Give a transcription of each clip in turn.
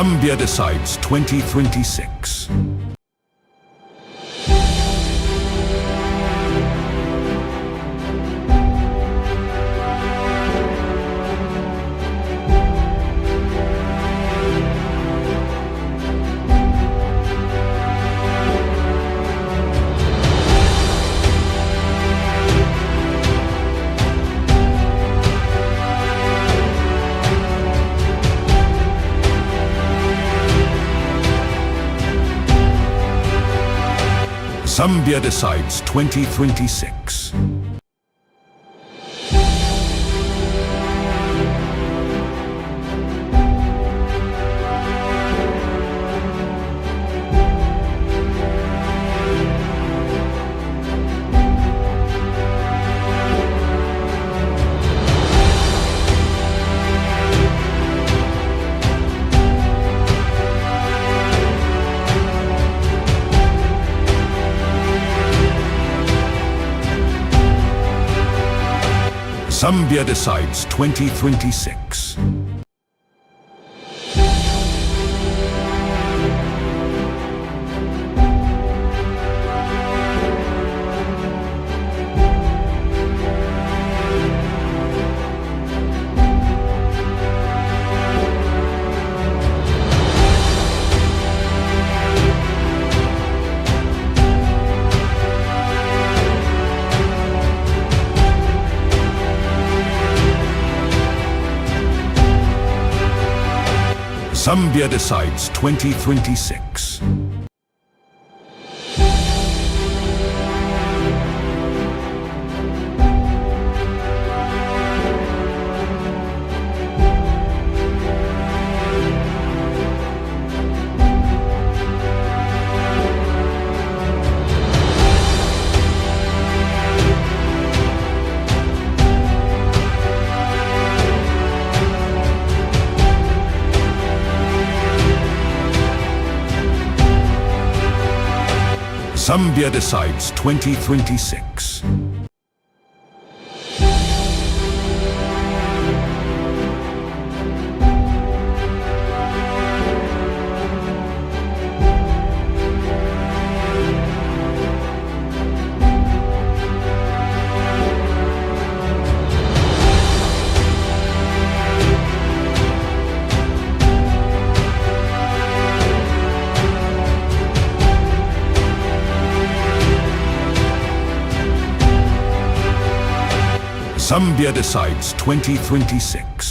Zambia decides 2026. Zambia decides 2026. Zambia decides 2026. Zambia decides 2026. Zambia decides 2026. Zambia decides 2026.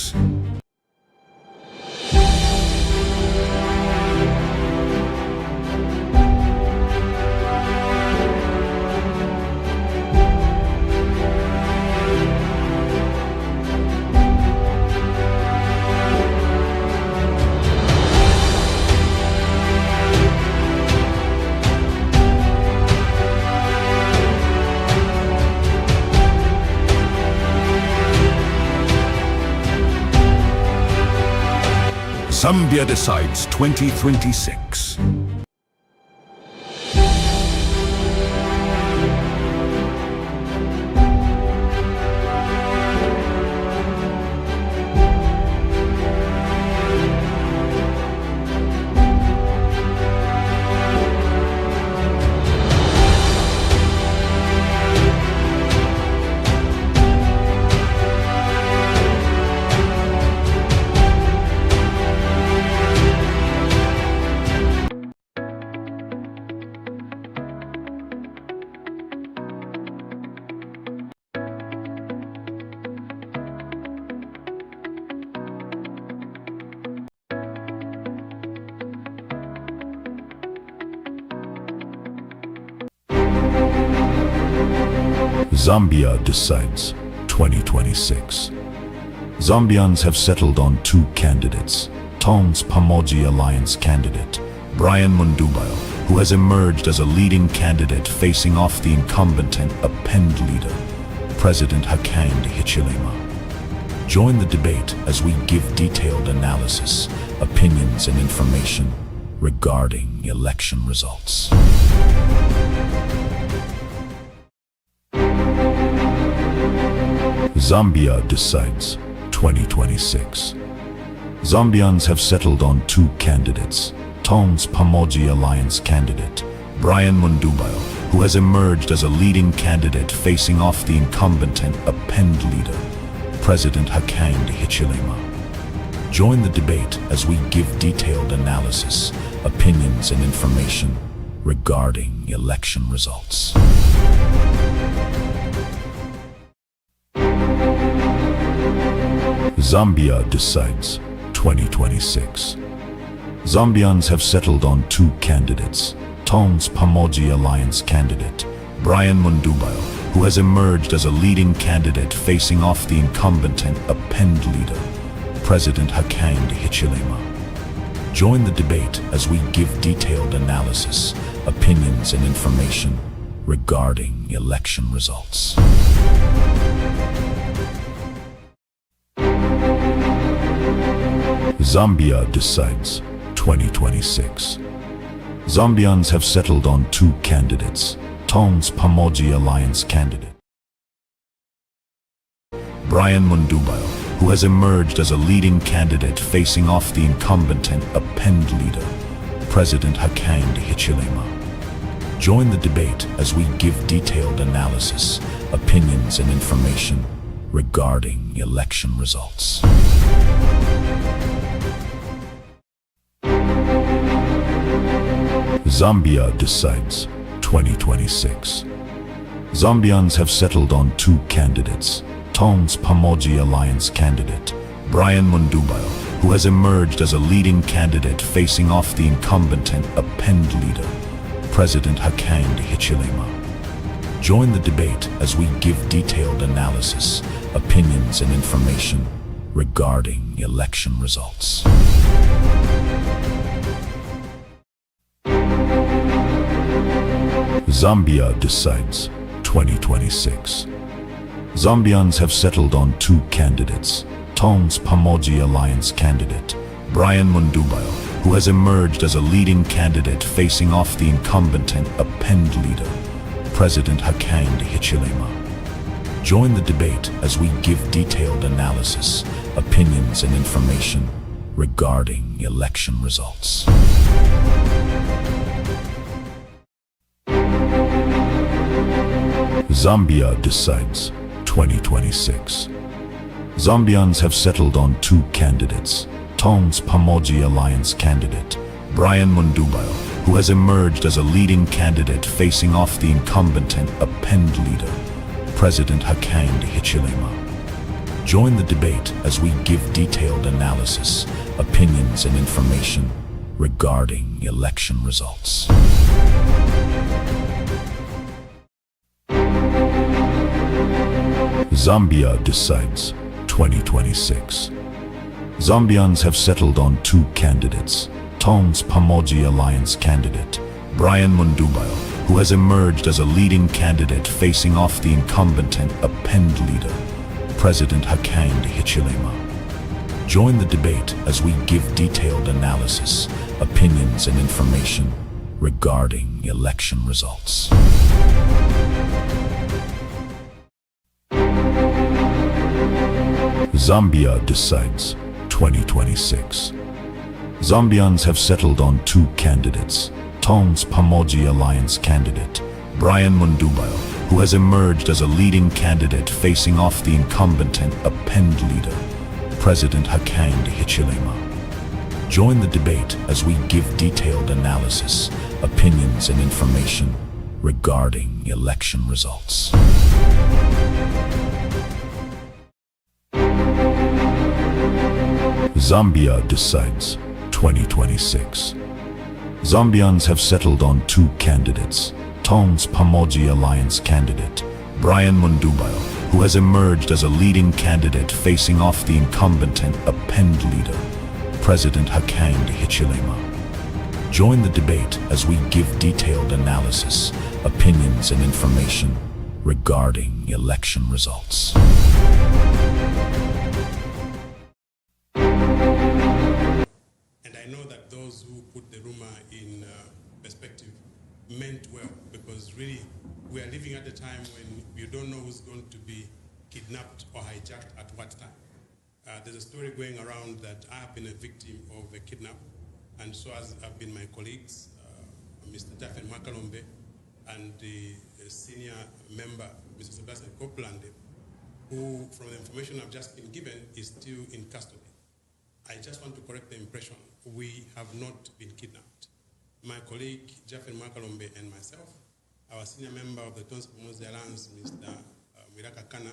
Zambia decides 2026. Zambia decides 2026. Zambians have settled on two candidates. Tongs Pamoja Alliance candidate Brian Mundumbile, who has emerged as a leading candidate facing off the incumbent and append leader, President Hakainde Hichilema. Join the debate as we give detailed analysis, opinions, and information regarding election results. Zambia decides 2026. Zombians have settled on two candidates. Tom's Pamoji Alliance candidate, Brian Mundubile, who has emerged as a leading candidate facing off the incumbent and append leader, President Hakainde Hichilema. Join the debate as we give detailed analysis, opinions and information regarding election results. Zambia decides 2026. Zambians have settled on two candidates. Tom's Pamoji Alliance candidate, Brian Mundubile, who has emerged as a leading candidate facing off the incumbent and append leader, President Hakainde Hichilema. Join the debate as we give detailed analysis, opinions and information regarding election results. Zambia decides 2026. Zambians have settled on two candidates. Tom's Pamoji Alliance candidate, Brian Mundubile, who has emerged as a leading candidate facing off the incumbent and append leader, President Hakainde Hichilema. Join the debate as we give detailed analysis, opinions and information regarding election results. Zambia decides 2026. Zambians have settled on two candidates. Tom's Pamoji Alliance candidate, Brian Mundubile, who has emerged as a leading candidate facing off the incumbent and append leader, President Hakainde Hichilema. Join the debate as we give detailed analysis, opinions and information regarding election results. Zambia decides 2026. Zambians have settled on two candidates. Tom's Pamoji Alliance candidate, Brian Mundubile, who has emerged as a leading candidate facing off the incumbent and append leader, President Hakainde Hichilema. Join the debate as we give detailed analysis, opinions and information regarding election results. Zambia decides 2026. Zambians have settled on two candidates. Tom's Pamoji Alliance candidate, Brian Mundubile, who has emerged as a leading candidate facing off the incumbent and append leader, President Hakainde Hichilema. Join the debate as we give detailed analysis, opinions and information regarding election results. Zambia decides 2026. Zambians have settled on two candidates. Tom's Pamoji Alliance candidate, Brian Mundubile, who has emerged as a leading candidate facing off the incumbent and append leader, President Hakainde Hichilema. Join the debate as we give detailed analysis, opinions and information regarding election results. Zambia decides 2026. Zambians have settled on two candidates. Tom's Pamoji Alliance candidate, Brian Mundubile, who has emerged as a leading candidate facing off the incumbent and append leader, President Hakainde Hichilema. Join the debate as we give detailed analysis, opinions and information regarding election results. Zambia decides 2026. Zambians have settled on two candidates. Tom's Pamoji Alliance candidate, Brian Mundubile, who has emerged as a leading candidate facing off the incumbent and append leader, President Hakainde Hichilema. Join the debate as we give detailed analysis, opinions and information regarding election results. And I know that those who put the rumor in perspective meant well, because really we are living at a time when you don't know who's going to be kidnapped or hijacked at what time. There's a story going around that I have been a victim of a kidnap, and so have been my colleagues, Mr. Daphne Makalombe, and the senior member, Mr. Sebastian Copeland, who, from the information I've just been given, is still in custody. I just want to correct the impression. We have not been kidnapped. My colleague, Daphne Makalombe, and myself, our senior member of the Tonse Pamoja Alliance, Mr. Miraka Kana,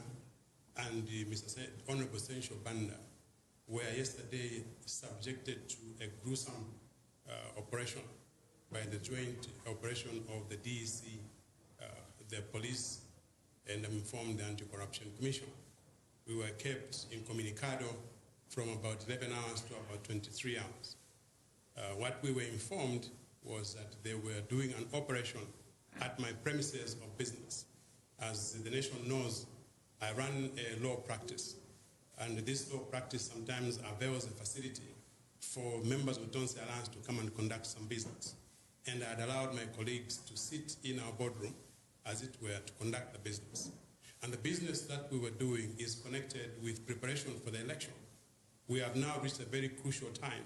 and Mr. Honorable Sencho Banda, were yesterday subjected to a gruesome operation by the joint operation of the DEC, the police, and I'm informed the Anti-Corruption Commission. We were kept incommunicado from about 11 hours to about 23 hours. What we were informed was that they were doing an operation at my premises of business. As the nation knows, I run a law practice, and this law practice sometimes avails a facility for members of the Tonse Alliance to come and conduct some business. And I had allowed my colleagues to sit in our boardroom, as it were, to conduct the business. And the business that we were doing is connected with preparation for the election. We have now reached a very crucial time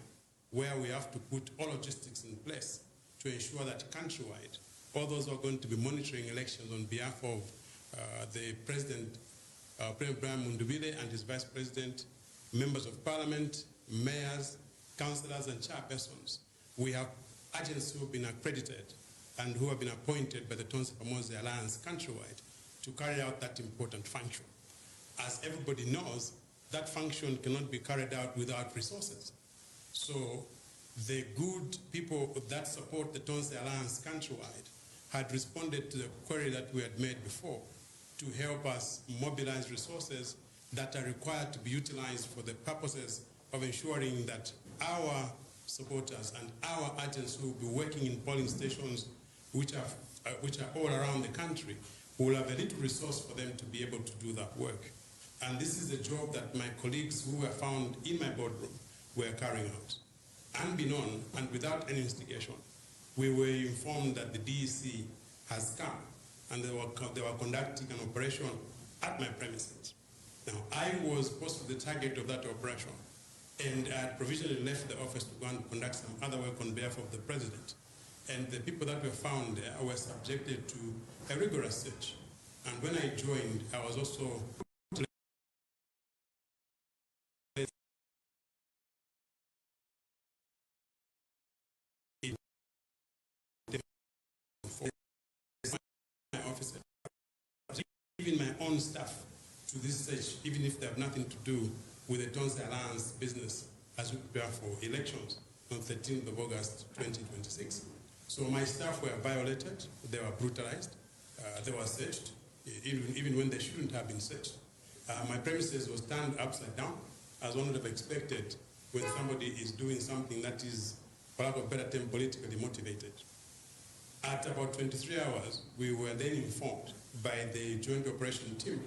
where we have to put all logistics in place to ensure that countrywide, all those who are going to be monitoring elections on behalf of the President Brian Mundubile and his Vice President, members of Parliament, mayors, councillors, and chairpersons. We have agents who have been accredited and who have been appointed by the Tonse Pamoja Alliance countrywide to carry out that important function. As everybody knows, that function cannot be carried out without resources. So the good people that support the Tonse Alliance countrywide had responded to the query that we had made before to help us mobilize resources that are required to be utilized for the purposes of ensuring that our supporters and our agents who will be working in polling stations which are all around the country will have a little resource for them to be able to do that work. And this is a job that my colleagues who were found in my boardroom were carrying out. Unbeknown and without any instigation, we were informed that the DEC has come and they were conducting an operation at my premises. Now, I was possibly the target of that operation, and I had provisionally left the office to go and conduct some other work on behalf of the president. And the people that were found there were subjected to a rigorous search. And when I joined, I was also giving my own staff to this stage, even if they have nothing to do with the Tonse Alliance business as we prepare for elections on 13th of August 2026. So my staff were violated, they were brutalized, they were searched, even when they shouldn't have been searched. My premises was turned upside down, as one would have expected when somebody is doing something that is, for lack of a better term, politically motivated. At about 23 hours, we were then informed by the joint operation team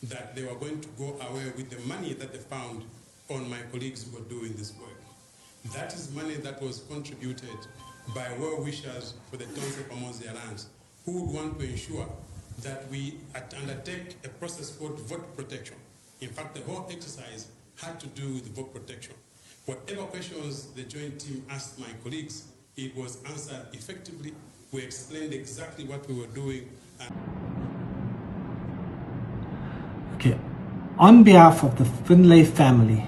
that they were going to go away with the money that they found on my colleagues who were doing this work. That is money that was contributed by well-wishers for the Tonse Pamoja Alliance, who would want to ensure that we undertake a process called vote protection. In fact, the whole exercise had to do with vote protection. Whatever questions the joint team asked my colleagues, it was answered effectively. We explained exactly what we were doing. Okay. On behalf of the Finlay family,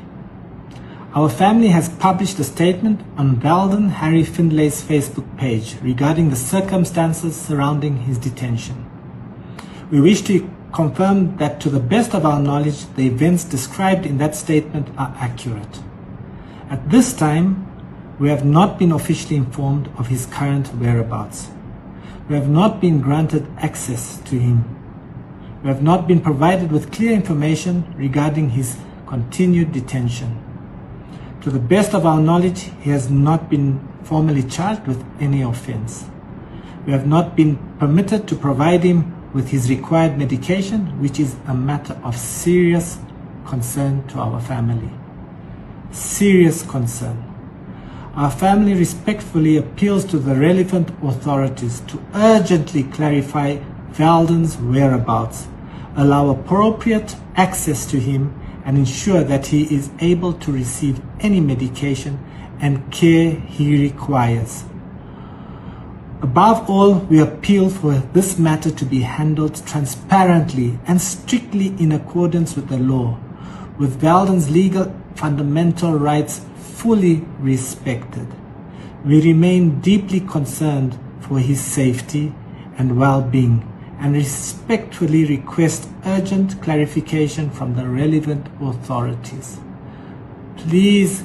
our family has published a statement on Valden Harry Finlay's Facebook page regarding the circumstances surrounding his detention. We wish to confirm that to the best of our knowledge, the events described in that statement are accurate. At this time, we have not been officially informed of his current whereabouts. We have not been granted access to him. We have not been provided with clear information regarding his continued detention. To the best of our knowledge, he has not been formally charged with any offense. We have not been permitted to provide him with his required medication, which is a matter of serious concern to our family. Serious concern. Our family respectfully appeals to the relevant authorities to urgently clarify Valden's whereabouts, allow appropriate access to him, and ensure that he is able to receive any medication and care he requires. Above all, we appeal for this matter to be handled transparently and strictly in accordance with the law, with Velden's legal fundamental rights fully respected. We remain deeply concerned for his safety and well-being and respectfully request urgent clarification from the relevant authorities. Please,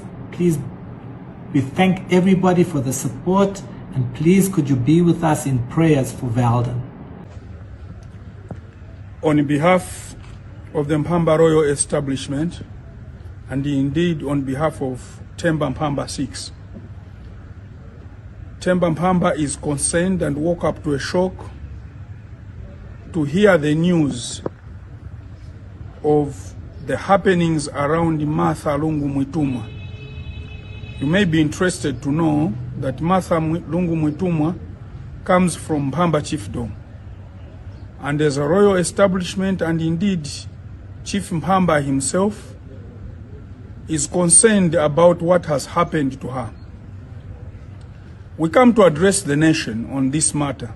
we thank everybody for the support, and please could you be with us in prayers for Velden. On behalf of the Mpamba Royal Establishment, and indeed on behalf of Temba Mpamba 6, Temba Mpamba is concerned and woke up to a shock to hear the news of the happenings around Martha Lungu Mwitumwa. You may be interested to know that Martha Lungu Mwitumwa comes from Mpamba Chiefdom. And as a royal establishment, and indeed Chief Mpamba himself is concerned about what has happened to her. We come to address the nation on this matter,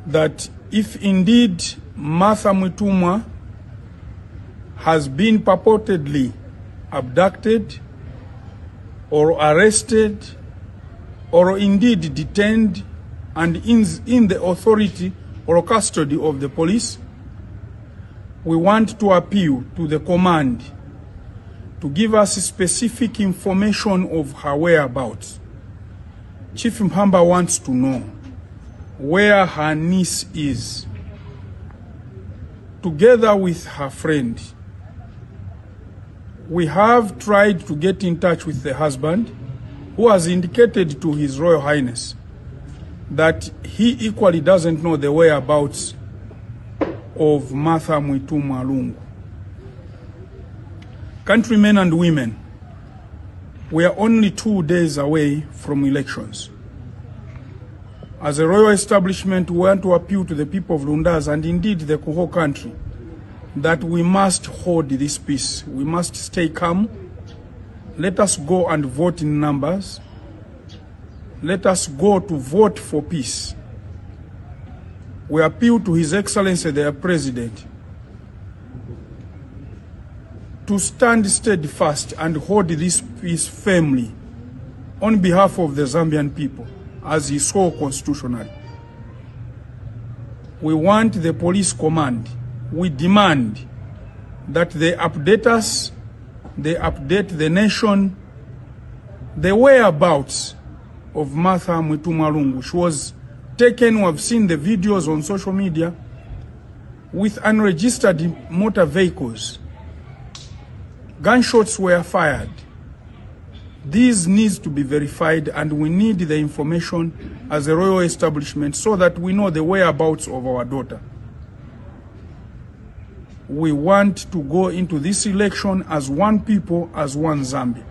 that if indeed Martha Mwitumwa has been purportedly abducted or arrested or indeed detained and in the authority or custody of the police, we want to appeal to the command to give us specific information of her whereabouts. Chief Mpamba wants to know where her niece is, together with her friend. We have tried to get in touch with the husband, who has indicated to His Royal Highness that he equally doesn't know the whereabouts of Martha Mwitumwa Lungu. Countrymen and women, we are only 2 days away from elections. As a royal establishment, we want to appeal to the people of Lundas and indeed the whole country that we must hold this peace. We must stay calm. Let us go and vote in numbers. Let us go to vote for peace. We appeal to His Excellency the President to stand steadfast and hold this peace firmly on behalf of the Zambian people, as he saw constitutionally. We want the police command, we demand that they update us, they update the nation, the whereabouts of Martha Mwitumwa Lungu. She was taken, we have seen the videos on social media, with unregistered motor vehicles. Gunshots were fired. These needs to be verified, and we need the information as a royal establishment so that we know the whereabouts of our daughter. We want to go into this election as one people, as one Zambia.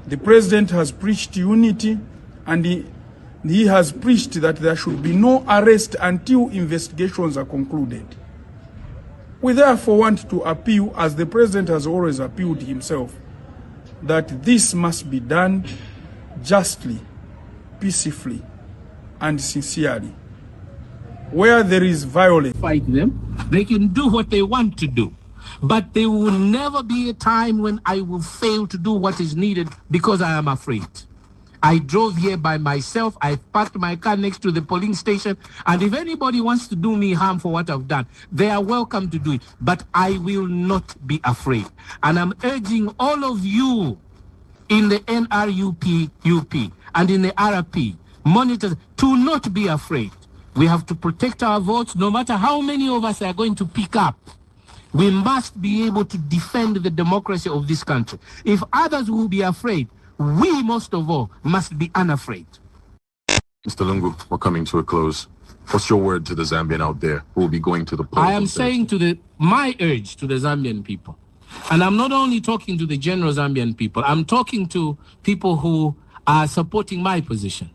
The president has preached unity, and he has preached that there should be no arrest until investigations are concluded. We therefore want to appeal, as the president has always appealed himself, that this must be done justly, peacefully, and sincerely. Where there is violence, fight them. They can do what they want to do. But there will never be a time when I will fail to do what is needed because I am afraid. I drove here by myself. I parked my car next to the polling station. And if anybody wants to do me harm for what I've done, they are welcome to do it. But I will not be afraid. And I'm urging all of you in the NRUP and in the RP, monitors, to not be afraid. We have to protect our votes, no matter how many of us are going to pick up. We must be able to defend the democracy of this country. If others will be afraid, we most of all must be unafraid. Mr. Lungu, we're coming to a close. What's your word to the Zambian out there who will be going to the polls? I am saying my urge to the Zambian people, and I'm not only talking to the general Zambian people, I'm talking to people who are supporting my position.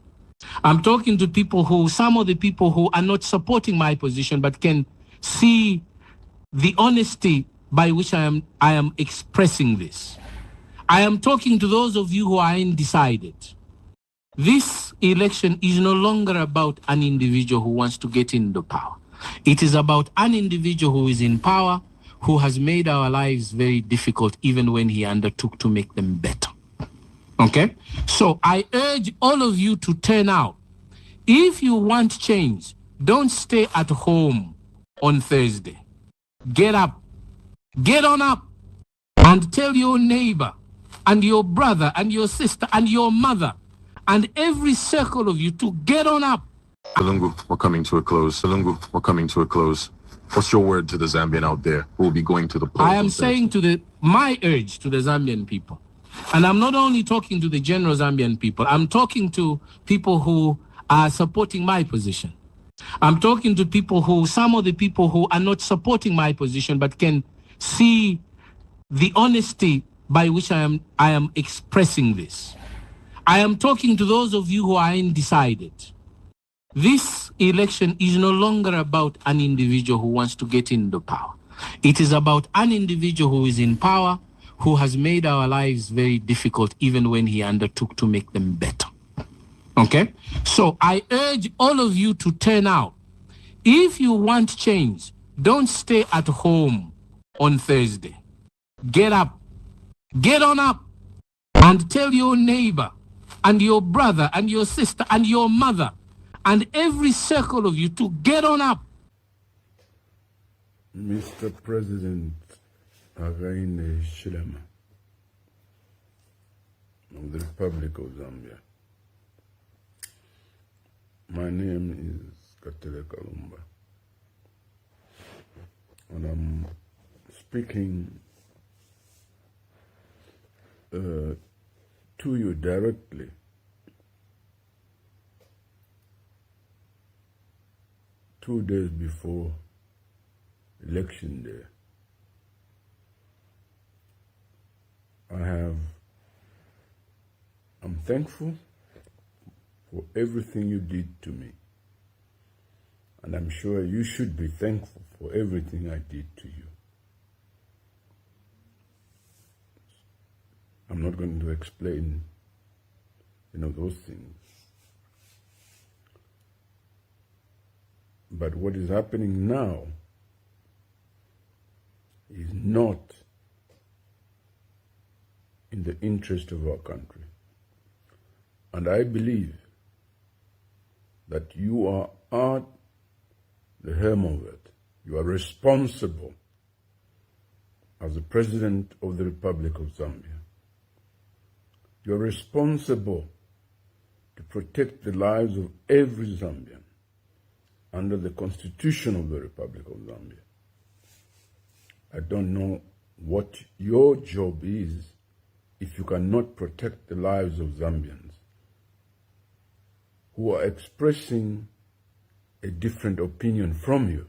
I'm talking to some of the people who are not supporting my position but can see the honesty by which I am expressing this. I am talking to those of you who are undecided. This election is no longer about an individual who wants to get into power. It is about an individual who is in power, who has made our lives very difficult even when he undertook to make them better. Okay? So I urge all of you to turn out. If you want change, don't stay at home on Thursday. Get up. Get on up and tell your neighbor and your brother and your sister and your mother and every circle of you to get on up. Lungu, we're coming to a close. Lungu, we're coming to a close. What's your word to the Zambian out there who will be going to the polls? I am saying my urge to the Zambian people, and I'm not only talking to the general Zambian people, I'm talking to people who are supporting my position. I'm talking to some of the people who are not supporting my position but can see the honesty by which I am expressing this. I am talking to those of you who are undecided. This election is no longer about an individual who wants to get into power. It is about an individual who is in power, who has made our lives very difficult even when he undertook to make them better. Okay? So I urge all of you to turn out. If you want change, don't stay at home on Thursday. Get up. Get on up and tell your neighbor and your brother and your sister and your mother and every circle of you to get on up. Mr. President Hakainde Hichilema of the Republic of Zambia. My name is Katele Kalumba, and I'm speaking to you directly two days before Election Day. I'm thankful for everything you did to me, and I'm sure you should be thankful for everything I did to you. I'm not going to explain, those things. But what is happening now is not in the interest of our country. And I believe that you are at the helm of it. You are responsible as the President of the Republic of Zambia. You are responsible to protect the lives of every Zambian under the Constitution of the Republic of Zambia. I don't know what your job is if you cannot protect the lives of Zambians who are expressing a different opinion from you,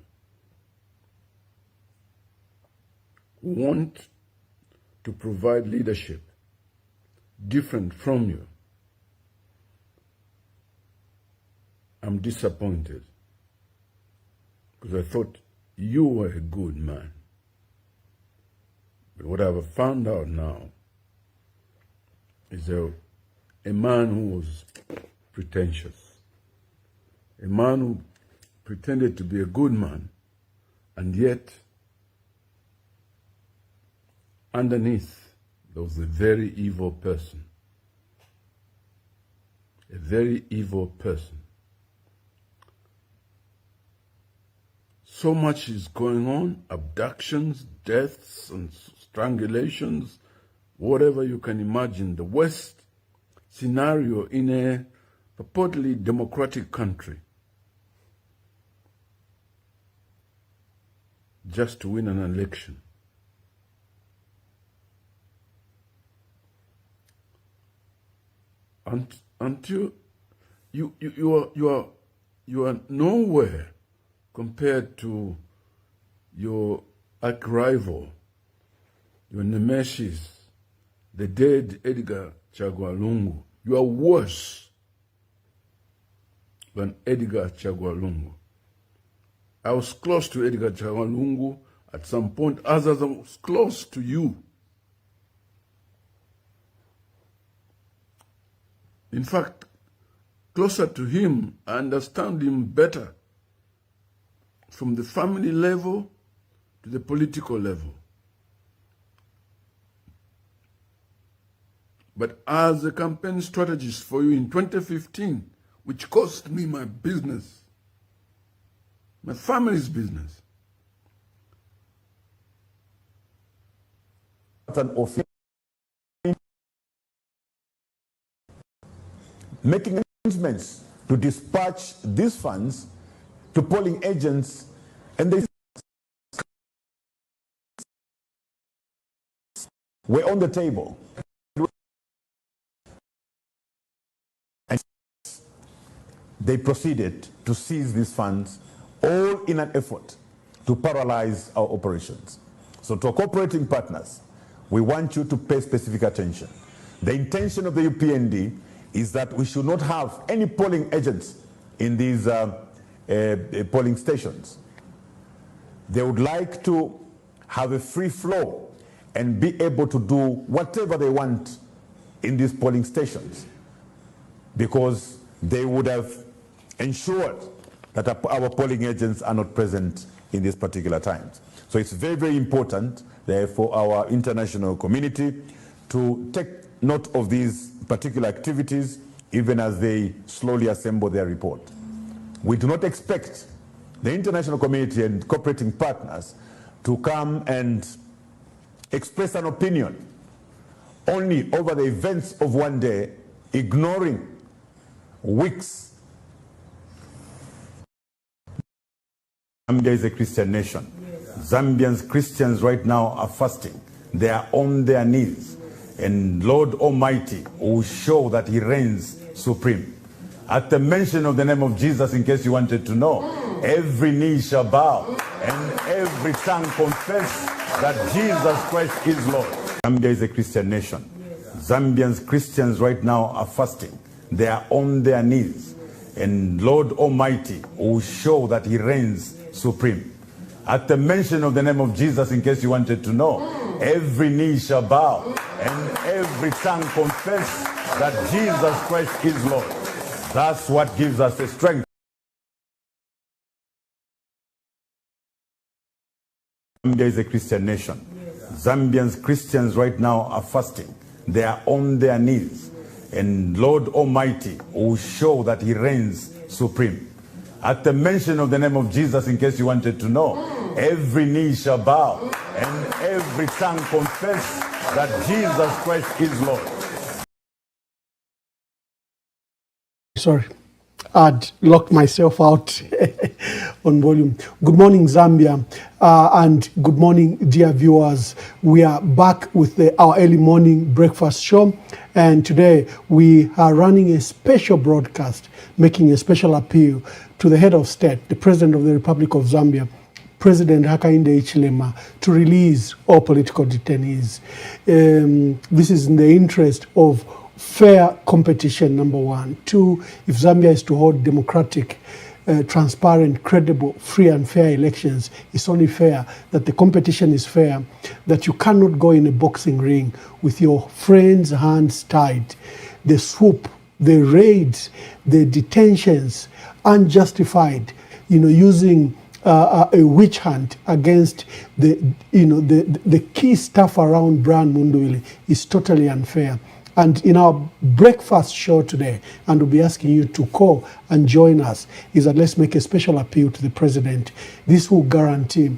who want to provide leadership different from you. I'm disappointed because I thought you were a good man. But what I've found out now is a man who was pretentious, a man who pretended to be a good man, and yet underneath there was a very evil person. A very evil person. So much is going on, abductions, deaths, and strangulations, whatever you can imagine. The worst scenario in a purportedly democratic country, just to win an election. Until you are nowhere compared to your arch-rival, your nemesis, the dead Edgar Chagwa Lungu. You are worse than Edgar Chagwa Lungu. I was close to Edgar Chagwa Lungu at some point, others are close to you. In fact, closer to him, I understand him better from the family level to the political level. But as a campaign strategist for you in 2015, which cost me my business, my family's business, making arrangements to dispatch these funds to polling agents, and they were on the table. And they proceeded to seize these funds, all in an effort to paralyze our operations. So to our cooperating partners, we want you to pay specific attention. The intention of the UPND is that we should not have any polling agents in these polling stations. They would like to have a free flow and be able to do whatever they want in these polling stations, because they would have ensured that our polling agents are not present in these particular times. So it's very, very important, therefore, our international community to take note of these particular activities, even as they slowly assemble their report. We do not expect the international community and cooperating partners to come and express an opinion only over the events of one day, ignoring weeks. Zambia is a Christian nation. Yes. Zambians, Christians right now are fasting. They are on their knees. And Lord Almighty will show that he reigns supreme. At the mention of the name of Jesus, in case you wanted to know, every knee shall bow and every tongue confess that Jesus Christ is Lord. Zambia is a Christian nation. Zambians, Christians right now are fasting. They are on their knees. And Lord Almighty will show that he reigns supreme. At the mention of the name of Jesus, in case you wanted to know, every knee shall bow and every tongue confess that Jesus Christ is Lord. That's what gives us the strength. Zambia is a Christian nation. Zambians, Christians right now are fasting. They are on their knees. And Lord Almighty will show that he reigns supreme. At the mention of the name of Jesus, in case you wanted to know, every knee shall bow and every tongue confess that Jesus Christ is Lord. Sorry, I'd locked myself out on volume. Good morning, Zambia, and good morning, dear viewers. We are back with our early morning breakfast show, and today we are running a special broadcast, making a special appeal to the head of state, the President of the Republic of Zambia, President Hakainde Hichilema, to release all political detainees. This is in the interest of fair competition, number one. Two, if Zambia is to hold democratic, transparent, credible, free and fair elections, it's only fair that the competition is fair, that you cannot go in a boxing ring with your friends' hands tied. The swoop, the raids, the detentions, unjustified, using a witch hunt against the key staff around Brian Mundubile is totally unfair. And in our breakfast show today, and we'll be asking you to call and join us, is that let's make a special appeal to the president. This will guarantee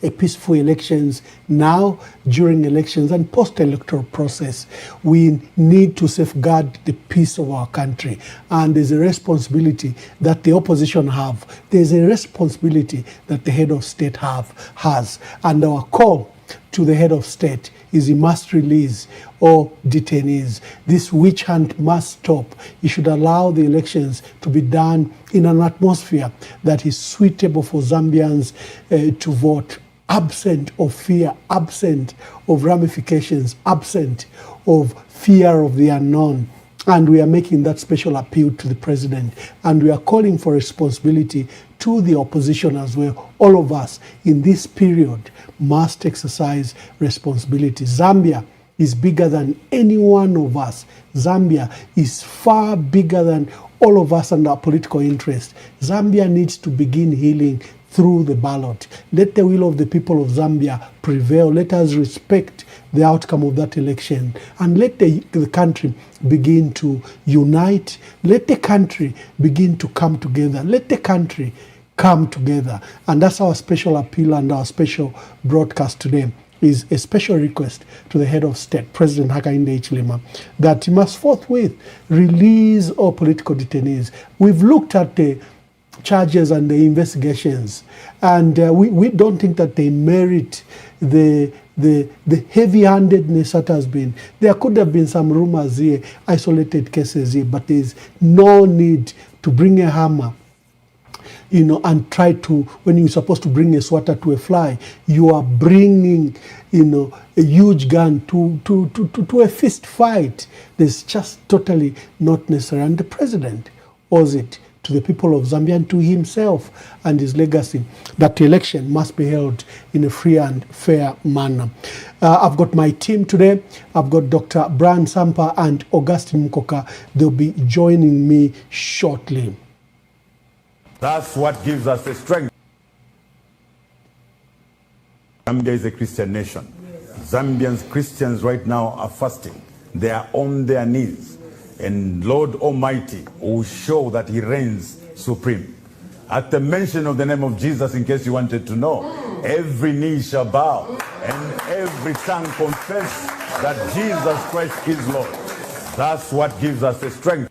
a peaceful elections now, during elections, and post-electoral process. We need to safeguard the peace of our country. And there's a responsibility that the opposition have. There's a responsibility that the head of state has. And our call to the head of state is he must release all detainees. This witch hunt must stop. He should allow the elections to be done in an atmosphere that is suitable for Zambians to vote, absent of fear, absent of ramifications, absent of fear of the unknown. And we are making that special appeal to the president. And we are calling for responsibility to the opposition as well. All of us in this period must exercise responsibility. Zambia is bigger than any one of us. Zambia is far bigger than all of us and our political interest. Zambia needs to begin healing through the ballot. Let the will of the people of Zambia prevail. Let us respect the outcome of that election, and let the country begin to unite. Let the country begin to come together. Let the country come together. And that's our special appeal and our special broadcast today, is a special request to the head of state, President Hakainde Hichilema, that he must forthwith release all political detainees. We've looked at the charges and the investigations, and we don't think that they merit the heavy-handedness that has been. There could have been some rumors here, isolated cases here, but there's no need to bring a hammer, you know, and try to, when you're supposed to bring a swatter to a fly, you are bringing, you know, a huge gun to a fist fight. There's just totally not necessary. And the president owes it to the people of Zambia and to himself and his legacy that the election must be held in a free and fair manner. I've got my team today. I've got Dr. Brian Sampa and Augustine Mukoka. They'll be joining me shortly. That's what gives us the strength. Zambia is a Christian nation. Zambians, Christians right now are fasting. They are on their knees. And Lord Almighty will show that he reigns supreme. At the mention of the name of Jesus, in case you wanted to know, every knee shall bow and every tongue confess that Jesus Christ is Lord. That's what gives us the strength.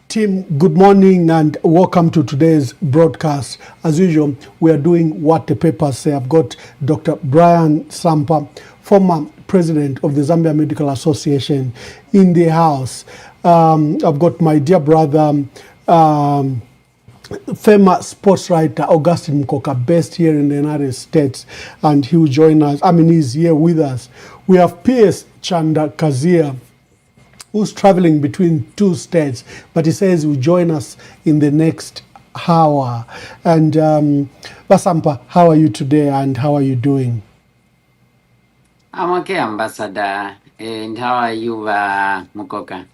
Team, good morning and welcome to today's broadcast. As usual, we are doing what the papers say. I've got Dr. Brian Sampa, former president of the Zambia Medical Association, in the house. I've got my dear brother, famous sports writer Augustine Mukoka, based here in the United States, and he will join us. I mean, he's here with us. We have P.S. Chanda Kazia, who's traveling between two states, but he says he will join us in the next hour. And Basampa, how are you today and how are you doing? I'm okay, Ambassador. And how are you, Mukoka?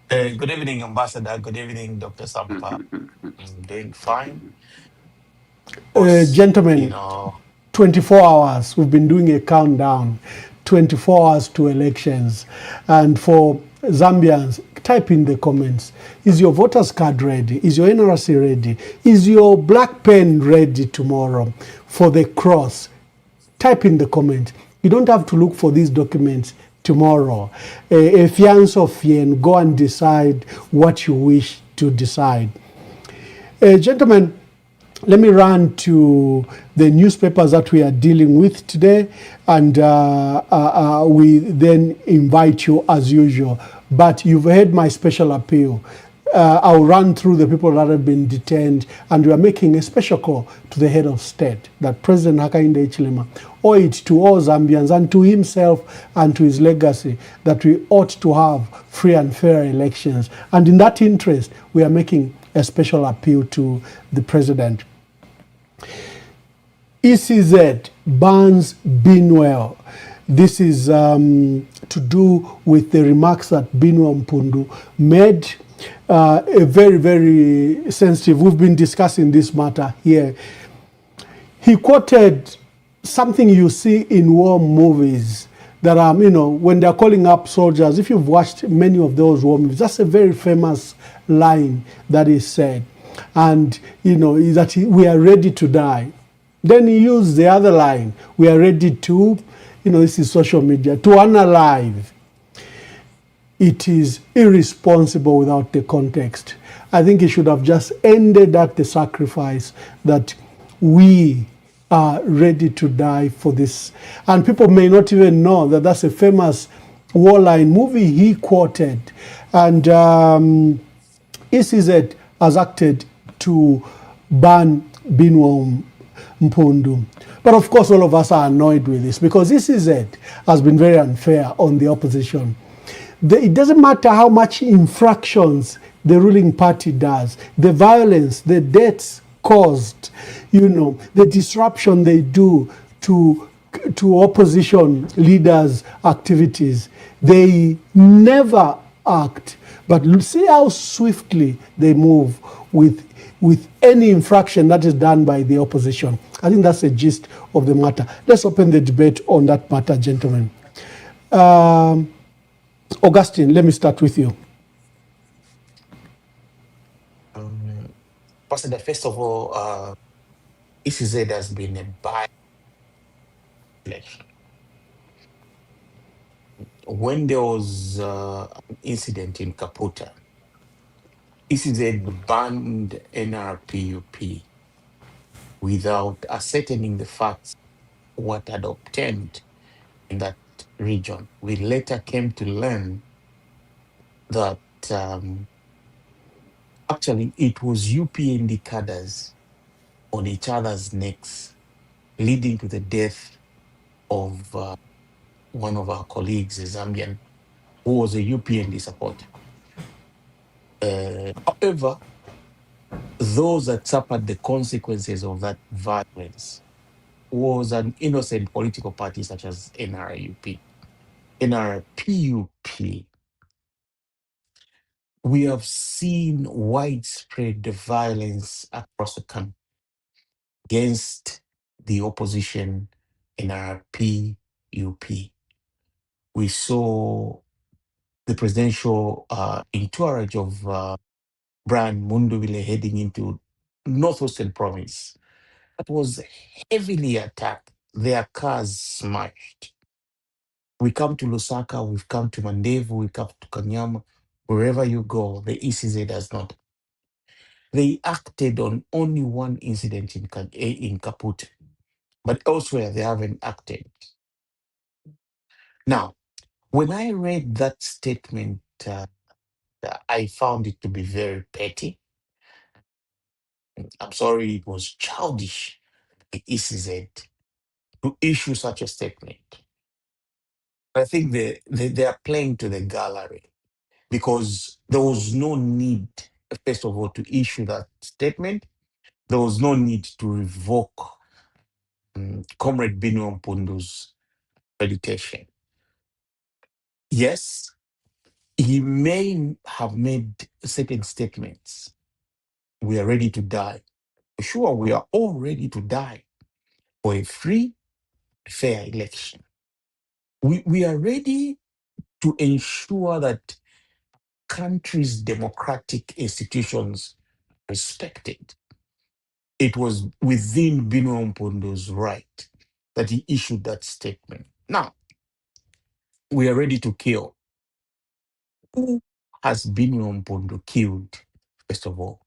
Good evening, Ambassador. Good evening, Dr. Sampa. I'm doing fine. Gentlemen, You know, 24 hours. We've been doing a countdown. 24 hours to elections. And for Zambians, type in the comments. Is your voter's card ready? Is your NRC ready? Is your black pen ready tomorrow for the cross? Type in the comment. You don't have to look for these documents tomorrow. If you go and decide what you wish to decide. Gentlemen, let me run to the newspapers that we are dealing with today, and we then invite you as usual. But you've heard my special appeal. I'll run through the people that have been detained, and we are making a special call to the head of state that President Hakainde Hichilema owe it to all Zambians and to himself and to his legacy that we ought to have free and fair elections. And in that interest, we are making a special appeal to the president. ECZ bans Binwell. This is to do with the remarks that Binwell Mpundu made. A very, very sensitive. We've been discussing this matter here. He quoted something you see in war movies that when they're calling up soldiers. If you've watched many of those war movies, that's a very famous line that is said, and is that we are ready to die. Then he used the other line, we are ready to, this is social media, to unalive. It is irresponsible without the context. I think he should have just ended at the sacrifice that we are ready to die for this. And people may not even know that that's a famous warline movie he quoted. And ECZ has acted to ban Binwell Mpundu. But of course, all of us are annoyed with this because ECZ has been very unfair on the opposition. It doesn't matter how much infractions the ruling party does, the violence, the deaths caused, the disruption they do to opposition leaders' activities. They never act. But see how swiftly they move with any infraction that is done by the opposition. I think that's the gist of the matter. Let's open the debate on that matter, gentlemen. Augustine, let me start with you. Pastor, first of all, ECZ has been a by-election. When there was an incident in Kaputa, ECZ banned NRPUP without ascertaining the facts, what had obtained in that region. We later came to learn that actually it was UPND cadres on each other's necks, leading to the death of one of our colleagues, a Zambian, who was a UPND supporter. However, those that suffered the consequences of that violence was an innocent political party such as NRPUP. We have seen widespread violence across the country against the opposition NRPUP. We saw the presidential entourage of Brian Mundubile heading into Northwestern Province. That was heavily attacked. Their cars smashed. We come to Lusaka, we've come to Mandevu, we come to Kanyama. Wherever you go, the ECZ does not. They acted on only one incident in Kaput, but elsewhere they haven't acted. Now, when I read that statement, I found it to be very petty. I'm sorry, it was childish, the ECZ, to issue such a statement. I think they are playing to the gallery because there was no need, first of all, to issue that statement. There was no need to revoke Comrade Binwell Mpundu's accreditation. Yes, he may have made certain statements. We are ready to die. Sure, we are all ready to die for a free, fair election. We are ready to ensure that country's democratic institutions are respected. It was within Binwell Mpundu's right that he issued that statement. Now, we are ready to kill. Who has Binwell Mpundu killed, first of all?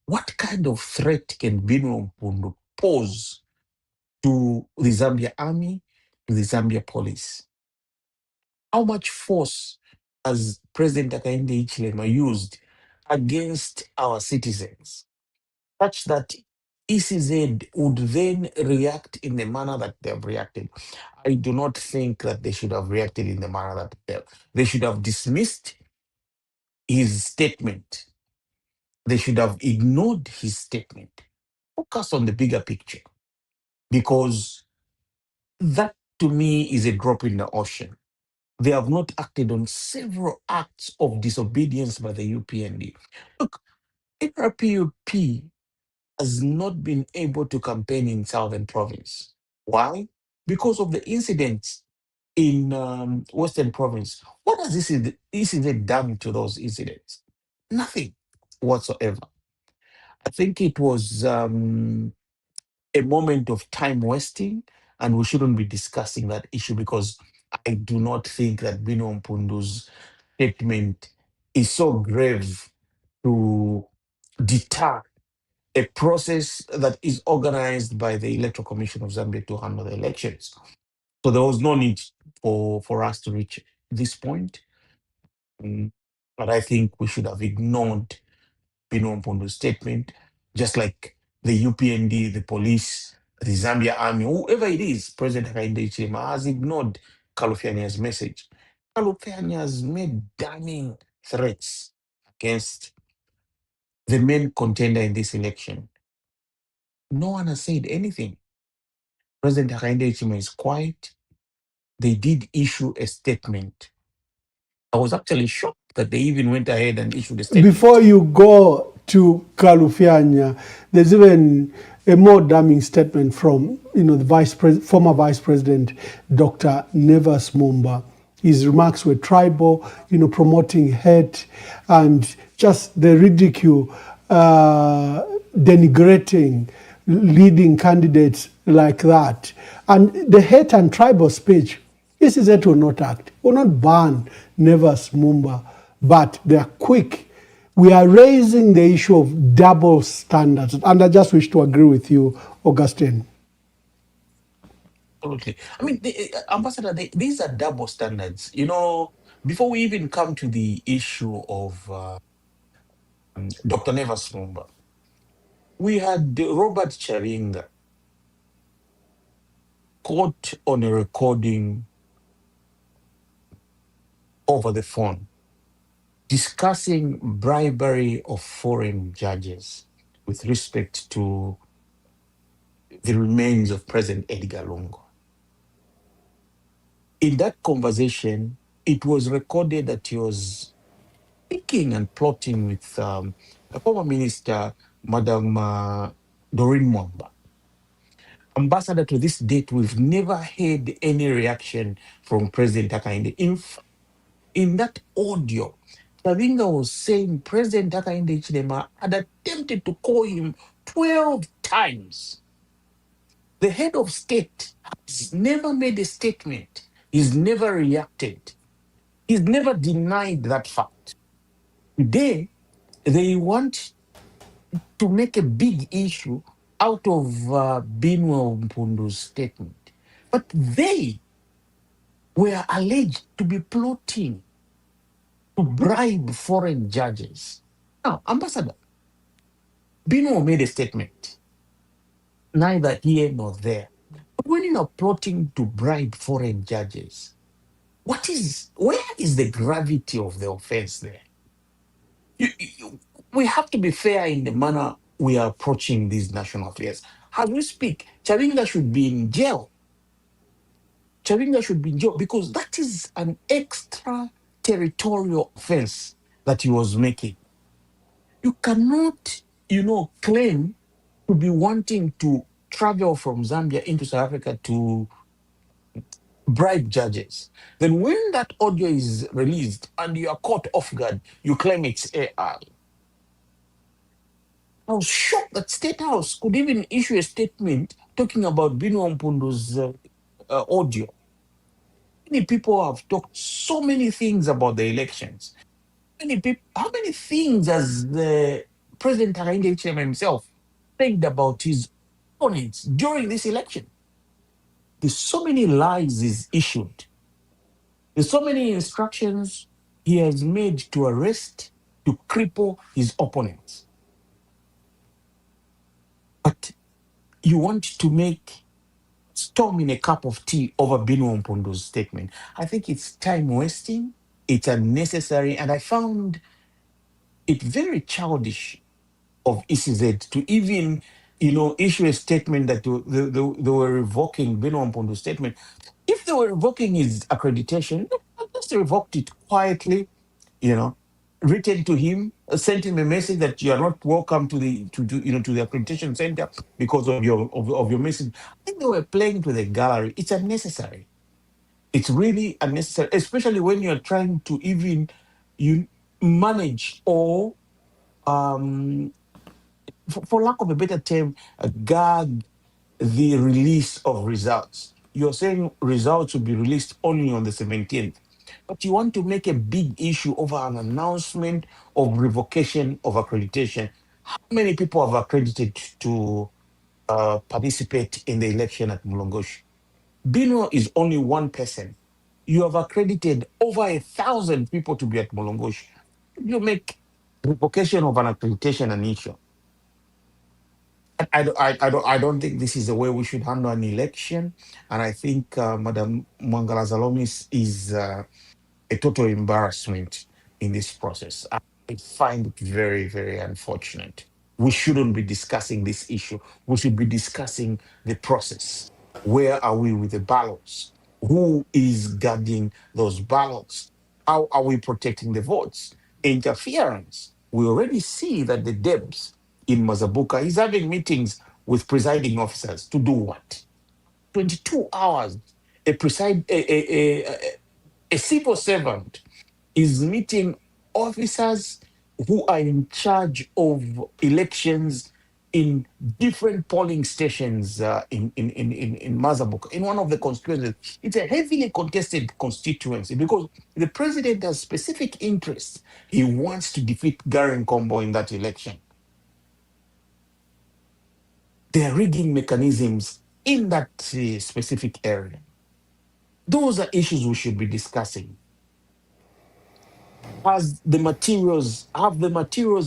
What kind of threat can Binwell Mpundu pose to the Zambia army, to the Zambia police? How much force has President Hakainde Hichilema used against our citizens, such that ECZ would then react in the manner that they have reacted. I do not think that they should have reacted in the manner that they should have dismissed his statement. They should have ignored his statement. Focus on the bigger picture, because that to me is a drop in the ocean. They have not acted on several acts of disobedience by the UPND. Look, NRPUP has not been able to campaign in Southern Province. Why? Because of the incidents in Western Province. What has this incident done to those incidents? Nothing whatsoever. I think it was a moment of time wasting, and we shouldn't be discussing that issue, because I do not think that Bino Mpundu's statement is so grave to deter a process that is organized by the Electoral Commission of Zambia to handle the elections. So there was no need for us to reach this point. But I think we should have ignored Bino Mpundu's statement, just like the UPND, the police, the Zambia army, whoever it is, President Hakainde Hichilema has ignored Kalufyania's message. Kalufyania has made damning threats against the main contender in this election. No one has said anything. President Hakainde Hichilema is quiet. They did issue a statement. I was actually shocked that they even went ahead and issued a statement. Before you go to Kalufyanya, there's even a more damning statement from the former Vice President Dr. Nevas Mumba. His remarks were tribal, promoting hate and just the ridicule, denigrating leading candidates like that. And the hate and tribal speech, ECZ will not act, will not ban Nevas Mumba, but they are quick. We are raising the issue of double standards, and I just wish to agree with you, Augustine. Absolutely. I mean, Ambassador, these are double standards. Before we even come to the issue of Dr. Nevas Mumba, we had Robert Charinga caught on a recording over the phone discussing bribery of foreign judges with respect to the remains of President Edgar Lungu. In that conversation, it was recorded that he was speaking and plotting with the former minister, Madam Doreen Mwamba. Ambassador, to this date, we've never heard any reaction from President Hakainde. In that audio, Chavinga was saying President Hakainde Hichilema had attempted to call him 12 times. The head of state has never made a statement. He's never reacted. He's never denied that fact. Today, they want to make a big issue out of Bino Mpundu's statement. But they were alleged to be plotting to bribe foreign judges. Now, Ambassador, Bino made a statement, neither here nor there. But when you are plotting to bribe foreign judges, where is the gravity of the offense there? We have to be fair in the manner we are approaching these national affairs. As we speak, Chavinga should be in jail. Chavinga should be in jail because that is an extra territorial offense that he was making. You cannot, claim to be wanting to travel from Zambia into South Africa to bribe judges. Then when that audio is released and you are caught off guard, you claim it's AI. I was shocked that State House could even issue a statement talking about Bino Mpundu's audio. Many people have talked so many things about the elections. How many things has the President Hakainde Hichilema himself said about his opponents during this election? There's so many lies he's issued. There's so many instructions he has made to arrest, to cripple his opponents. But you want to make storm in a cup of tea over Binwa Mpundu's statement. I think it's time wasting, it's unnecessary, and I found it very childish of ECZ to even, issue a statement that they were revoking Binwa Mpundu's statement. If they were revoking his accreditation, they just revoked it quietly, written to him, sent him a message that you are not welcome to the accreditation center because of your message. I think they were playing to the gallery. It's unnecessary. It's really unnecessary, especially when you are trying to even manage or for lack of a better term, guard the release of results. You're saying results will be released only on the 17th, but you want to make a big issue over an announcement of revocation of accreditation. How many people have accredited to participate in the election at Mulongoshi? Binwa is only one person. You have accredited over 1,000 people to be at Mulongoshi. You make revocation of an accreditation an issue. I don't think this is the way we should handle an election, and I think Madam Mwangala Zalomi is a total embarrassment in this process. I find it very, very unfortunate. We shouldn't be discussing this issue. We should be discussing the process. Where are we with the ballots? Who is guarding those ballots? How are we protecting the votes? Interference. We already see that the Debs in Mazabuka is having meetings with presiding officers to do what? 22 hours. A civil servant is meeting officers who are in charge of elections in different polling stations in Mazabuka, in one of the constituencies. It's a heavily contested constituency because the president has specific interests. He wants to defeat Garen Kombo in that election. There are rigging mechanisms in that specific area. Those are issues we should be discussing. Have the materials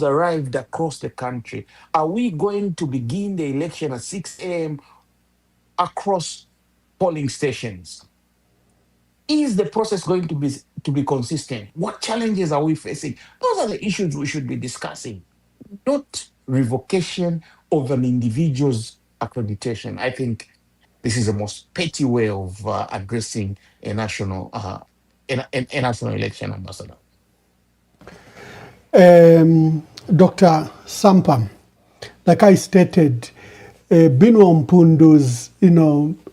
arrived across the country? Are we going to begin the election at 6 a.m. across polling stations? Is the process going to be consistent? What challenges are we facing? Those are the issues we should be discussing, not revocation of an individual's accreditation. I think this is the most petty way of addressing a national election, Ambassador. Dr. Sampa, like I stated, Binwa Mpundu's,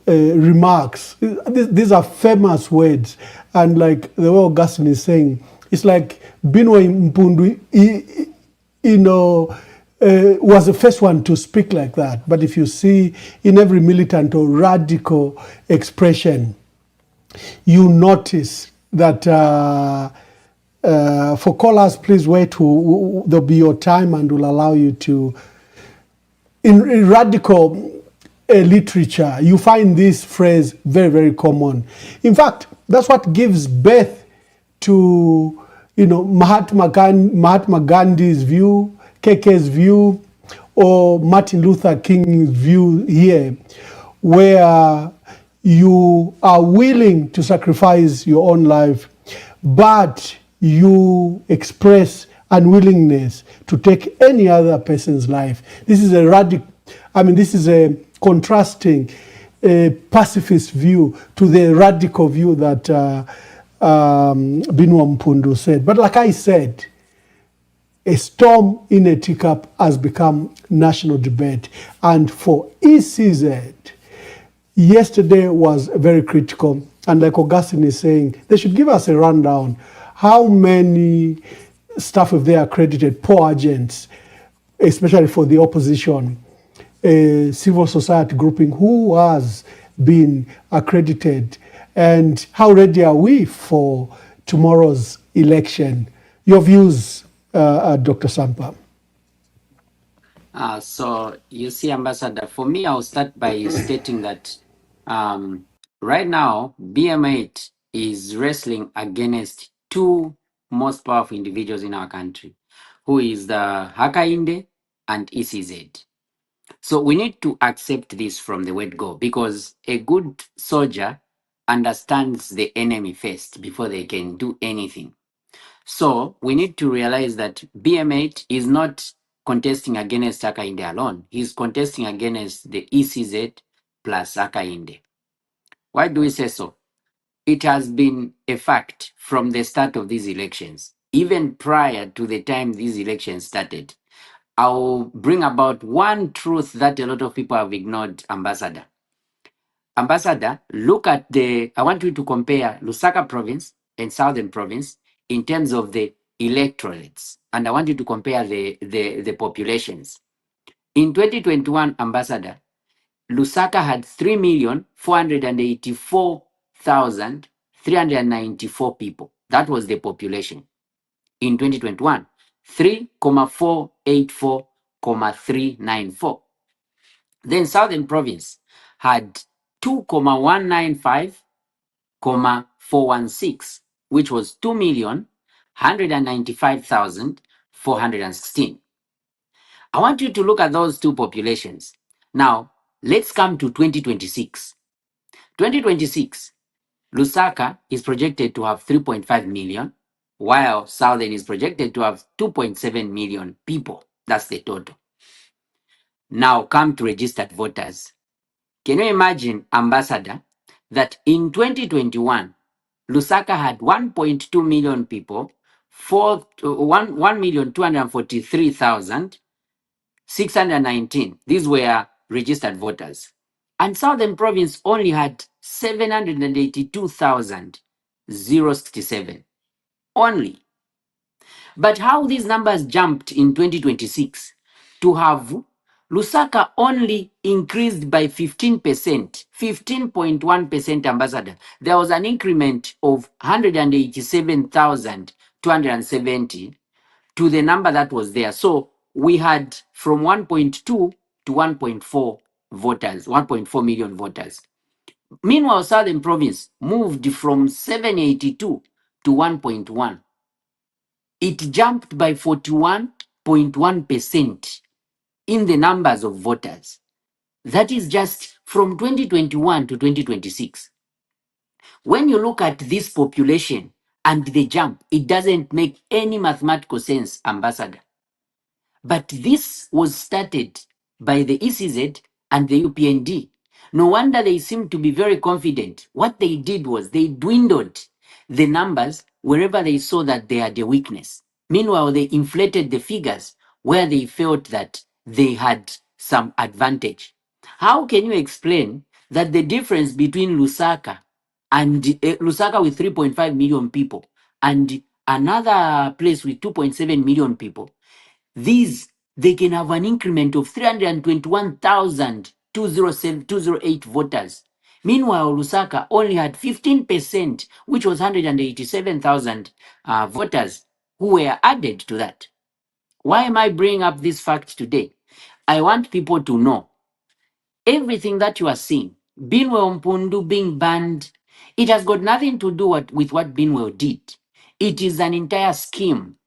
remarks, these are famous words, and like the way Augustine is saying, it's like Binwa Mpundu, was the first one to speak like that. But if you see in every militant or radical expression, you notice that for callers, please wait. There'll be your time, and we'll allow you to. In radical literature, you find this phrase very, very common. In fact, that's what gives birth to, Mahatma Gandhi's view, KK's view, or Martin Luther King's view here, where you are willing to sacrifice your own life, but you express unwillingness to take any other person's life. This is a contrasting pacifist view to the radical view that Binwa Mpundu said. But like I said, a storm in a teacup has become national debate. And for ECZ, yesterday was very critical. And like Augustine is saying, they should give us a rundown. How many staff have they accredited, poor agents, especially for the opposition, a civil society grouping who has been accredited, and how ready are we for tomorrow's election? Your views, Dr. Sampa. So you see, Ambassador, for me, I'll start by stating that right now, BM8 is wrestling against two most powerful individuals in our country. who is the Hakainde and ECZ. So we need to accept this from the word go, because a good soldier understands the enemy first before they can do anything. So we need to realize that BM8 is not contesting against Hakainde alone. He's contesting against the ECZ plus Hakainde. Why do we say so? It has been a fact from the start of these elections, even prior to the time these elections started. I'll bring about one truth that a lot of people have ignored, Ambassador. Ambassador, look at I want you to compare Lusaka province and Southern province in terms of the electorates. And I want you to compare the populations. In 2021, Ambassador, Lusaka had 3,484,394 people. That was the population in 2021. 3,484,394. Then Southern Province had 2,195,416, which was 2,195,416. I want you to look at those two populations. Now, let's come to 2026. 2026, Lusaka is projected to have 3.5 million, while Southern is projected to have 2.7 million people. That's the total. Now come to registered voters. Can you imagine, Ambassador, that in 2021, Lusaka had 1.2 million people, 1,243,619. These were registered voters. And Southern Province only had 782,067 only. But how these numbers jumped in 2026 to have Lusaka only increased by 15%, 15.1%, Ambassador. There was an increment of 187,270 to the number that was there. So we had from 1.2 to 1.4 voters, 1.4 million voters. Meanwhile, Southern Province moved from 782 to 1.1. It jumped by 41.1% in the numbers of voters. That is just from 2021 to 2026. When you look at this population and the jump, it doesn't make any mathematical sense, Ambassador. But this was started by the ECZ and the UPND. No wonder they seem to be very confident. What they did was they dwindled the numbers wherever they saw that they had a weakness. Meanwhile, they inflated the figures where they felt that they had some advantage. How can you explain that the difference between Lusaka and Lusaka with 3.5 million people and another place with 2.7 million people, they can have an increment of 321,208 voters. Meanwhile, Lusaka only had 15%, which was 187,000 voters who were added to that. Why am I bringing up this fact today? I want people to know everything that you are seeing, Binwell Mpundu being banned, it has got nothing to do with what Binwell did. It is an entire scheme.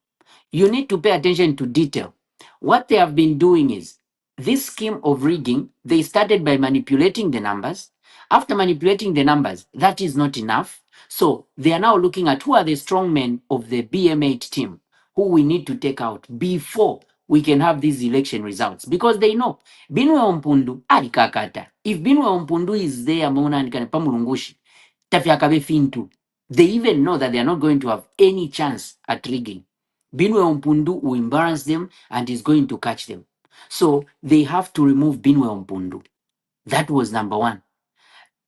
You need to pay attention to detail. What they have been doing is this scheme of rigging, they started by manipulating the numbers. After manipulating the numbers, that is not enough. So they are now looking at who are the strong men of the BM8 team, who we need to take out before we can have these election results. Because they know, Binwe Mpundu, alikakata. If Binwe Mpundu is there, pamulungushi, tafyakabe fintu. They even know that they are not going to have any chance at rigging. Binwe Mpundu will embarrass them and is going to catch them. So they have to remove Binwe Mpundu. That was number one.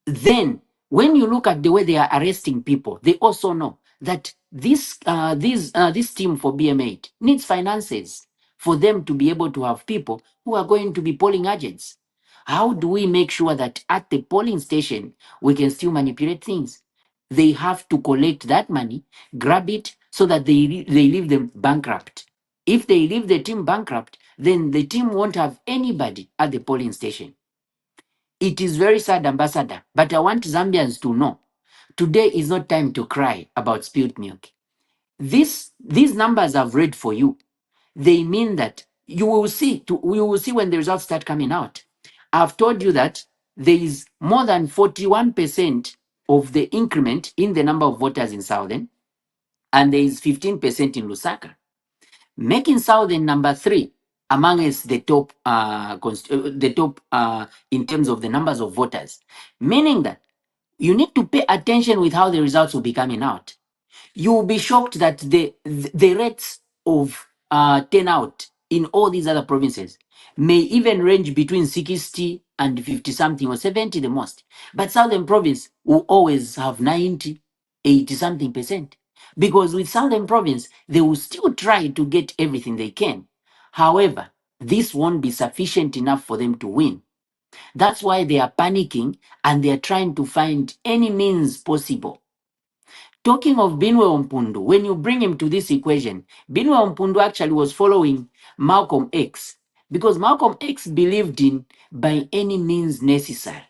Then, when you look at the way they are arresting people, they also know that this team for BM8 needs finances for them to be able to have people who are going to be polling agents. How do we make sure that at the polling station we can still manipulate things? They have to collect that money, grab it, so that they leave them bankrupt. If they leave the team bankrupt, then the team won't have anybody at the polling station. It is very sad, Ambassador, but I want Zambians to know today is not time to cry about spilled milk. These numbers I've read for you, they mean that you will see, we will see when the results start coming out. I've told you that there is more than 41% of the increment in the number of voters in Southern, and there is 15% in Lusaka, making Southern number 3 amongst the top, in terms of the numbers of voters. Meaning that you need to pay attention with how the results will be coming out. You will be shocked that the rates of turnout in all these other provinces may even range between 60 and 50 something or 70 the most. But Southern Province will always have 90, 80 something percent. Because with Southern Province, they will still try to get everything they can. However, this won't be sufficient enough for them to win. That's why they are panicking and they are trying to find any means possible. Talking of Binwe Mpundu, when you bring him to this equation, Binwe Mpundu actually was following Malcolm X, because Malcolm X believed in by any means necessary.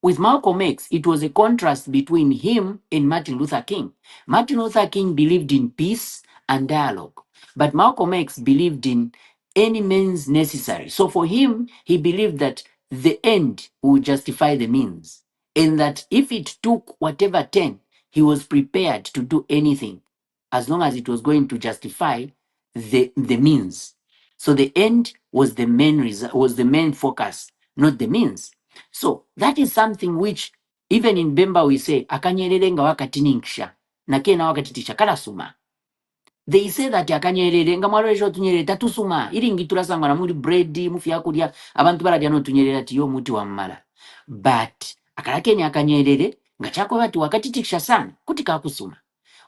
With Malcolm X, it was a contrast between him and Martin Luther King. Martin Luther King believed in peace and dialogue, but Malcolm X believed in any means necessary. So for him, he believed that the end would justify the means, and that if it took whatever turn, he was prepared to do anything as long as it was going to justify the means. So the end was the main was the main focus, not the means. So that is something which even in Bemba we say akanyerere nga wakatininksha nakena wakatitisha kalasuma. They say that akanyerere nga mwalwesho tunyerere tatusuma iringi tulasangwa na muri bread mufi yakulya abantu baradya no tunyerere ati yo muti wa mmala. But akarakenya akanyerere nga chako bati wakatitisha sana kuti kakusuma.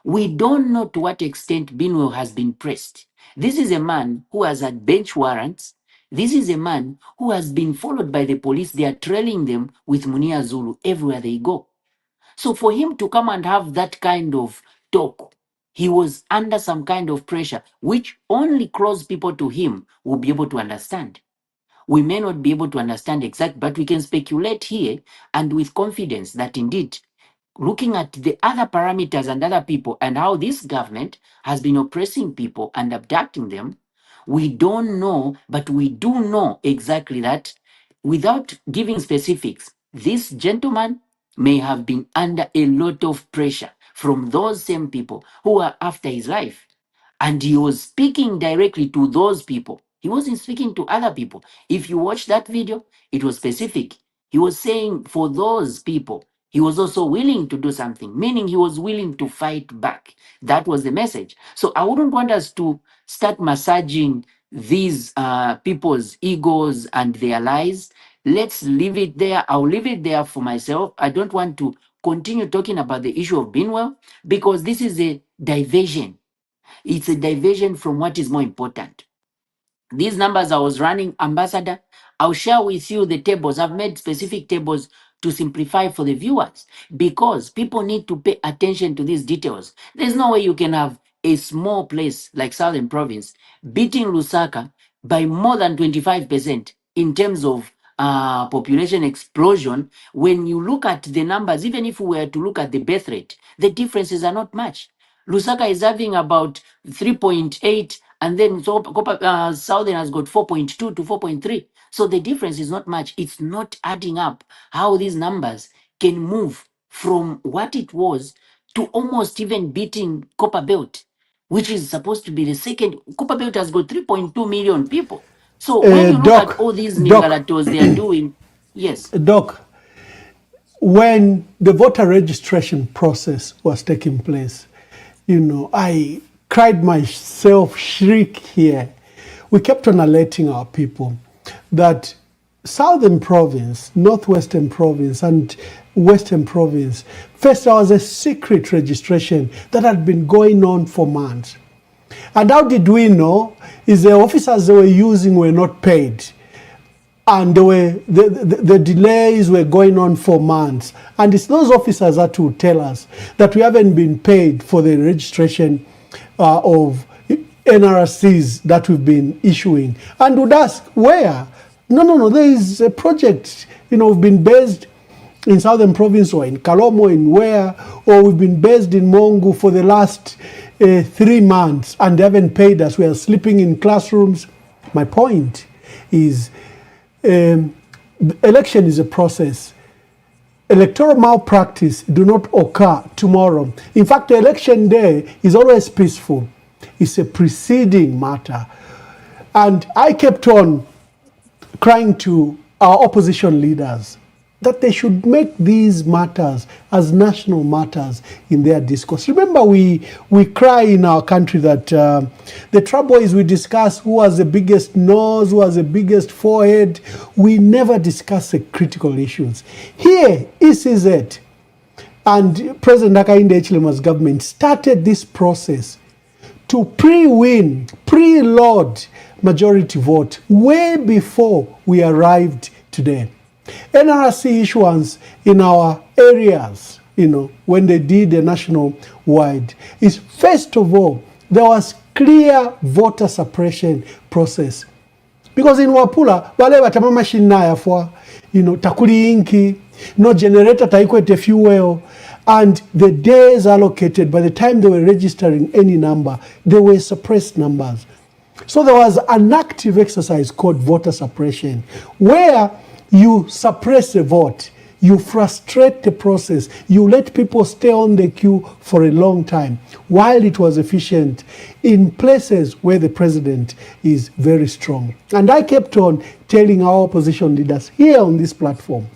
We don't know to what extent Binwe has been pressed. This is a man who has had bench warrants. This is a man who has been followed by the police. They are trailing them with Munia Zulu everywhere they go. So for him to come and have that kind of talk, he was under some kind of pressure, which only close people to him will be able to understand. We may not be able to understand exactly, but we can speculate here and with confidence that indeed, looking at the other parameters and other people and how this government has been oppressing people and abducting them, we don't know, but we do know exactly that without giving specifics, this gentleman may have been under a lot of pressure from those same people who are after his life. And he was speaking directly to those people. He wasn't speaking to other people. If you watch that video, it was specific. He was saying for those people, he was also willing to do something, meaning he was willing to fight back. That was the message. So I wouldn't want us to start massaging these people's egos and their lies. Let's leave it there. I'll leave it there for myself. I don't want to continue talking about the issue of Binwell because this is a diversion. It's a diversion from what is more important. These numbers I was running, Ambassador, I'll share with you the tables. I've made specific tables to simplify for the viewers because people need to pay attention to these details. There's no way you can have a small place like Southern Province beating Lusaka by more than 25% in terms of population explosion. When you look at the numbers, even if we were to look at the birth rate, the differences are not much. Lusaka is having about 3.8, and then Southern has got 4.2 to 4.3. So the difference is not much. It's not adding up how these numbers can move from what it was to almost even beating Copper Belt, which is supposed to be the second. Copper Belt has got 3.2 million people. So when you look at all these ningalatos they are doing, yes. Doc, when the voter registration process was taking place, you know, I cried myself shriek here. We kept on alerting our people that Southern Province, Northwestern Province, and Western Province, first there was a secret registration that had been going on for months. And how did we know? Is the officers they were using were not paid. And the delays were going on for months. And it's those officers that will tell us that we haven't been paid for the registration of NRCs that we've been issuing. And would ask, where? No, there is a project, you know, we've been based in Southern Province or in Kalomo, in where, or we've been based in Mongu for the last 3 months and they haven't paid us. We are sleeping in classrooms. My point is, the election is a process. Electoral malpractice do not occur tomorrow. In fact, the election day is always peaceful. It's a preceding matter. And I kept on crying to our opposition leaders that they should make these matters as national matters in their discourse. Remember, we cry in our country that the trouble is we discuss who has the biggest nose, who has the biggest forehead. We never discuss the critical issues. Here, ECZ and President Hakainde Hichilema's government started this process to pre-win, pre-load majority vote way before we arrived today. NRC issuance in our areas, when they did the national wide, is first of all, there was clear voter suppression process. Because in Wapula, wale watama machine na yafwa, takuli inki, no generator taikwete fuel, and the days allocated, by the time they were registering any number, they were suppressed numbers. So there was an active exercise called voter suppression, where you suppress the vote, you frustrate the process, you let people stay on the queue for a long time, while it was efficient in places where the president is very strong. And I kept on telling our opposition leaders here on this platform,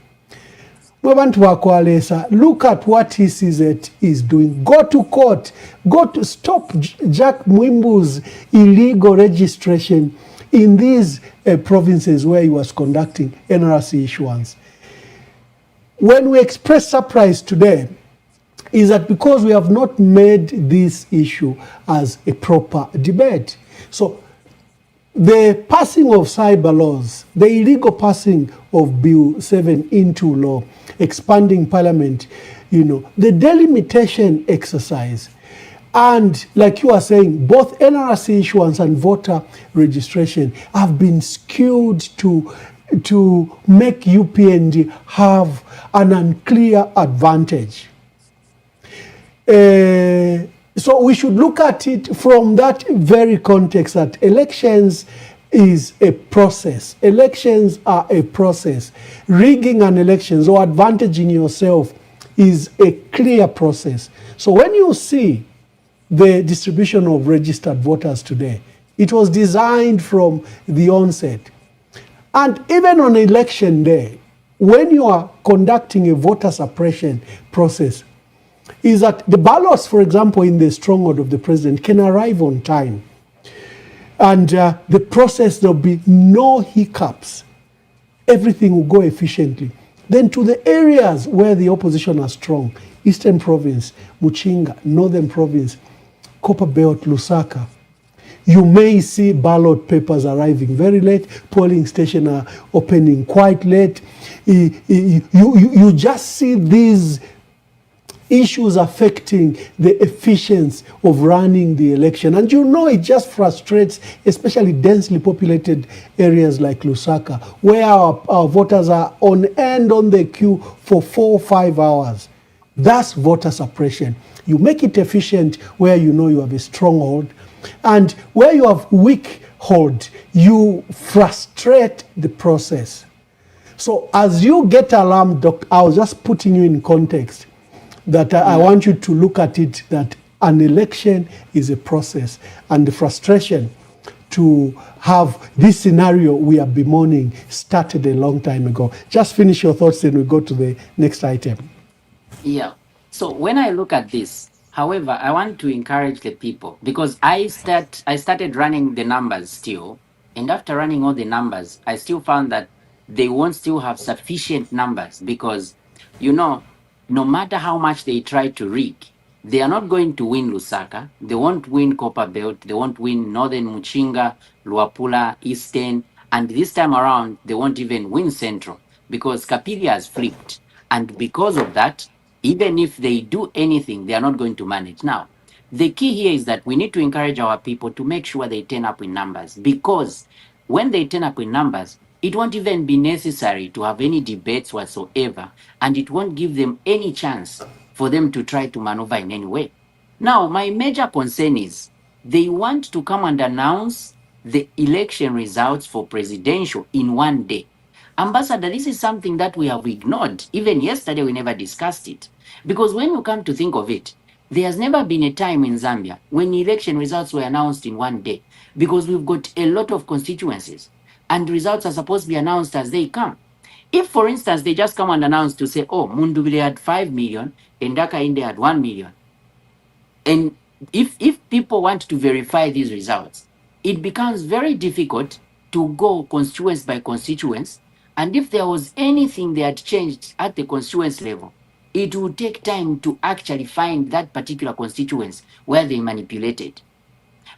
look at what ECZ is doing. Go to court. Go to stop Jack Mwimbu's illegal registration in these provinces where he was conducting NRC issuance. When we express surprise today, is that because we have not made this issue as a proper debate. So the passing of cyber laws, the illegal passing of Bill 7 into law, expanding parliament, the delimitation exercise, and like you are saying, both NRC issuance and voter registration have been skewed to make UPND have an unclear advantage. So we should look at it from that very context, that elections is a process. Elections are a process. Rigging an elections or advantaging yourself is a clear process. So when you see the distribution of registered voters today, it was designed from the onset. And even on election day, when you are conducting a voter suppression process, is that the ballots, for example, in the stronghold of the president can arrive on time. And the process, there'll be no hiccups. Everything will go efficiently. Then to the areas where the opposition are strong, Eastern Province, Muchinga, Northern Province, Copper Belt, Lusaka, you may see ballot papers arriving very late, polling stations are opening quite late. You just see these issues affecting the efficiency of running the election. And it just frustrates, especially densely populated areas like Lusaka, where our voters are on end on the queue for 4 or 5 hours. That's voter suppression. You make it efficient where you have a stronghold, and where you have weak hold, you frustrate the process. So as you get alarmed, I was just putting you in context that I want you to look at it, that an election is a process, and the frustration to have this scenario we are bemoaning started a long time ago. Just finish your thoughts, then we go to the next item. Yeah. So when I look at this, however, I want to encourage the people, because I started running the numbers still, and after running all the numbers, I still found that they won't still have sufficient numbers, because no matter how much they try to rig, they are not going to win Lusaka, they won't win Copper Belt, they won't win Northern Muchinga, Luapula, Eastern, and this time around, they won't even win Central, because Kapili has flipped. And because of that, even if they do anything, they are not going to manage. Now, the key here is that we need to encourage our people to make sure they turn up in numbers, because when they turn up in numbers, it won't even be necessary to have any debates whatsoever, and it won't give them any chance for them to try to maneuver in any way. Now, my major concern is they want to come and announce the election results for presidential in one day. Ambassador, this is something that we have ignored. Even yesterday, we never discussed it. Because when you come to think of it, there has never been a time in Zambia when election results were announced in one day, because we've got a lot of constituencies and results are supposed to be announced as they come. If, for instance, they just come and announce to say, oh, Mundubile had 5 million and Daka Inde had 1 million, and if people want to verify these results, it becomes very difficult to go constituents by constituents. And if there was anything they had changed at the constituents level, it would take time to actually find that particular constituents where they manipulated.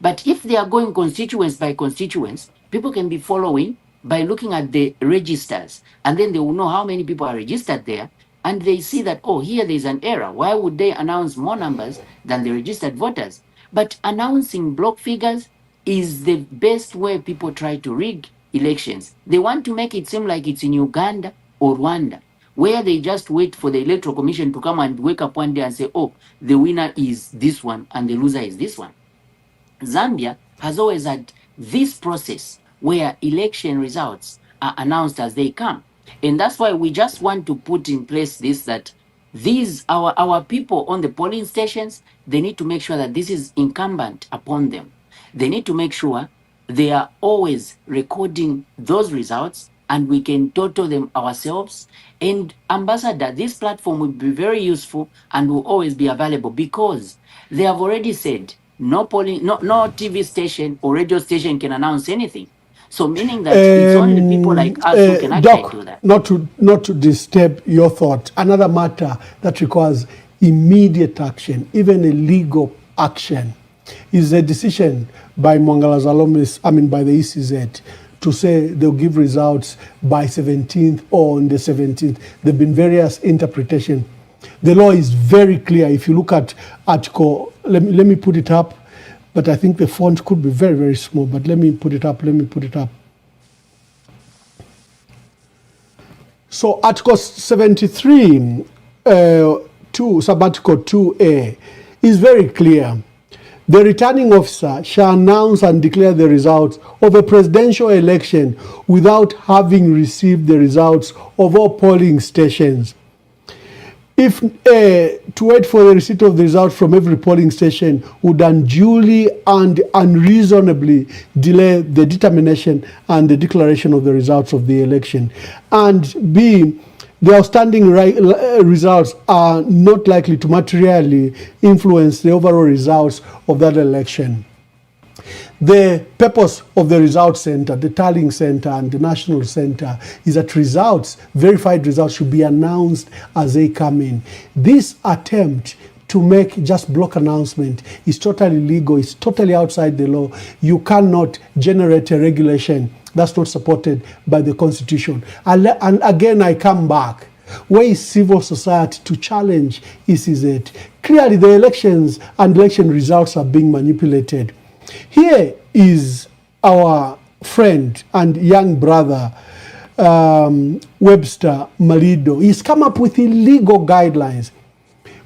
But if they are going constituents by constituents, people can be following by looking at the registers, and then they will know how many people are registered there, and they see that, oh, here there's an error. Why would they announce more numbers than the registered voters? But announcing block figures is the best way people try to rig elections. They want to make it seem like it's in Uganda or Rwanda, where they just wait for the Electoral Commission to come and wake up one day and say, oh, the winner is this one and the loser is this one. Zambia has always had this process where election results are announced as they come. And that's why we just want to put in place this, that these, our people on the polling stations, they need to make sure that this is incumbent upon them. They need to make sure they are always recording those results and we can total them ourselves. And Ambassador, this platform will be very useful and will always be available because they have already said no polling, no TV station or radio station can announce anything. So meaning that it's only people like us who can actually Doc, do that. Not to disturb your thought, another matter that requires immediate action, even a legal action, is a decision by Mwangala Zalomis, by the ECZ, to say they'll give results by 17th or on the 17th. There have been various interpretations. The law is very clear. If you look at article, let me put it up, but I think the font could be very, very small, but let me put it up. So Article 73, 2, sub-article 2A, is very clear. The returning officer shall announce and declare the results of a presidential election without having received the results of all polling stations. If to wait for the receipt of the results from every polling station would unduly and unreasonably delay the determination and the declaration of the results of the election. And B, the outstanding results are not likely to materially influence the overall results of that election. The purpose of the results center, the tallying center and the national center is that results, verified results, should be announced as they come in. This attempt to make just block announcement is totally illegal. It's totally outside the law. You cannot generate a regulation that's not supported by the Constitution. And again, I come back. Where is civil society to challenge ECZ? Clearly, the elections and election results are being manipulated. Here is our friend and young brother, Webster Malido. He's come up with illegal guidelines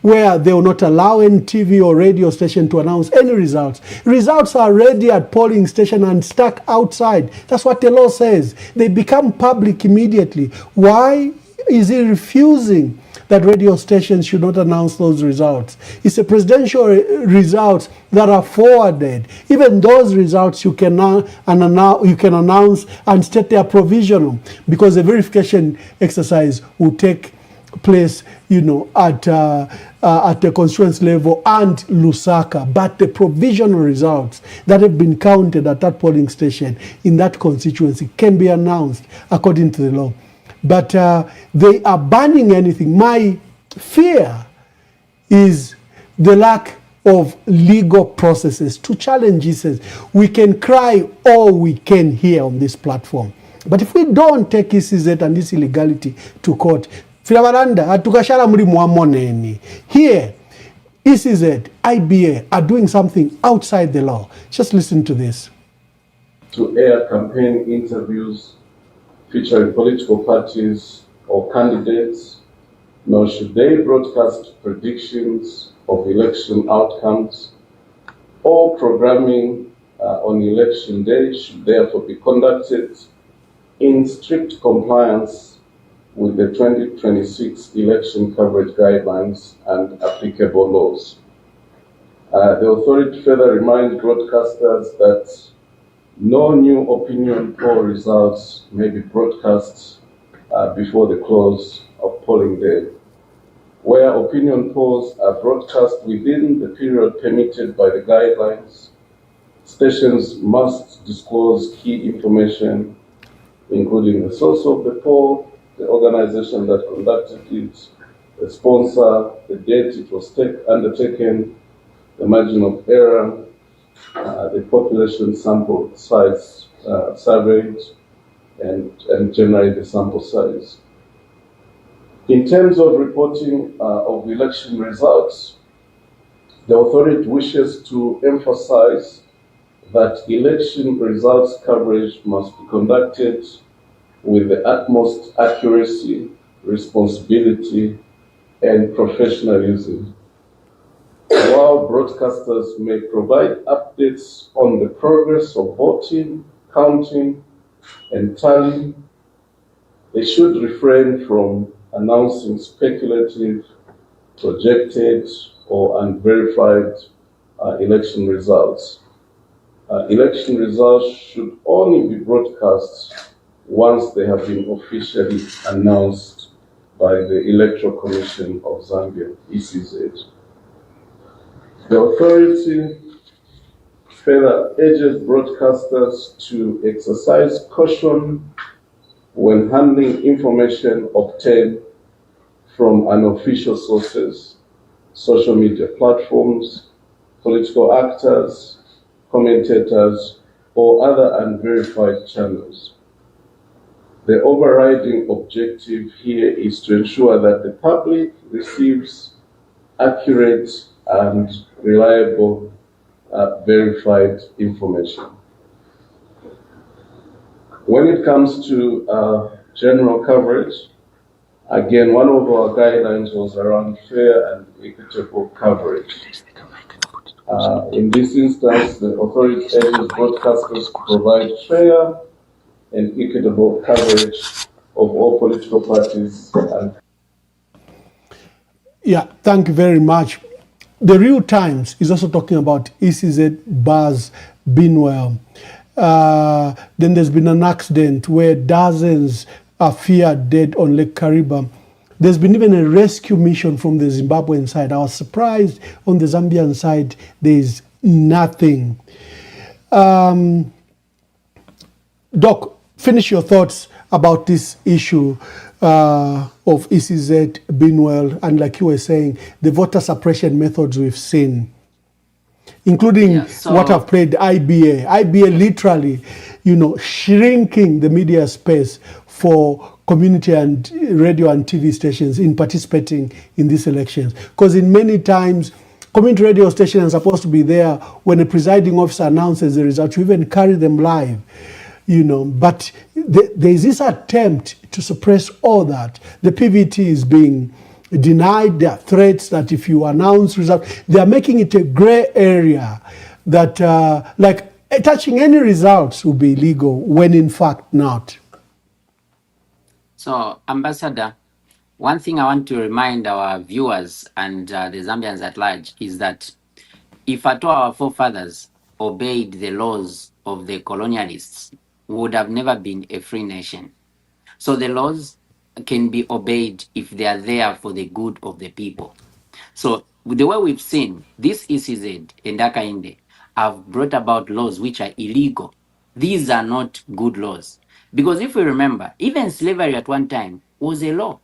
where they will not allow any TV or radio station to announce any results. Results are ready at polling station and stuck outside. That's what the law says. They become public immediately. Why is he refusing that radio stations should not announce those results? It's a presidential results that are forwarded. Even those results you can announce and state they are provisional, because the verification exercise will take place, at the constituency level and Lusaka. But the provisional results that have been counted at that polling station in that constituency can be announced according to the law. But they are banning anything. My fear is the lack of legal processes to challenge this. We can cry all we can here on this platform. But if we don't take ECZ and this illegality to court, here, ECZ, IBA are doing something outside the law. Just listen to this. To air campaign interviews featuring political parties or candidates, nor should they broadcast predictions of election outcomes. All programming on election day should therefore be conducted in strict compliance with the 2026 election coverage guidelines and applicable laws. The authority further reminds broadcasters that no new opinion poll results may be broadcast before the close of polling day. Where opinion polls are broadcast within the period permitted by the guidelines, stations must disclose key information, including the source of the poll, the organization that conducted it, the sponsor, the date it was undertaken, the margin of error, the population sample size surveyed, and generally the sample size. In terms of reporting of election results, the authority wishes to emphasize that election results coverage must be conducted with the utmost accuracy, responsibility, and professionalism. While broadcasters may provide updates on the progress of voting, counting, and tallying, they should refrain from announcing speculative, projected, or unverified election results. Election results should only be broadcast once they have been officially announced by the Electoral Commission of Zambia, ECZ. The authority further urges broadcasters to exercise caution when handling information obtained from unofficial sources, social media platforms, political actors, commentators, or other unverified channels. The overriding objective here is to ensure that the public receives accurate and reliable verified information. When it comes to general coverage, again, one of our guidelines was around fair and equitable coverage. In this instance, the authority urges broadcasters to provide fair and equitable coverage of all political parties. Yeah, thank you very much. The Real Times is also talking about ECZ Buzz Binwell. Then there's been an accident where dozens are feared dead on Lake Kariba. There's been even a rescue mission from the Zimbabwean side. I was surprised on the Zambian side, there's nothing. Doc, finish your thoughts about this issue of ECZ Binwell, and like you were saying, the voter suppression methods we've seen, including what I've played, IBA. IBA literally, shrinking the media space for community and radio and TV stations in participating in these elections. Because in many times, community radio stations are supposed to be there when a presiding officer announces the result, to even carry them live. But there's this attempt to suppress all that. The PVT is being denied. There are threats that if you announce results, they are making it a gray area that like touching any results will be illegal when in fact not. So, Ambassador, one thing I want to remind our viewers and the Zambians at large is that if at all our forefathers obeyed the laws of the colonialists, we would have never been a free nation. So the laws can be obeyed if they are there for the good of the people. So the way we've seen, this ECZ and Hakainde have brought about laws which are illegal. These are not good laws. Because if we remember, even slavery at one time was a law.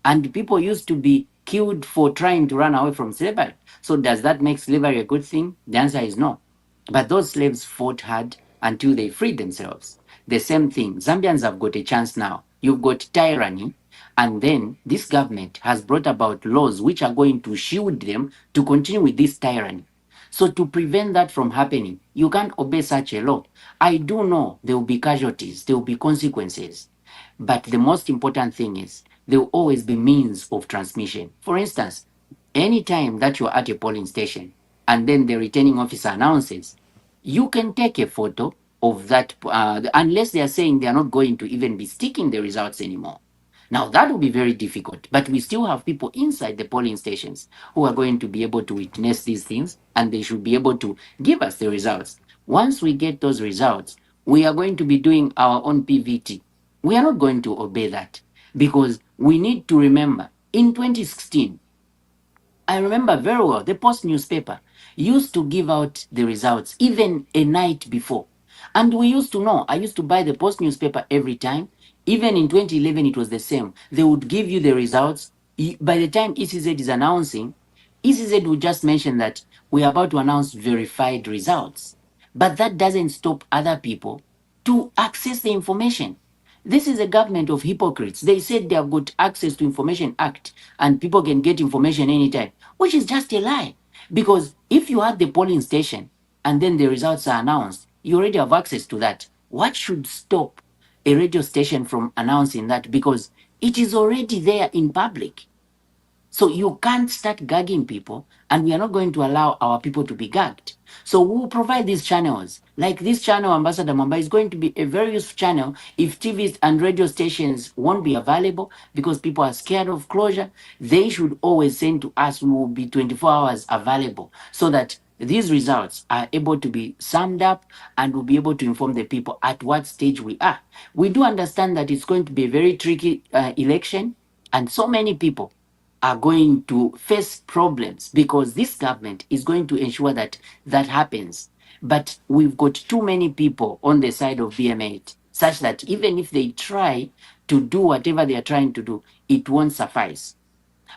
And people used to be killed for trying to run away from slavery. So does that make slavery a good thing? The answer is no. But those slaves fought hard until they freed themselves. The same thing, Zambians have got a chance now. You've got tyranny, and then this government has brought about laws which are going to shield them to continue with this tyranny. So to prevent that from happening, you can't obey such a law. I do know there will be casualties, there will be consequences. But the most important thing is there will always be means of transmission. For instance, anytime that you're at a polling station and then the returning officer announces, you can take a photo of that, unless they are saying they are not going to even be sticking the results anymore. Now, that will be very difficult, but we still have people inside the polling stations who are going to be able to witness these things, and they should be able to give us the results. Once we get those results, we are going to be doing our own PVT. We are not going to obey that because we need to remember in 2016, I remember very well, the Post newspaper used to give out the results even a night before. And we used to know, I used to buy the Post newspaper every time. Even in 2011, it was the same. They would give you the results. By the time ECZ is announcing, ECZ would just mention that we are about to announce verified results. But that doesn't stop other people to access the information. This is a government of hypocrites. They said they have got access to Information Act and people can get information anytime, which is just a lie. Because if you had the polling station and then the results are announced, you already have access to that. What should stop a radio station from announcing that? Because it is already there in public. So you can't start gagging people, and we are not going to allow our people to be gagged. So we will provide these channels. Like this channel, Ambassador Mamba, is going to be a very useful channel if TVs and radio stations won't be available because people are scared of closure. They should always send to us. We will be 24 hours available so that these results are able to be summed up and we'll be able to inform the people at what stage we are. We do understand that it's going to be a very tricky election, and so many people are going to face problems because this government is going to ensure that that happens. But we've got too many people on the side of BM8, such that even if they try to do whatever they are trying to do, it won't suffice.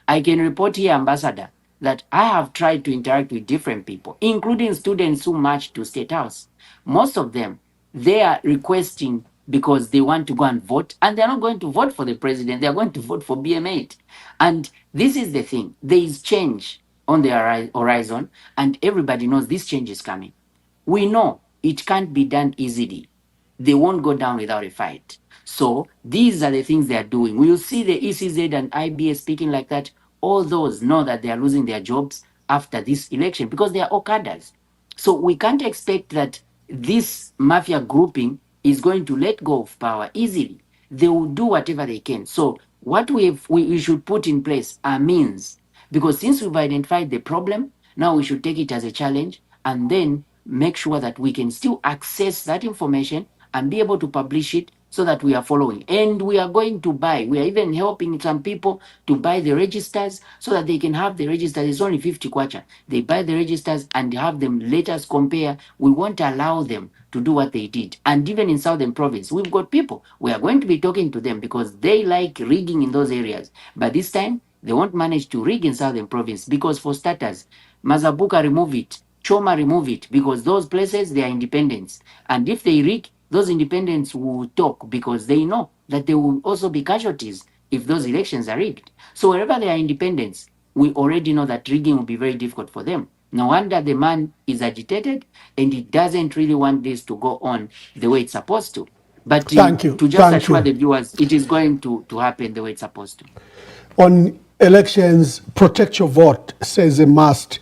I can report here, Ambassador, that I have tried to interact with different people, including students who marched to State House. Most of them, they are requesting because they want to go and vote, and they're not going to vote for the president, they're going to vote for BM8. And this is the thing, there is change on the horizon, and everybody knows this change is coming. We know it can't be done easily. They won't go down without a fight. So these are the things they are doing. We will see the ECZ and IBS speaking like that. All those know that they are losing their jobs after this election because they are Okadas. So we can't expect that this mafia grouping is going to let go of power easily. They will do whatever they can. So what we should put in place are means, because since we've identified the problem, now we should take it as a challenge and then make sure that we can still access that information and be able to publish it so that we are following. And we are going to buy, we are even helping some people to buy the registers so that they can have the registers. It's only 50 kwacha. They buy the registers and have them let us compare. We won't allow them to do what they did. And even in Southern Province, we've got people. We are going to be talking to them because they like rigging in those areas. But this time, they won't manage to rig in Southern Province because, for starters, Mazabuka remove it, Choma remove it, because those places, they are independents. And if they rig, those independents will talk because they know that there will also be casualties if those elections are rigged. So wherever there are independents, we already know that rigging will be very difficult for them. No wonder the man is agitated and he doesn't really want this to go on the way it's supposed to. But Thank you. to just Thank assure you. the viewers, it is going to happen the way it's supposed to. On elections, protect your vote, says a must.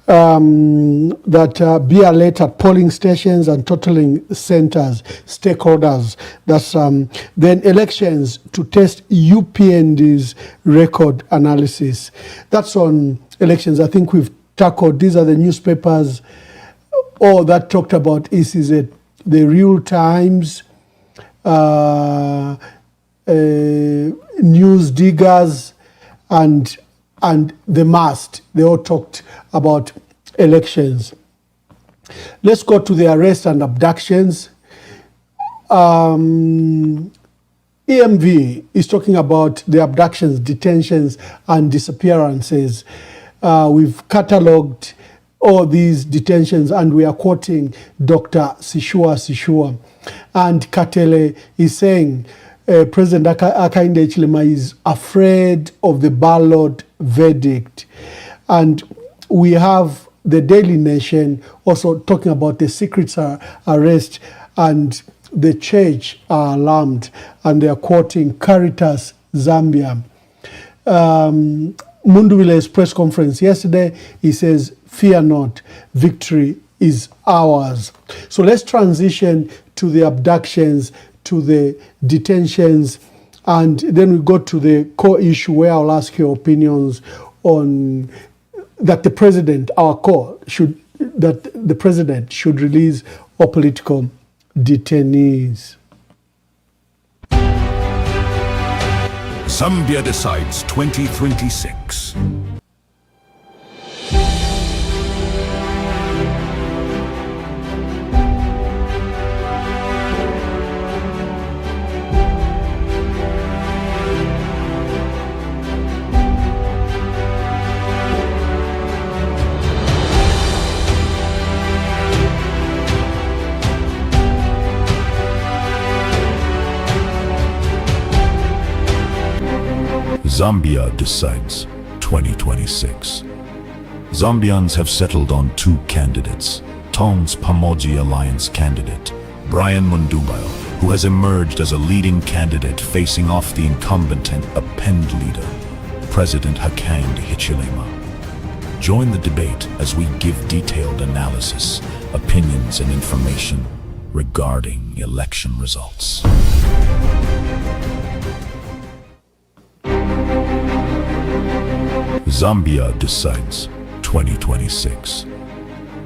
That be alert at polling stations and totaling centers, stakeholders. That's then elections to test UPND's record analysis. That's on elections. I think we've tackled. These are the newspapers, all that talked about ECZ, the Real Times, News Diggers, and the Must. They all talked about elections. Let's go to the arrests and abductions. EMV is talking about the abductions, detentions, and disappearances. We've catalogued all these detentions, and we are quoting Dr. Sishua. And Katele is saying President Hakainde Hichilema is afraid of the ballot verdict. And we have the Daily Nation also talking about the secret arrest, and the church are alarmed, and they are quoting Caritas Zambia. Munduwile's press conference yesterday, he says, fear not, victory is ours. So let's transition to the abductions, to the detentions, and then we go to the core issue where I'll ask your opinions on that the president, that the president should release all political detainees. Zambia decides 2026. Zambia decides 2026. Zambians have settled on two candidates. Tongs Pamoja Alliance candidate Brian Mundubayo, who has emerged as a leading candidate facing off the incumbent and append leader, President Hakainde Hichilema. Join the debate as we give detailed analysis, opinions, and information regarding election results. Zambia decides 2026.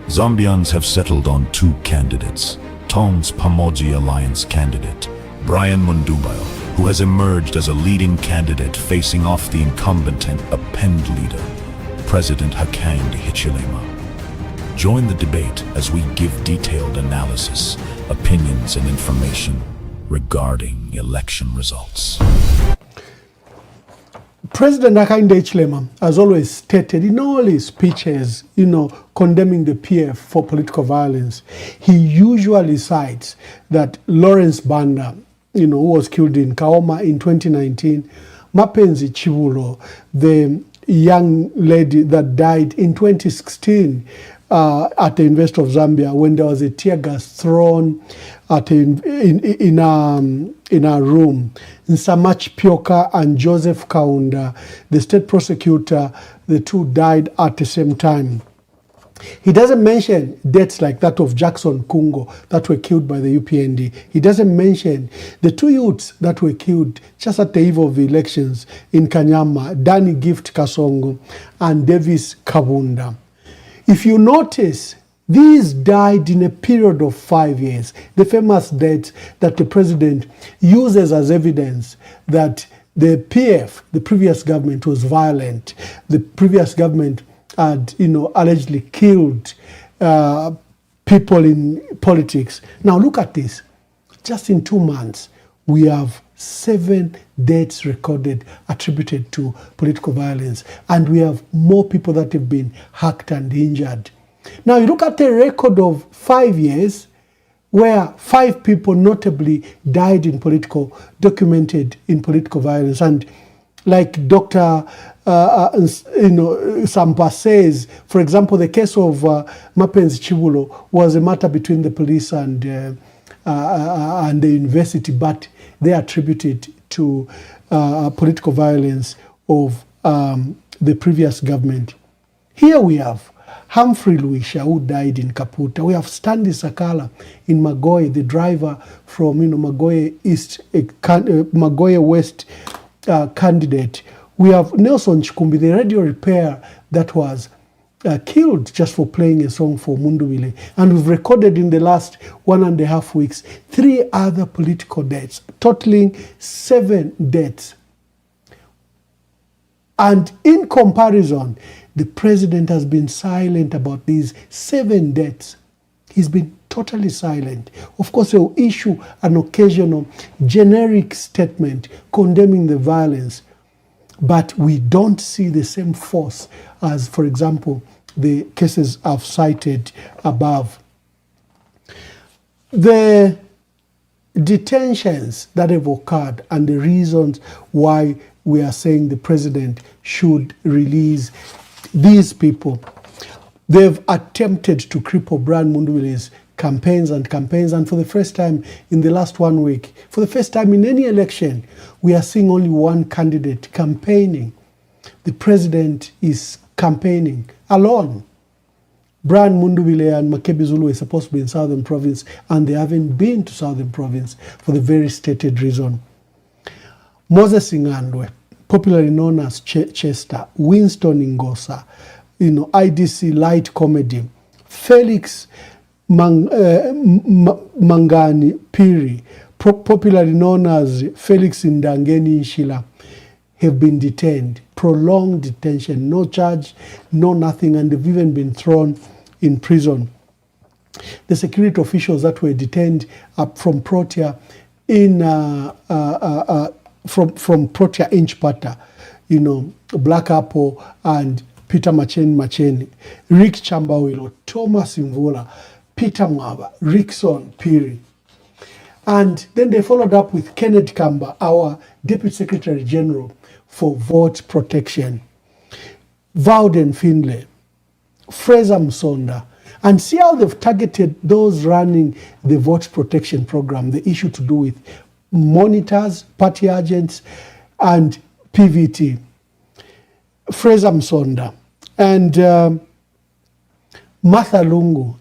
Zambians have settled on two candidates. Tongs Pamoja Alliance candidate Brian Mundubayo, who has emerged as a leading candidate facing off the incumbent and append leader, President Hakainde Hichilema. Join the debate as we give detailed analysis, opinions, and information regarding election results. President Hakainde Hichilema has always stated in all his speeches, condemning the PF for political violence. He usually cites that Lawrence Banda, who was killed in Kaoma in 2019, Mapenzi Chibulo, the young lady that died in 2016 at the University of Zambia when there was a tear gas thrown in a room. Nsamach Pioka and Joseph Kaunda, the state prosecutor, the two died at the same time. He doesn't mention deaths like that of Jackson Kungo that were killed by the UPND. He doesn't mention the two youths that were killed just at the eve of the elections in Kanyama, Danny Gift Kasongo and Davis Kabunda. If you notice, these died in a period of 5 years. The famous deaths that the president uses as evidence that the PF, the previous government, was violent. The previous government had, allegedly killed people in politics. Now look at this. Just in 2 months, we have 7 deaths recorded attributed to political violence, and we have more people that have been hacked and injured. Now you look at a record of 5 years where 5 people notably died documented in political violence. And like Dr. Sampa says, for example, the case of Mapenzi Chibulo was a matter between the police and the university, but they attributed to political violence of the previous government. Here we have Humphrey Luisha, who died in Kaputa. We have Stanley Sakala in Magoye, the driver from Magoye East, Magoye West candidate. We have Nelson Chikumbi, the radio repair that was killed just for playing a song for Munduwile. And we've recorded in the last 1.5 weeks 3 other political deaths, totaling 7 deaths. And in comparison, the president has been silent about these 7 deaths. He's been totally silent. Of course, he'll issue an occasional generic statement condemning the violence, but we don't see the same force as, for example, the cases I've cited above. The detentions that have occurred and the reasons why we are saying the president should release these people. They've attempted to cripple Brian Munduwile's campaigns, and for the first time in the last 1 week, for the first time in any election, we are seeing only one candidate campaigning. the president is campaigning alone. Brian Mundubile and Makebi Zulu were supposed to be in Southern Province, and they haven't been to Southern Province for the very stated reason. Moses Ingandwe, popularly known as Chester, Winston Ingosa, IDC light comedy, Felix Mangani Piri, popularly known as Felix Ndangeni Nshila, have been detained. Prolonged detention, no charge, no nothing, and they've even been thrown in prison. The security officials that were detained from Protea from Protea Inchpata, Black Apple and Peter Macheni, Rick Chambawilo, Thomas Imvula, Peter Mwaba, Rickson Piri. And then they followed up with Kenneth Kamba, our Deputy Secretary General for Vote Protection, Vauden Finlay, Fraser Msonda, and see how they've targeted those running the vote protection program, the issue to do with monitors, party agents, and PVT. Fraser Msonda and Martha Lungu,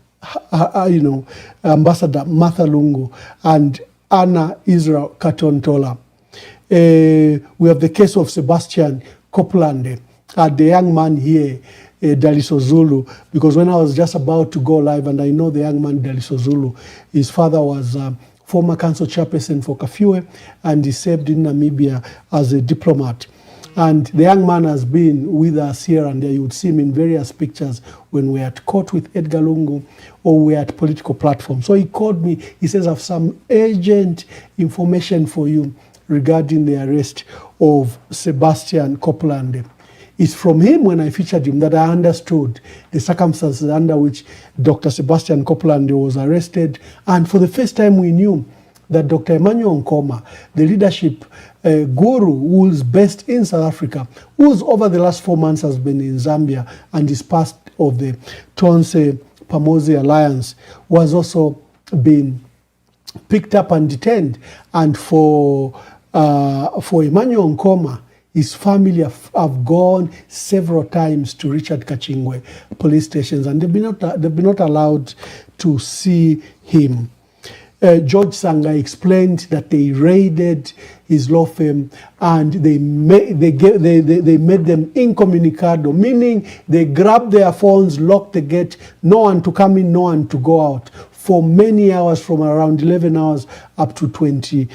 Ambassador Martha Lungu and Anna Israel Katontola. We have the case of Sebastian Copeland, the young man here, Daliso Zulu, because when I was just about to go live, and I know the young man Daliso Zulu, his father was former council chairperson for Kafue, and he served in Namibia as a diplomat. And the young man has been with us here and there. You would see him in various pictures when we're at court with Edgar Lungu or we're at political platforms. So he called me. He says, I have some urgent information for you regarding the arrest of Sebastian Copeland. It's from him, when I featured him, that I understood the circumstances under which Dr. Sebastian Copeland was arrested. And for the first time, we knew that Dr. Emmanuel Nkoma, the leadership guru who's based in South Africa, who's over the last 4 months has been in Zambia and is part of the Tonse Pamozi Alliance, was also been picked up and detained. And for Emmanuel Nkoma, his family have gone several times to Richard Kachingwe police stations, and they've been not allowed to see him. George Sanga explained that they raided his law firm and they made them incommunicado, meaning they grabbed their phones, locked the gate, no one to come in, no one to go out, for many hours, from around 11 hours up to 20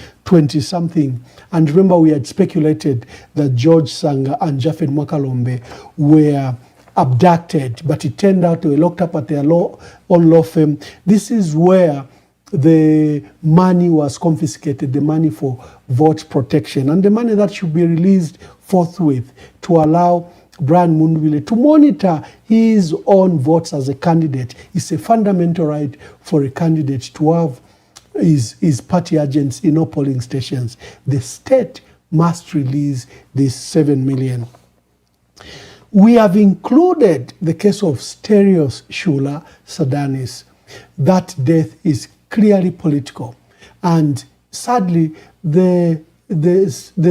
something. And remember, we had speculated that George Sanga and Japhet Mwakalombe were abducted, but it turned out they were locked up at their own law firm. This is where the money was confiscated, the money for vote protection, and the money that should be released forthwith to allow Brian Mundubile to monitor his own votes as a candidate. It's a fundamental right for a candidate to have his party agents in all polling stations. The state must release this 7 million. We have included the case of Stereos Shula Sadanis. That death is clearly political, and sadly the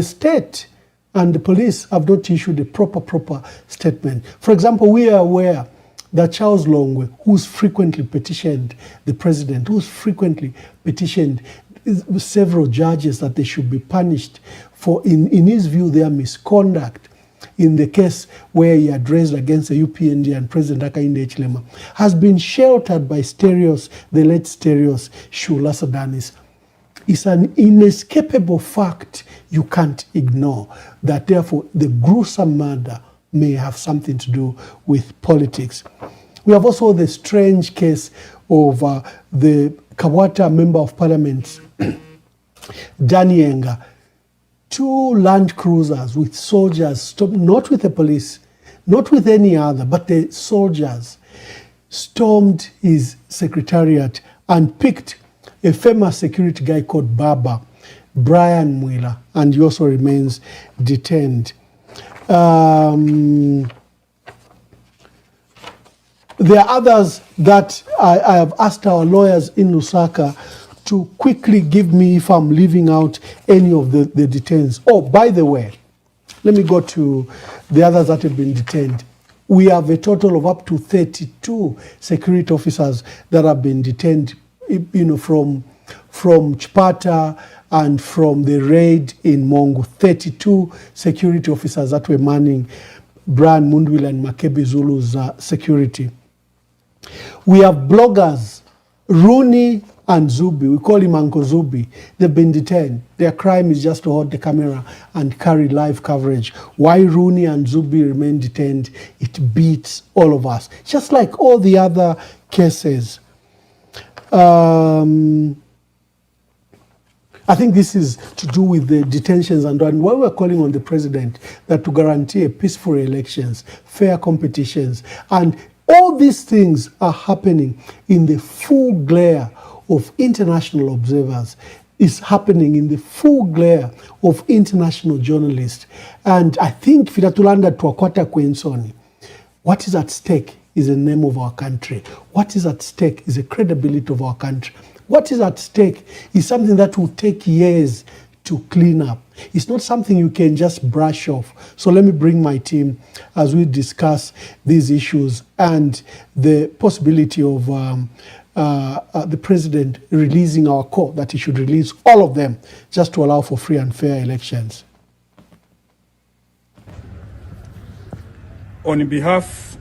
state and the police have not issued a proper statement. For example, we are aware that Charles Longwe, who's frequently petitioned the president, who's frequently petitioned several judges that they should be punished for, in his view, their misconduct in the case where he had raised against the UPND and President Hakainde Hichilema, has been sheltered by Stereos, the late Stereos Shula Sadanis. It's an inescapable fact you can't ignore, that therefore the gruesome murder may have something to do with politics. We have also the strange case of the Kawata Member of Parliament, Danny Enga. 2 Land Cruisers with soldiers stopped, not with the police, not with any other, but the soldiers stormed his secretariat and picked a famous security guy called Baba, Brian Mwila, and he also remains detained. There are others that I have asked our lawyers in Lusaka to quickly give me if I'm leaving out any of the details. Oh, by the way, let me go to the others that have been detained. We have a total of up to 32 security officers that have been detained, from Chipata and from the raid in Mongo. 32 security officers that were manning Brian Mundwil and Makebi Zulu's security. We have bloggers, Rooney and Zubi. We call him Uncle Zubi. They've been detained. Their crime is just to hold the camera and carry live coverage. Why Rooney and Zubi remain detained, it beats all of us. Just like all the other cases. I think this is to do with the detentions and why we're calling on the president that to guarantee a peaceful elections, fair competitions, and all these things are happening in the full glare of international observers. Is happening in the full glare of international journalists. And I think Fitatulanda Twakwata Kwensoni, what is at stake is the name of our country. What is at stake is the credibility of our country. What is at stake is something that will take years to clean up. It's not something you can just brush off. So let me bring my team as we discuss these issues and the possibility of the president releasing our call that he should release all of them just to allow for free and fair elections. On behalf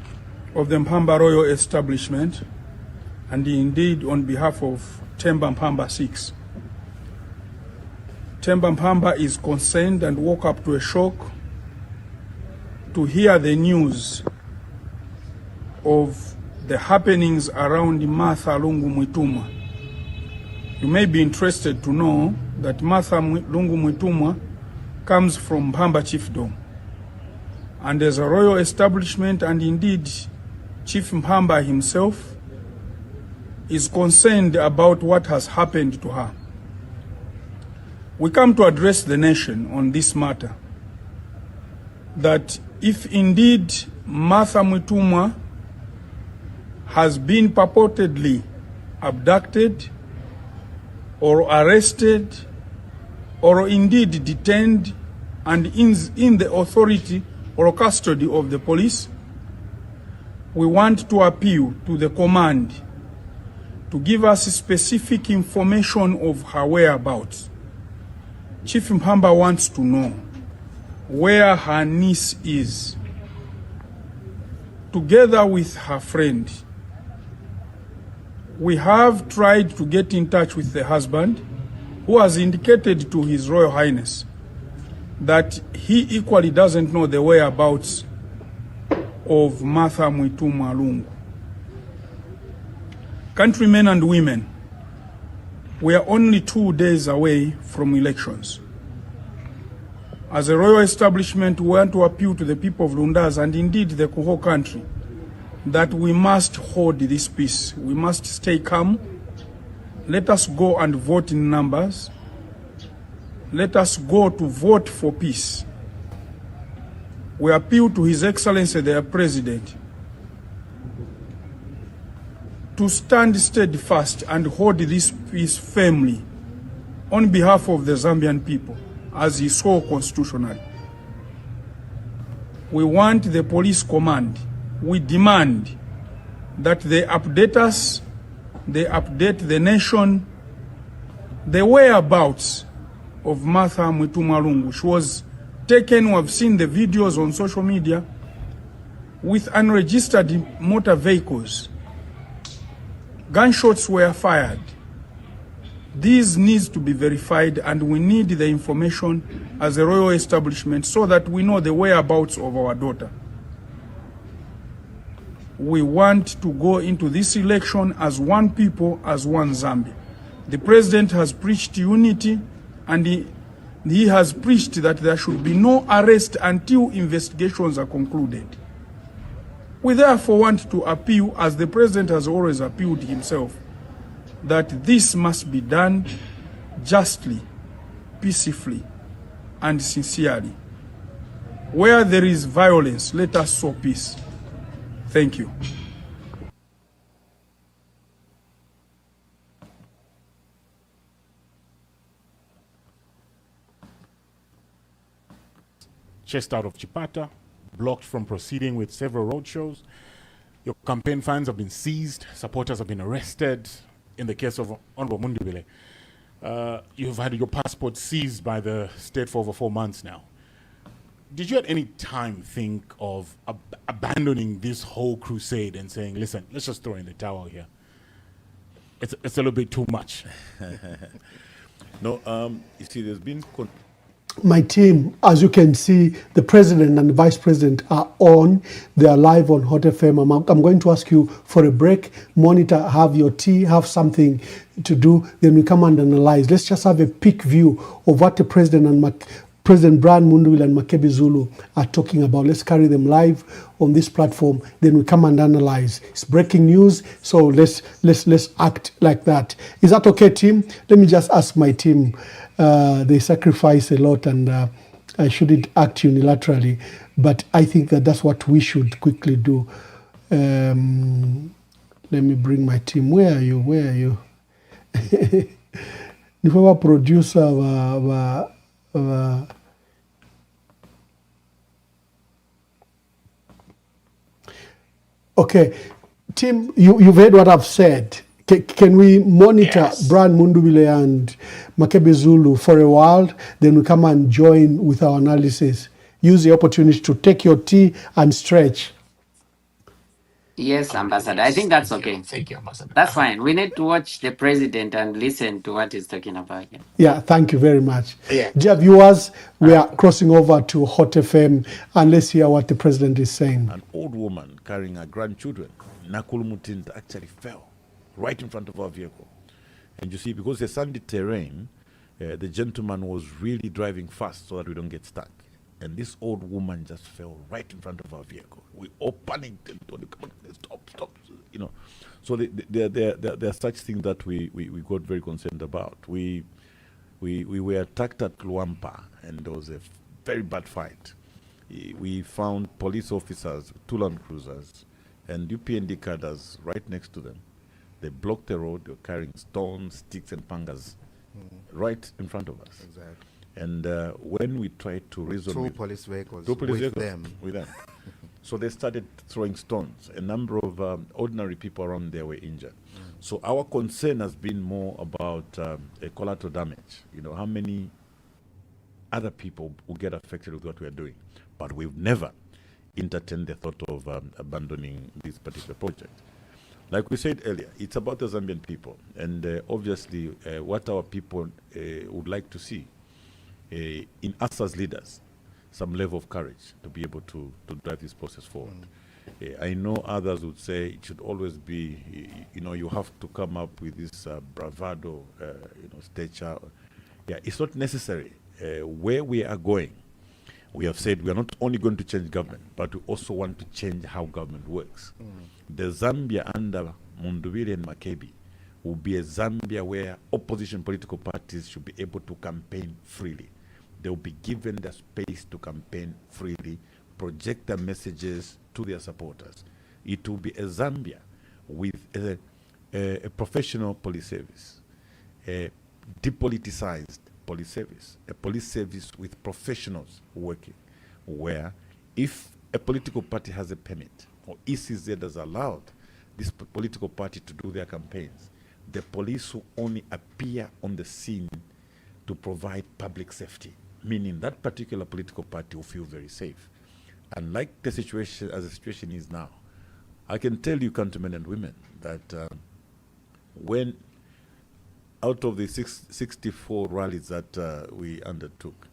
of the Mpamba Royal Establishment, and indeed on behalf of Temba Mpamba 6, Temba Mpamba is concerned and woke up to a shock to hear the news of the happenings around Martha Lungu Mwituma. You may be interested to know that Martha Lungu Mwituma comes from Mpamba Chiefdom. And as a royal establishment, and indeed Chief Mpamba himself is concerned about what has happened to her. We come to address the nation on this matter, that if indeed Martha Mwituma has been purportedly abducted or arrested or indeed detained and in the authority or custody of the police, we want to appeal to the command to give us specific information of her whereabouts. Chief Mpamba wants to know where her niece is, together with her friend. We have tried to get in touch with the husband, who has indicated to His Royal Highness that he equally doesn't know the whereabouts of Martha Mwituma Lungu. Countrymen and women, we are only 2 days away from elections. As a royal establishment, we want to appeal to the people of Lundas and indeed the whole country that we must hold this peace. We must stay calm. Let us go and vote in numbers. Let us go to vote for peace. We appeal to His Excellency the President to stand steadfast and hold this peace firmly on behalf of the Zambian people, as he saw constitutionally. We want the police command, we demand that they update us, they update the nation, the whereabouts of Martha Mwituma Lungu. She was taken, we have seen the videos on social media, with unregistered motor vehicles. Gunshots were fired. These needs to be verified, and we need the information as a royal establishment so that we know the whereabouts of our daughter. We want to go into this election as one people, as one Zambia. The president has preached unity, and he has preached that there should be no arrest until investigations are concluded. We therefore want to appeal, as the president has always appealed himself, that this must be done justly, peacefully, and sincerely. Where there is violence, let us sow peace. Thank you. chased out of Chipata, blocked from proceeding with several roadshows. Your campaign funds have been seized. Supporters have been arrested. In the case of Honorable Mundubile, you've had your passport seized by the state for over 4 months now. Did you at any time think of abandoning this whole crusade and saying, listen, let's just throw in the towel here? It's a little bit too much. No, you see, there's been... My team, as you can see, the president and the vice president are on. They are live on Hot FM. I'm going to ask you for a break. Monitor, have your tea, have something to do. Then we come and analyze. Let's just have a peek view of what the president and President Brian Mundubile and Makebi Zulu are talking about. Let's carry them live on this platform. Then we come and analyze. It's breaking news, so let's act like that. Is that okay, team? Let me just ask my team. They sacrifice a lot, and I shouldn't act unilaterally, but I think that's what we should quickly do. Let me bring my team. Where are you? Where are you? The producer okay, Tim, you've heard what I've said. Can we monitor Brian Mundubile and Makebi Zulu for a while? Then we come and join with our analysis. Use the opportunity to take your tea and stretch. Yes, Ambassador. I think that's okay. Thank you, Ambassador. That's fine. We need to watch the president and listen to what he's talking about. Yeah, thank you very much. Yeah. Dear viewers, we are crossing over to Hot FM, and let's hear what the president is saying. An old woman carrying her grandchildren, Nakulumutinta, actually fell right in front of our vehicle. And you see, because the sandy terrain, the gentleman was really driving fast so that we don't get stuck. And this old woman just fell right in front of our vehicle. We all panicked and told her, stop, you know. So there are such things that we got very concerned about. We were attacked at Luampa, and there was a very bad fight. We found police officers, two Land Cruisers, and UPND cadres right next to them. They blocked the road. They were carrying stones, sticks, and pangas right in front of us. Exactly. And when we tried to reason two with police vehicles with them. So they started throwing stones. A number of ordinary people around there were injured. So our concern has been more about a collateral damage. You know, how many other people will get affected with what we are doing. But we've never entertained the thought of abandoning this particular project. Like we said earlier, it's about the Zambian people. And obviously, what our people would like to see in us as leaders, some level of courage to be able to drive this process forward. I know others would say it should always be, you have to come up with this bravado, stature. Yeah, it's not necessary. Where we are going, we have said we are not only going to change government, but we also want to change how government works. The Zambia under Mundubile and Makebi will be a Zambia where opposition political parties should be able to campaign freely. They will be given the space to campaign freely, project their messages to their supporters. It will be a Zambia with a professional police service, a depoliticized police service, a police service with professionals working, where if a political party has a permit or ECZ has allowed this political party to do their campaigns, the police will only appear on the scene to provide public safety, meaning that particular political party will feel very safe. And like the situation, as the situation is now, I can tell you, countrymen and women, that when out of the 64 rallies that we undertook,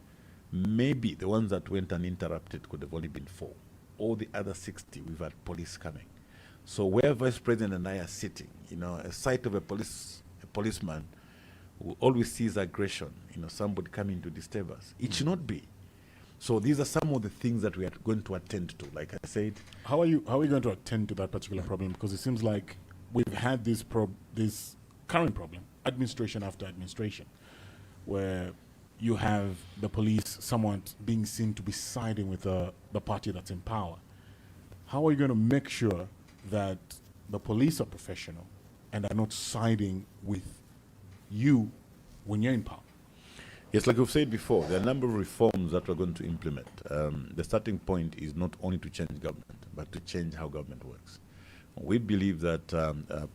maybe the ones that went uninterrupted could have only been 4. All the other 60, we've had police coming. So where Vice President and I are sitting, a sight of a policeman who always sees aggression, somebody coming to disturb us. It should not be. So these are some of the things that we are going to attend to. Like I said, how are you going to attend to that particular problem? Because it seems like we've had this current problem, administration after administration, where you have the police somewhat being seen to be siding with the party that's in power. How are you going to make sure that the police are professional and are not siding with you when you're in power? Yes, like we've said before, there are a number of reforms that we're going to implement. The starting point is not only to change government, but to change how government works. We believe that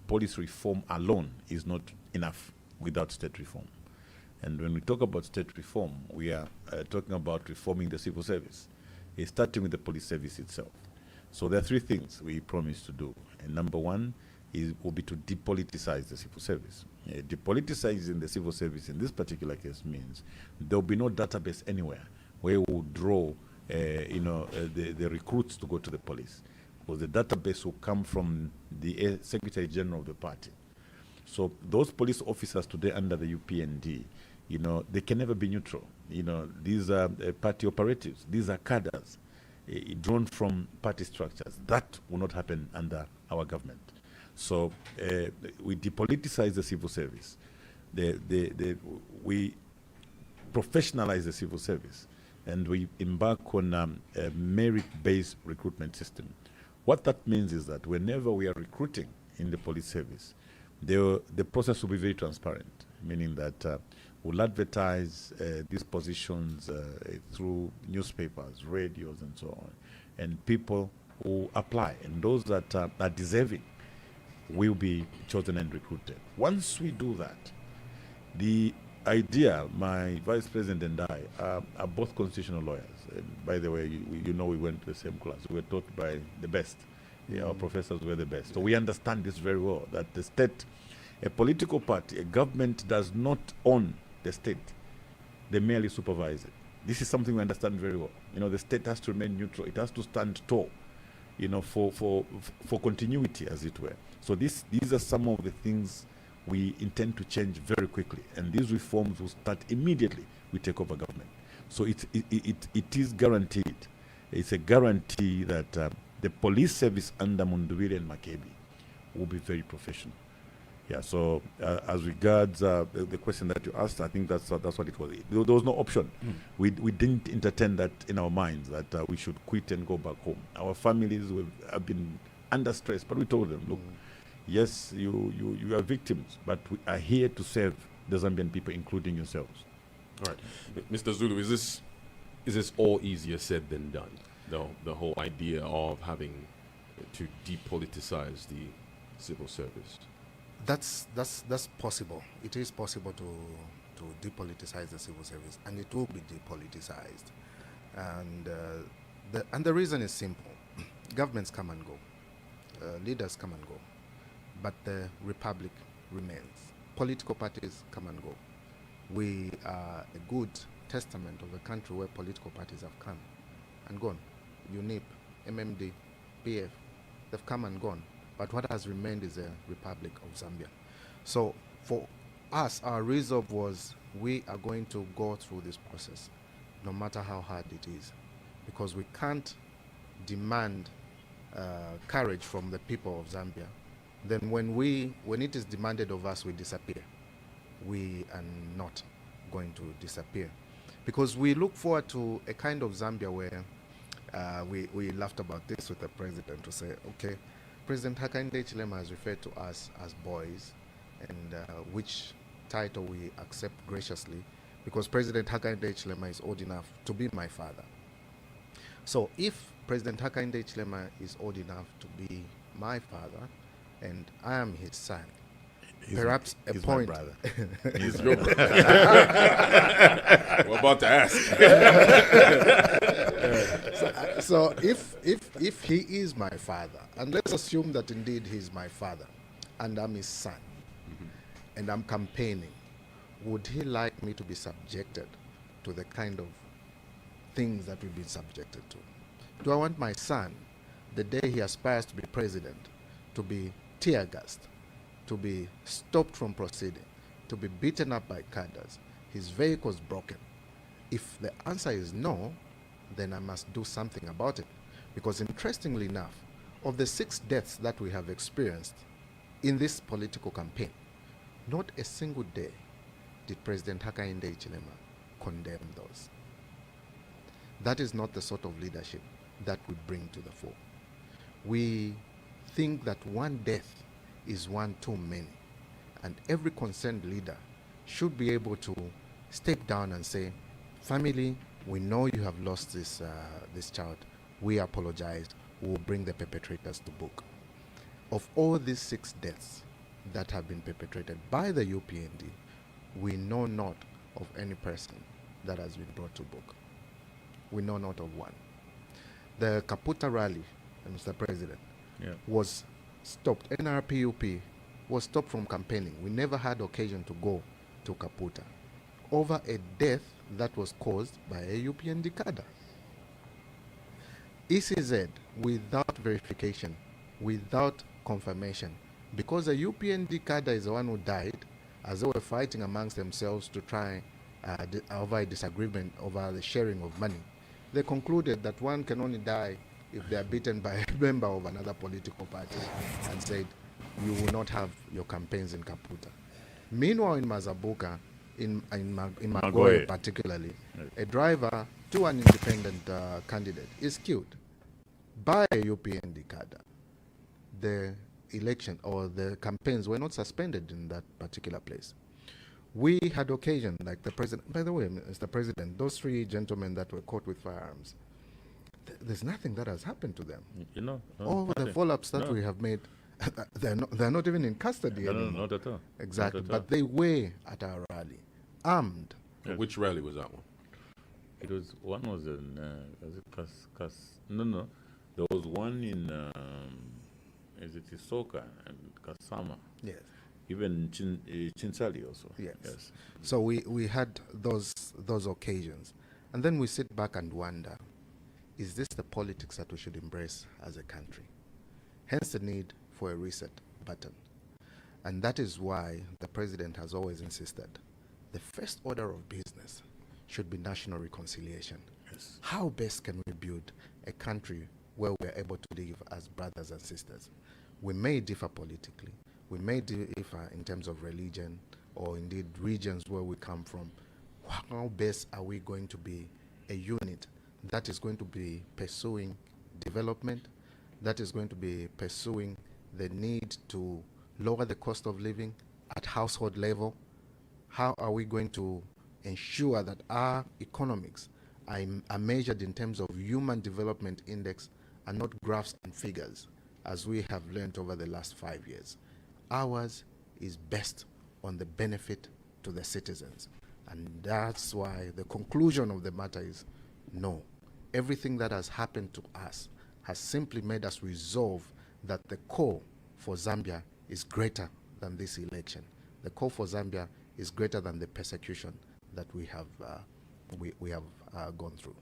police reform alone is not enough without state reform. And when we talk about state reform, we are talking about reforming the civil service, starting with the police service itself. So there are three things we promise to do. And number one will be to depoliticize the civil service. Depoliticizing the civil service in this particular case means there will be no database anywhere where we will draw the recruits to go to the police. Because the database will come from the Secretary General of the party. So those police officers today under the UPND, they can never be neutral. These are party operatives. These are cadres drawn from party structures. That will not happen under our government. So we depoliticize the civil service. We professionalize the civil service, and we embark on a merit-based recruitment system. What that means is that whenever we are recruiting in the police service, the process will be very transparent, meaning that we'll advertise these positions through newspapers, radios, and so on. And people who apply, and those that are deserving will be chosen and recruited. Once we do that, the idea, my vice president and I are both constitutional lawyers. And by the way, we went to the same class. We were taught by the best. Our professors were the best. So we understand this very well, that the state, a political party, a government does not own the state. They merely supervise it. This is something we understand very well. The state has to remain neutral. It has to stand tall, for continuity, as it were. So these are some of the things we intend to change very quickly, and these reforms will start immediately we take over government. So it is guaranteed. It's a guarantee that the police service under Mundubile and Makebi will be very professional. Yeah. So as regards the question that you asked, I think that's what it was. There was no option. We didn't entertain that in our minds that we should quit and go back home. Our families have been under stress, but we told them, look, yes, you are victims, but we are here to serve the Zambian people, including yourselves. All right, Mr. Zulu, is this all easier said than done? The whole idea of having to depoliticize the civil service. That's possible. It is possible to depoliticize the civil service, and it will be depoliticized. And the reason is simple: governments come and go, leaders come and go, but the republic remains. Political parties come and go. We are a good testament of a country where political parties have come and gone. UNIP, MMD, PF, they've come and gone. But what has remained is a Republic of Zambia. So for us, our resolve was we are going to go through this process, no matter how hard it is, because we can't demand courage from the people of Zambia. Then when it is demanded of us, we disappear. We are not going to disappear, because we look forward to a kind of Zambia where we laughed about this with the president to say, okay, President Hakainde Hichilema has referred to us as boys, and which title we accept graciously, because President Hakainde Hichilema is old enough to be my father. So if President Hakainde Hichilema is old enough to be my father, and I am his son, perhaps he's point. my brother. He's your brother. We're about to ask. So if he is my father, and let's assume that indeed he's my father, and I'm his son, and I'm campaigning, would he like me to be subjected to the kind of things that we've been subjected to? Do I want my son, the day he aspires to be president, to be tear gassed, to be stopped from proceeding, to be beaten up by cadres, his vehicles broken? If the answer is no, then I must do something about it. Because interestingly enough, of the 6 deaths that we have experienced in this political campaign, not a single day did President Hakainde Hichilema condemn those. That is not the sort of leadership that we bring to the fore. We think that one death is one too many, and every concerned leader should be able to step down and say, family, we know you have lost this child. We apologize. We'll bring the perpetrators to book. Of all these 6 deaths that have been perpetrated by the UPND, we know not of any person that has been brought to book. We know not of one. The Kaputa rally, Mr. President, was stopped. NRPUP was stopped from campaigning. We never had occasion to go to Kaputa over a death that was caused by a UPND cadre. ECZ, without verification, without confirmation, because the UPND cadre is the one who died, as they were fighting amongst themselves to try over a disagreement over the sharing of money, they concluded that one can only die if they are beaten by a member of another political party, and said, you will not have your campaigns in Kaputa. Meanwhile, in Mazabuka, in Magoe particularly, a driver to an independent candidate is killed by a UPND cadre. The election or the campaigns were not suspended in that particular place. We had occasion, like the president, by the way, Mr. President, those 3 gentlemen that were caught with firearms, there's nothing that has happened to them. You know, all the follow-ups that we have made, they're not even in custody anymore. No, not at all. Exactly, Not at all. but they were at our rally, armed. Which rally was that one? It was one was in no, there was one in is it Isoka and Kasama? Yes. Even Chinsali also. Yes. So we had those occasions, and then we sit back and wonder, is this the politics that we should embrace as a country? Hence the need for a reset button. And that is why the president has always insisted the first order of business should be national reconciliation. Yes. How best can we build a country where we're able to live as brothers and sisters? We may differ politically, we may differ in terms of religion or indeed regions where we come from. How best are we going to be a unit that is going to be pursuing development, that is going to be pursuing the need to lower the cost of living at household level? How are we going to ensure that our economics are measured in terms of human development index and not graphs and figures, as we have learned over the last 5 years? Ours is best on the benefit to the citizens. And that's why the conclusion of the matter is no. Everything that has happened to us has simply made us resolve that the call for Zambia is greater than this election. The call for Zambia is greater than the persecution that we have gone through.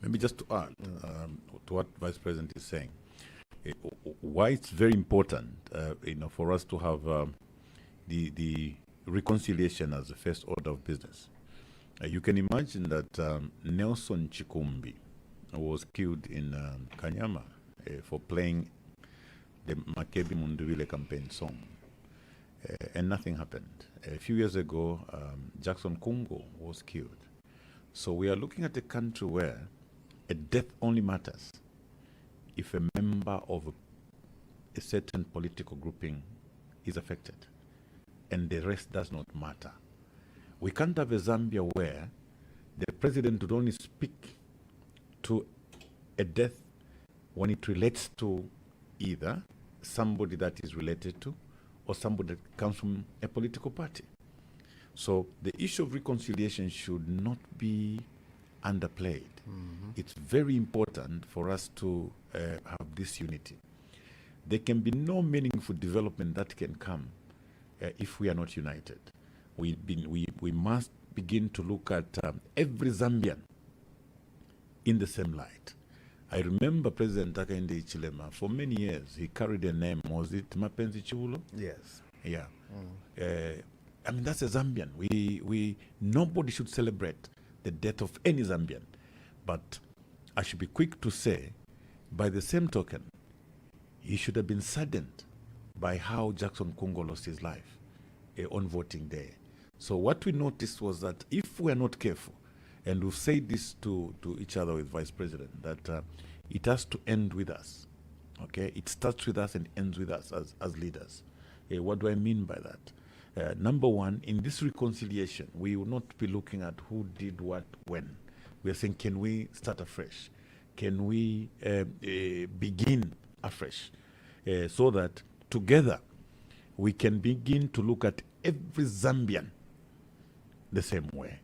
Maybe just to add to what Vice President is saying, why it's very important, for us to have the reconciliation as the first order of business. You can imagine that Nelson Chikumbi was killed in Kanyama for playing the Makebi Munduvile campaign song, and nothing happened. A few years ago, Jackson Kungo was killed. So we are looking at a country where a death only matters if a member of a certain political grouping is affected, and the rest does not matter. We can't have a Zambia where the president would only speak to a death when it relates to either somebody that is related to or somebody that comes from a political party. So the issue of reconciliation should not be underplayed. It's very important for us to have this unity. There can be no meaningful development that can come if we are not united. We must begin to look at every Zambian in the same light. I remember President Hakainde Hichilema, for many years, he carried a name, was it Mapenzi Chiulo? Yes. Yeah. I mean, that's a Zambian. Nobody should celebrate the death of any Zambian. But I should be quick to say, by the same token, he should have been saddened by how Jackson Kungo lost his life on voting day. So what we noticed was that if we are not careful, and we've said this to each other with Vice President, that it has to end with us. Okay? It starts with us and ends with us as leaders. What do I mean by that? Number one, in this reconciliation, we will not be looking at who did what when. We are saying, can we start afresh? Can we begin afresh? So that together we can begin to look at every Zambian the same way.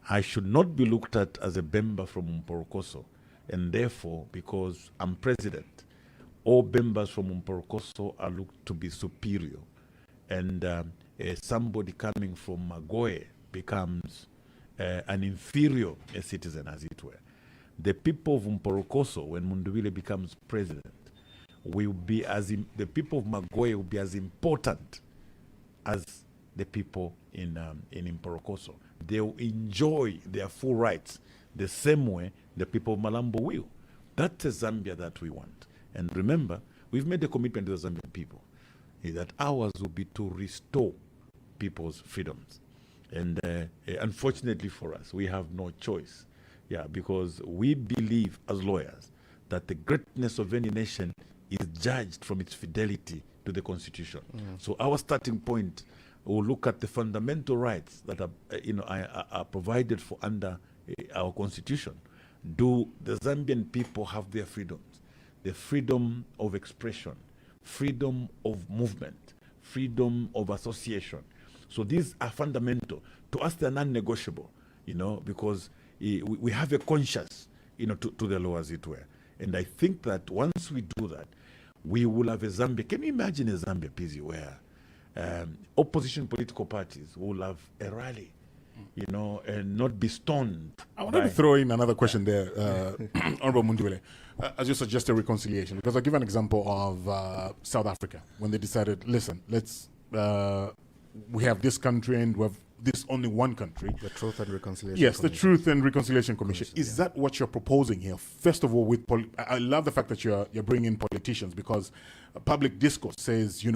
I should not be looked at as a Bemba from Mporokoso, and therefore, because I'm president, all Bembas from Mporokoso are looked to be superior, and somebody coming from Magoe becomes an inferior citizen, as it were. The people of Mporokoso, when Mundubile becomes president, will be the people of Magoe will be as important as the people in Mporokoso. They will enjoy their full rights the same way the people of Malambo will. That's a Zambia that we want. And remember, we've made a commitment to the Zambian people that ours will be to restore people's freedoms. And unfortunately for us, we have no choice. Yeah, because we believe as lawyers that the greatness of any nation is judged from its fidelity to the Constitution. So our starting point will look at the fundamental rights that are provided for under our Constitution. Do the Zambian people have their freedoms? The freedom of expression, freedom of movement, freedom of association. So these are fundamental. To us, they're non-negotiable, because we have a conscience, to the law, as it were. And I think that once we do that, we will have a Zambia. Can you imagine a Zambia, PZ, where opposition political parties will have a rally, and not be stoned? I want to throw in another question there, Honorable Mundubile, as you suggest a reconciliation, because I'll give an example of South Africa, when they decided, listen, let's, we have this country and we have this only one country. The Truth and Reconciliation Yes, Commission. the Truth and Reconciliation Commission. Is that what you're proposing here? First of all, I love the fact that you're bringing in politicians, because public discourse says, you,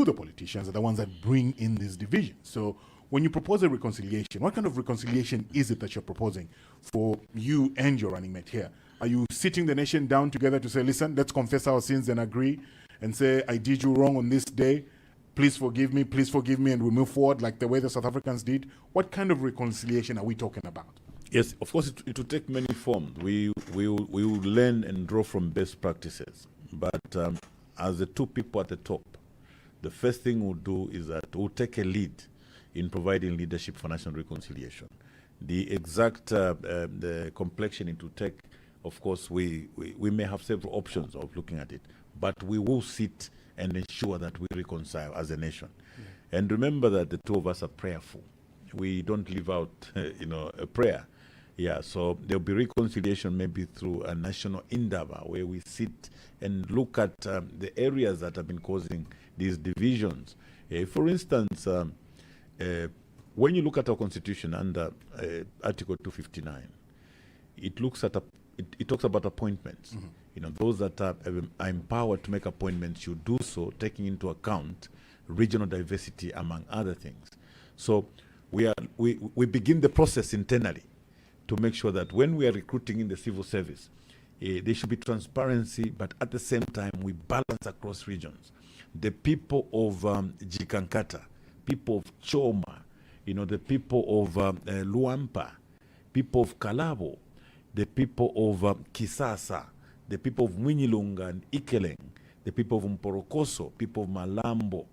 the politicians, are the ones that bring in this division. So when you propose a reconciliation, what kind of reconciliation is it that you're proposing for you and your running mate here? Are you sitting the nation down together to say, listen, let's confess our sins and agree and say, I did you wrong on this day, please forgive me, and we move forward like the way the South Africans did? What kind of reconciliation are we talking about? Yes, of course, it will take many forms. We will learn and draw from best practices. But as the two people at the top, the first thing we'll do is that we'll take a lead in providing leadership for national reconciliation. The exact the complexion it will take, of course, we may have several options of looking at it, but we will sit and ensure that we reconcile as a nation. And remember that the two of us are prayerful. We don't leave out, a prayer. Yeah, so there'll be reconciliation maybe through a national endeavor where we sit and look at the areas that have been causing these divisions. For instance, when you look at our constitution under Article 259, it looks at it talks about appointments. Those that are empowered to make appointments should do so, taking into account regional diversity, among other things. So we begin the process internally to make sure that when we are recruiting in the civil service, there should be transparency, but at the same time, we balance across regions. The people of Jikankata, people of Choma, the people of Luampa, people of Kalabo, the people of Kisasa, the people of Mwinilunga and Ikeleng, the people of Mporokoso, people of Malambo,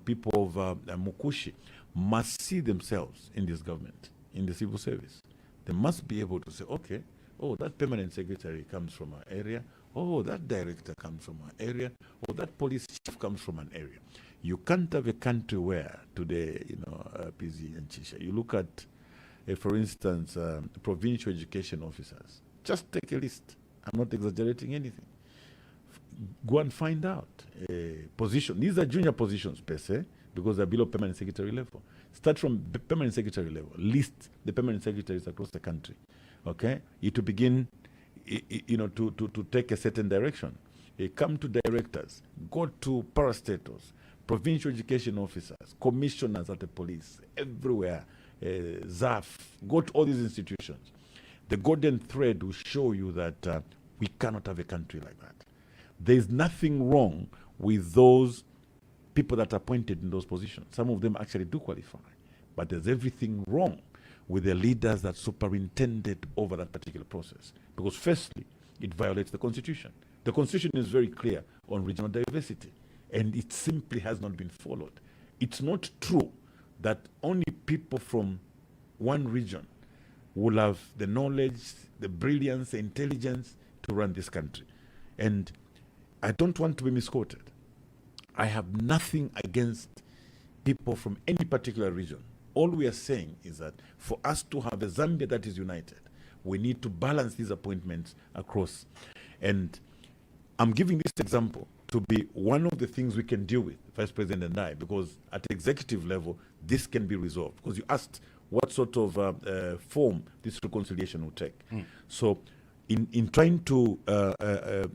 people of Mukushi, must see themselves in this government, in the civil service. They must be able to say, okay, oh, that permanent secretary comes from our area. Oh, that director comes from our area. Oh, that police chief comes from an area. You can't have a country where today, PZ and Chisha, you look at, for instance, provincial education officers. Just take a list. I'm not exaggerating anything. Go and find out a position. These are junior positions per se, because they're below permanent secretary level. Start from permanent secretary level. List the permanent secretaries across the country. Okay? It to begin, to take a certain direction. Come to directors. Go to parastatals, provincial education officers, commissioners at the police, everywhere. ZAF. Go to all these institutions. The golden thread will show you that we cannot have a country like that. There is nothing wrong with those people that are appointed in those positions. Some of them actually do qualify. But there's everything wrong with the leaders that superintended over that particular process. Because firstly, it violates the Constitution. The Constitution is very clear on regional diversity, and it simply has not been followed. It's not true that only people from one region will have the knowledge, the brilliance, the intelligence to run this country. And I don't want to be misquoted. I have nothing against people from any particular region. All we are saying is that for us to have a Zambia that is united, we need to balance these appointments across. And I'm giving this example to be one of the things we can deal with, Vice President and I, because at executive level, this can be resolved. Because you asked what sort of form this reconciliation will take. So in trying to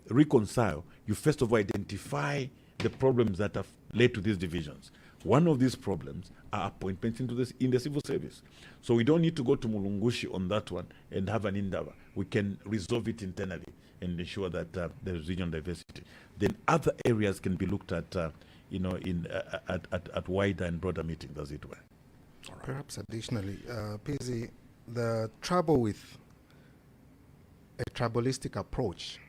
reconcile, you first of all identify the problems that have led to these divisions. One of these problems are appointments into this in the civil service. So we don't need to go to Mulungushi on that one and have an endeavor. We can resolve it internally and ensure that there's regional diversity. Then other areas can be looked at, at wider and broader meetings, as it were. Perhaps additionally, PZ, the trouble with a tribalistic approach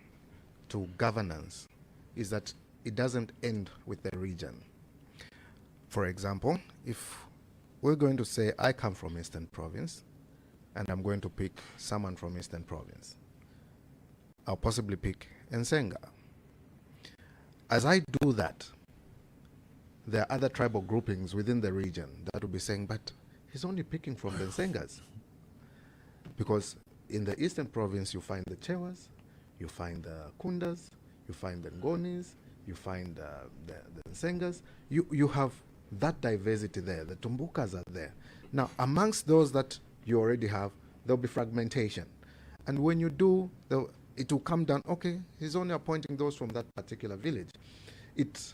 to governance is that it doesn't end with the region. For example, if we're going to say I come from Eastern Province and I'm going to pick someone from Eastern Province, I'll possibly pick Nsenga. As I do that, there are other tribal groupings within the region that will be saying, but he's only picking from the Nsengas. Because in the Eastern Province, you find the Chewas, you find the Kundas, you find the Ngonis, you find the Nsengas. You have that diversity there. The Tumbukas are there. Now, amongst those that you already have, there'll be fragmentation. And when you do, it will come down, okay, he's only appointing those from that particular village. It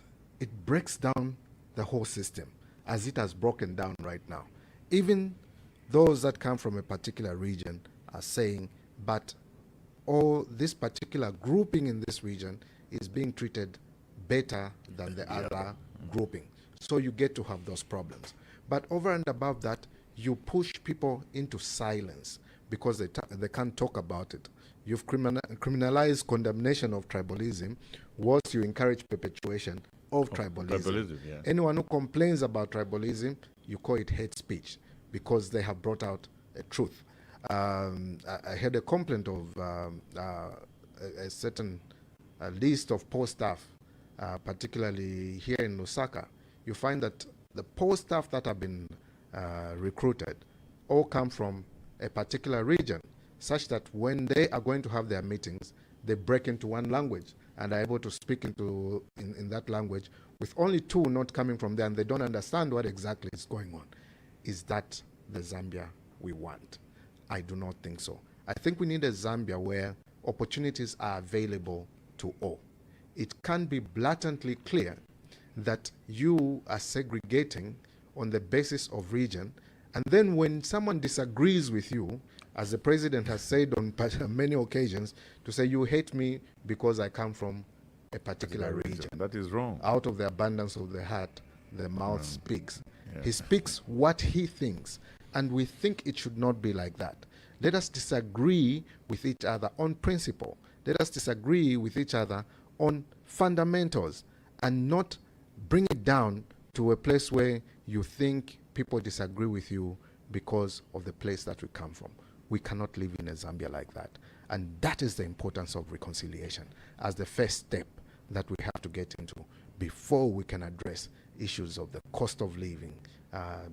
breaks down the whole system as it has broken down right now. Even those that come from a particular region are saying, but this particular grouping in this region is being treated better than the other grouping. So you get to have those problems. But over and above that, you push people into silence because they can't talk about it. You've criminalized condemnation of tribalism, whilst you encourage perpetuation of tribalism. Yeah. Anyone who complains about tribalism, you call it hate speech because they have brought out a truth. I had a complaint of a certain list of post staff, particularly here in Lusaka. You find that the post staff that have been recruited all come from a particular region, such that when they are going to have their meetings, they break into one language and are able to speak in that language with only two not coming from there, and they don't understand what exactly is going on. Is that the Zambia we want? I do not think so. I think we need a Zambia where opportunities are available to all. It can be blatantly clear that you are segregating on the basis of region, and then when someone disagrees with you, as the president has said on many occasions, to say you hate me because I come from a particular region. That is wrong. Out of the abundance of the heart, the mouth speaks. Yeah. He speaks what he thinks, and we think it should not be like that. Let us disagree with each other on principle. Let us disagree with each other on fundamentals, and not bring it down to a place where you think people disagree with you because of the place that we come from. We cannot live in a Zambia like that. And that is the importance of reconciliation as the first step that we have to get into before we can address issues of the cost of living,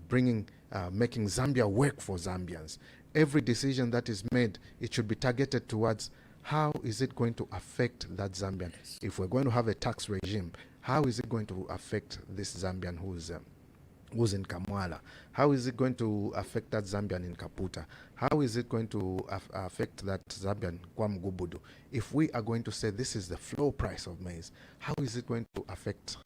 making Zambia work for Zambians. Every decision that is made, it should be targeted towards how is it going to affect that Zambian. If we're going to have a tax regime, how is it going to affect this Zambian who's in Kamwala? How is it going to affect that Zambian in Kaputa? How is it going to affect that Zambian Kwamgubudu? If we are going to say this is the floor price of maize, how is it going to affect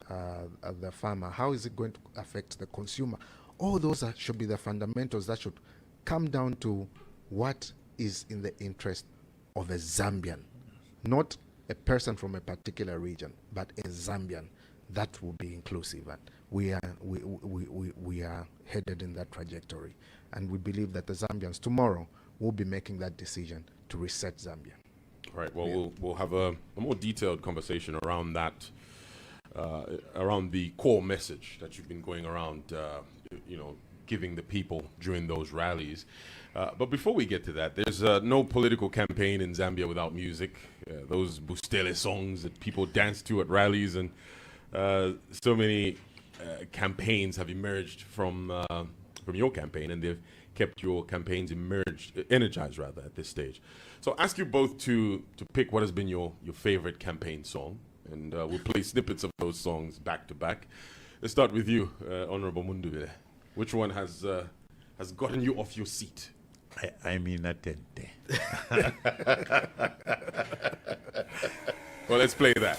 the farmer? How is it going to affect the consumer? All those should be the fundamentals that should come down to what is in the interest of a Zambian, not a person from a particular region, but a Zambian. that will be inclusive, and we are headed in that trajectory, and we believe that the Zambians tomorrow will be making that decision to reset Zambia. All right. Well, we'll have a more detailed conversation around that, around the core message that you've been going around, giving the people during those rallies. But before we get to that, there's no political campaign in Zambia without music. Those Bustele songs that people dance to at rallies, and so many campaigns have emerged from your campaign, and they've kept your campaigns energized rather at this stage. So I'll ask you both to pick what has been your favorite campaign song, and we'll play snippets of those songs back to back. Let's start with you, Honorable Mundubile. Which one has gotten you off your seat? I mean, attente. Well, let's play that.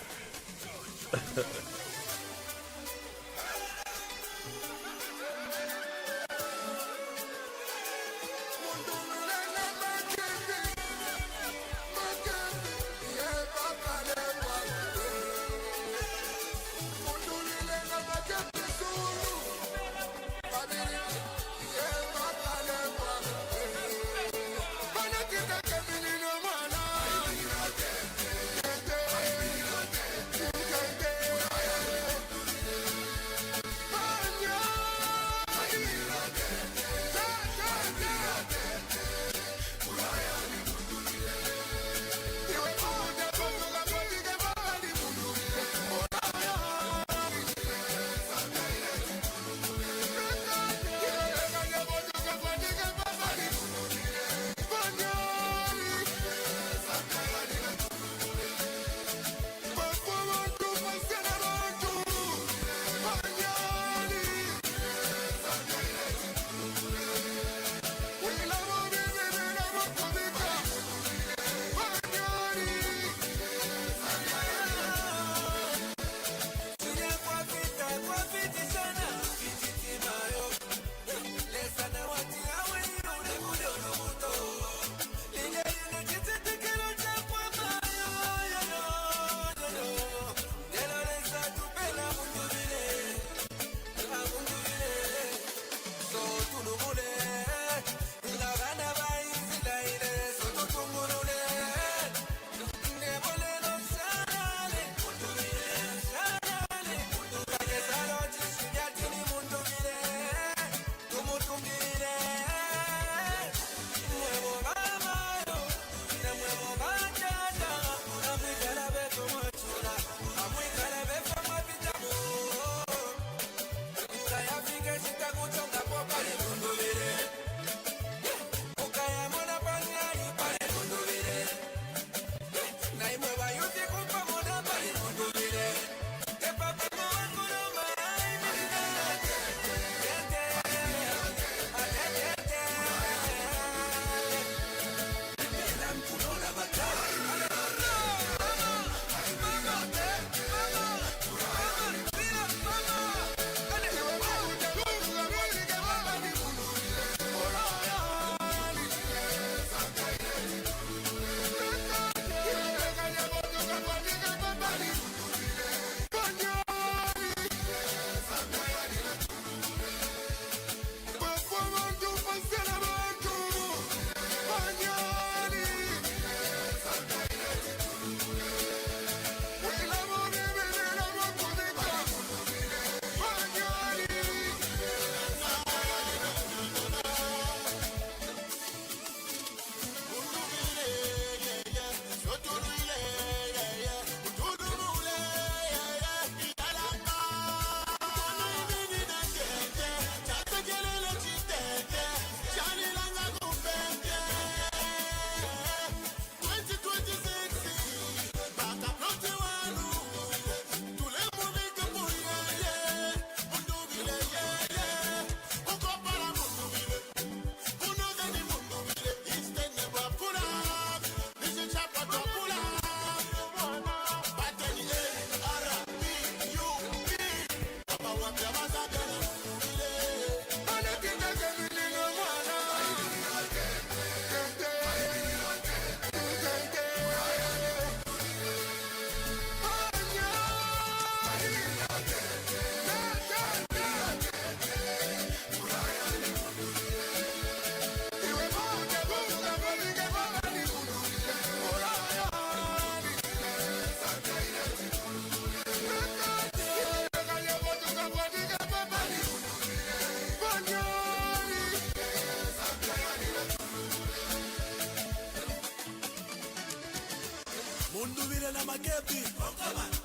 mundubire na makepi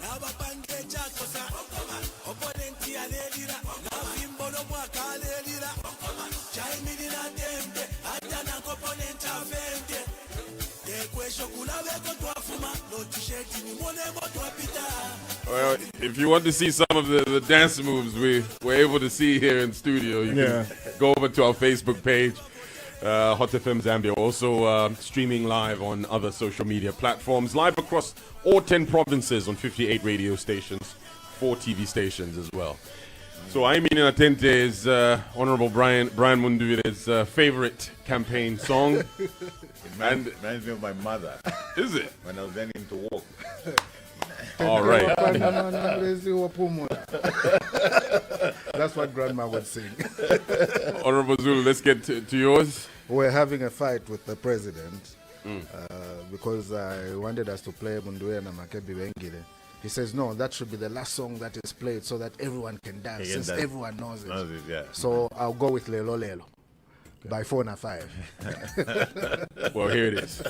na bapange chakosa opponenti alelira na vimbo no mwaka alelira chaimini na tembe hata na opponent avenge yekwesho kulabeko twafuma no t-shirt ni monemo twapita. Well, if you want to see some of the dance moves we were able to see here in studio, you can go over to our Facebook page, Hot FM Zambia. Also streaming live on other social media platforms, live across all 10 provinces on 58 radio stations, 4 TV stations as well. So I mean, Atente is Honorable Brian Mundubire's favorite campaign song. Reminds me of my mother. Is it? When I was learning to walk. All right. That's what Grandma would sing. Honorable Zulu, let's get to yours. We're having a fight with the president because I wanted us to play Munduwe na Makebi Wengile. He says, no, that should be the last song that is played so that everyone can dance, since everyone knows it. So I'll go with Lelo Lelo by 4 na 5. Well, here it is.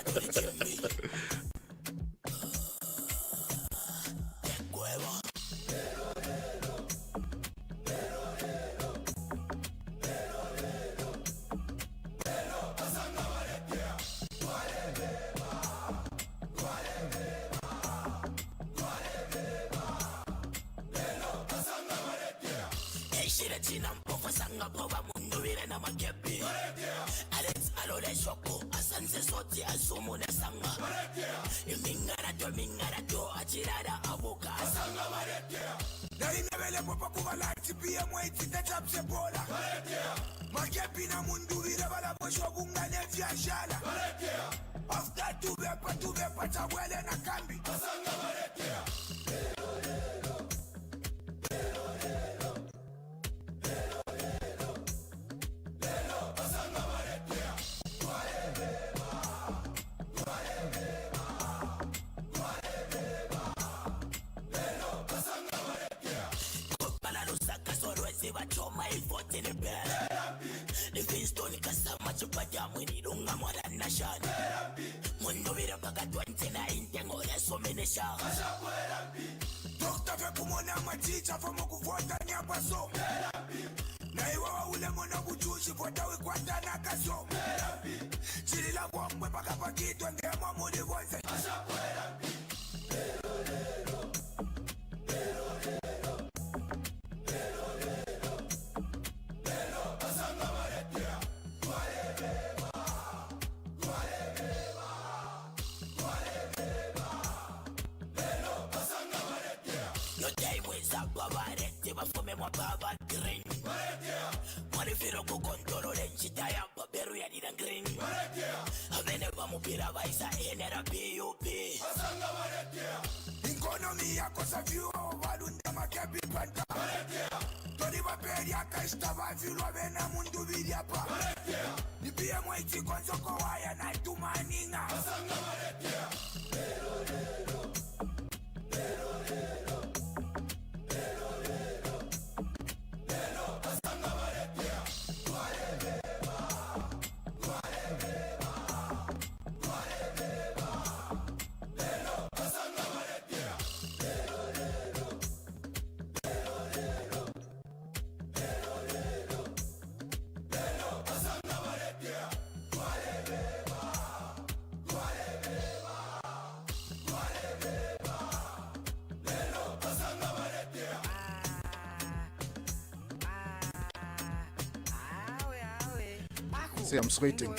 See, I'm sweating.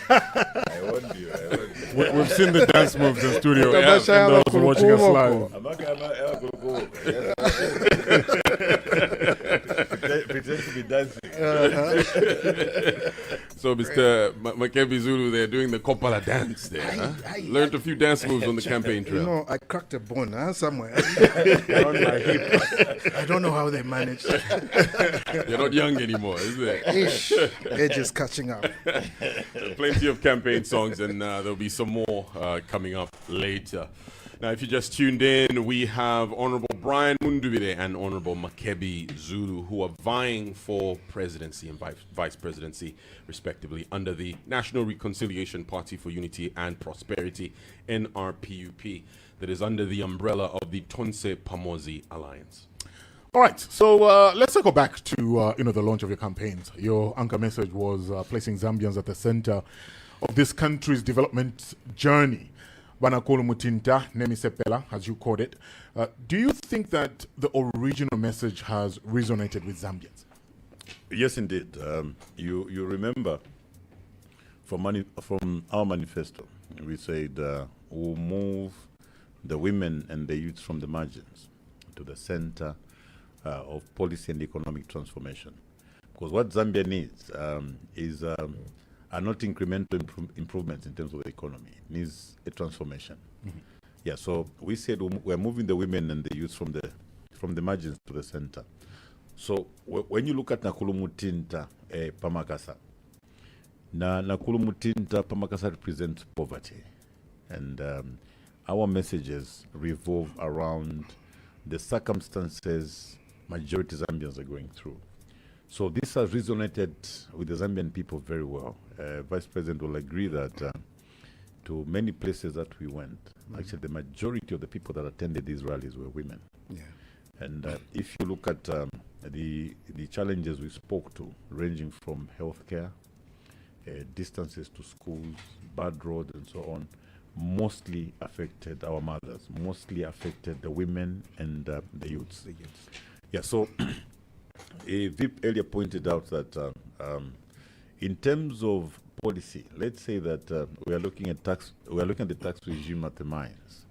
I warned you. We've seen the dance moves in studio. Yeah, and those watching us live. Pretend to be dancing. So, Mr. Makebi Zulu, they're doing the Kopala dance there. Huh? Learned a few dance moves on the campaign trail. You know, I cracked a bone somewhere. On my hip. I don't know how they managed. You're not young anymore, is it? Ish. Age is catching up. Plenty of campaign songs, and there'll be some more coming up later. Now, if you just tuned in, we have Honorable Brian Mundubile and Honorable Makebi Zulu, who are vying for presidency and vice presidency, respectively, under the National Reconciliation Party for Unity and Prosperity, NRPUP, that is under the umbrella of the Tonse Pamozi Alliance. All right, so let's go back to the launch of your campaigns. Your anchor message was placing Zambians at the center of this country's development journey. Banakulu Mutinta, Nemi Sepela, as you called it. Do you think that the original message has resonated with Zambians? Yes, indeed. You remember from our manifesto, we said we'll move the women and the youth from the margins to the center of policy and economic transformation. Because what Zambia needs are not incremental improvements in terms of the economy. It needs a transformation. Mm-hmm. Yeah, so we said we're moving the women and the youth from the margins to the center. So when you look at Nakulu Mutinta Pamakasa, Nakulu Mutinta Pamakasa represents poverty. And our messages revolve around the circumstances majority Zambians are going through. So this has resonated with the Zambian people very well. Vice President will agree that to many places that we went, actually the majority of the people that attended these rallies were women. Yeah. And if you look at the challenges we spoke to, ranging from healthcare, distances to schools, bad roads and so on, mostly affected our mothers, mostly affected the women and the youths. Yeah, so Vip earlier pointed out that in terms of policy, let's say that we are looking at the tax regime at the mines.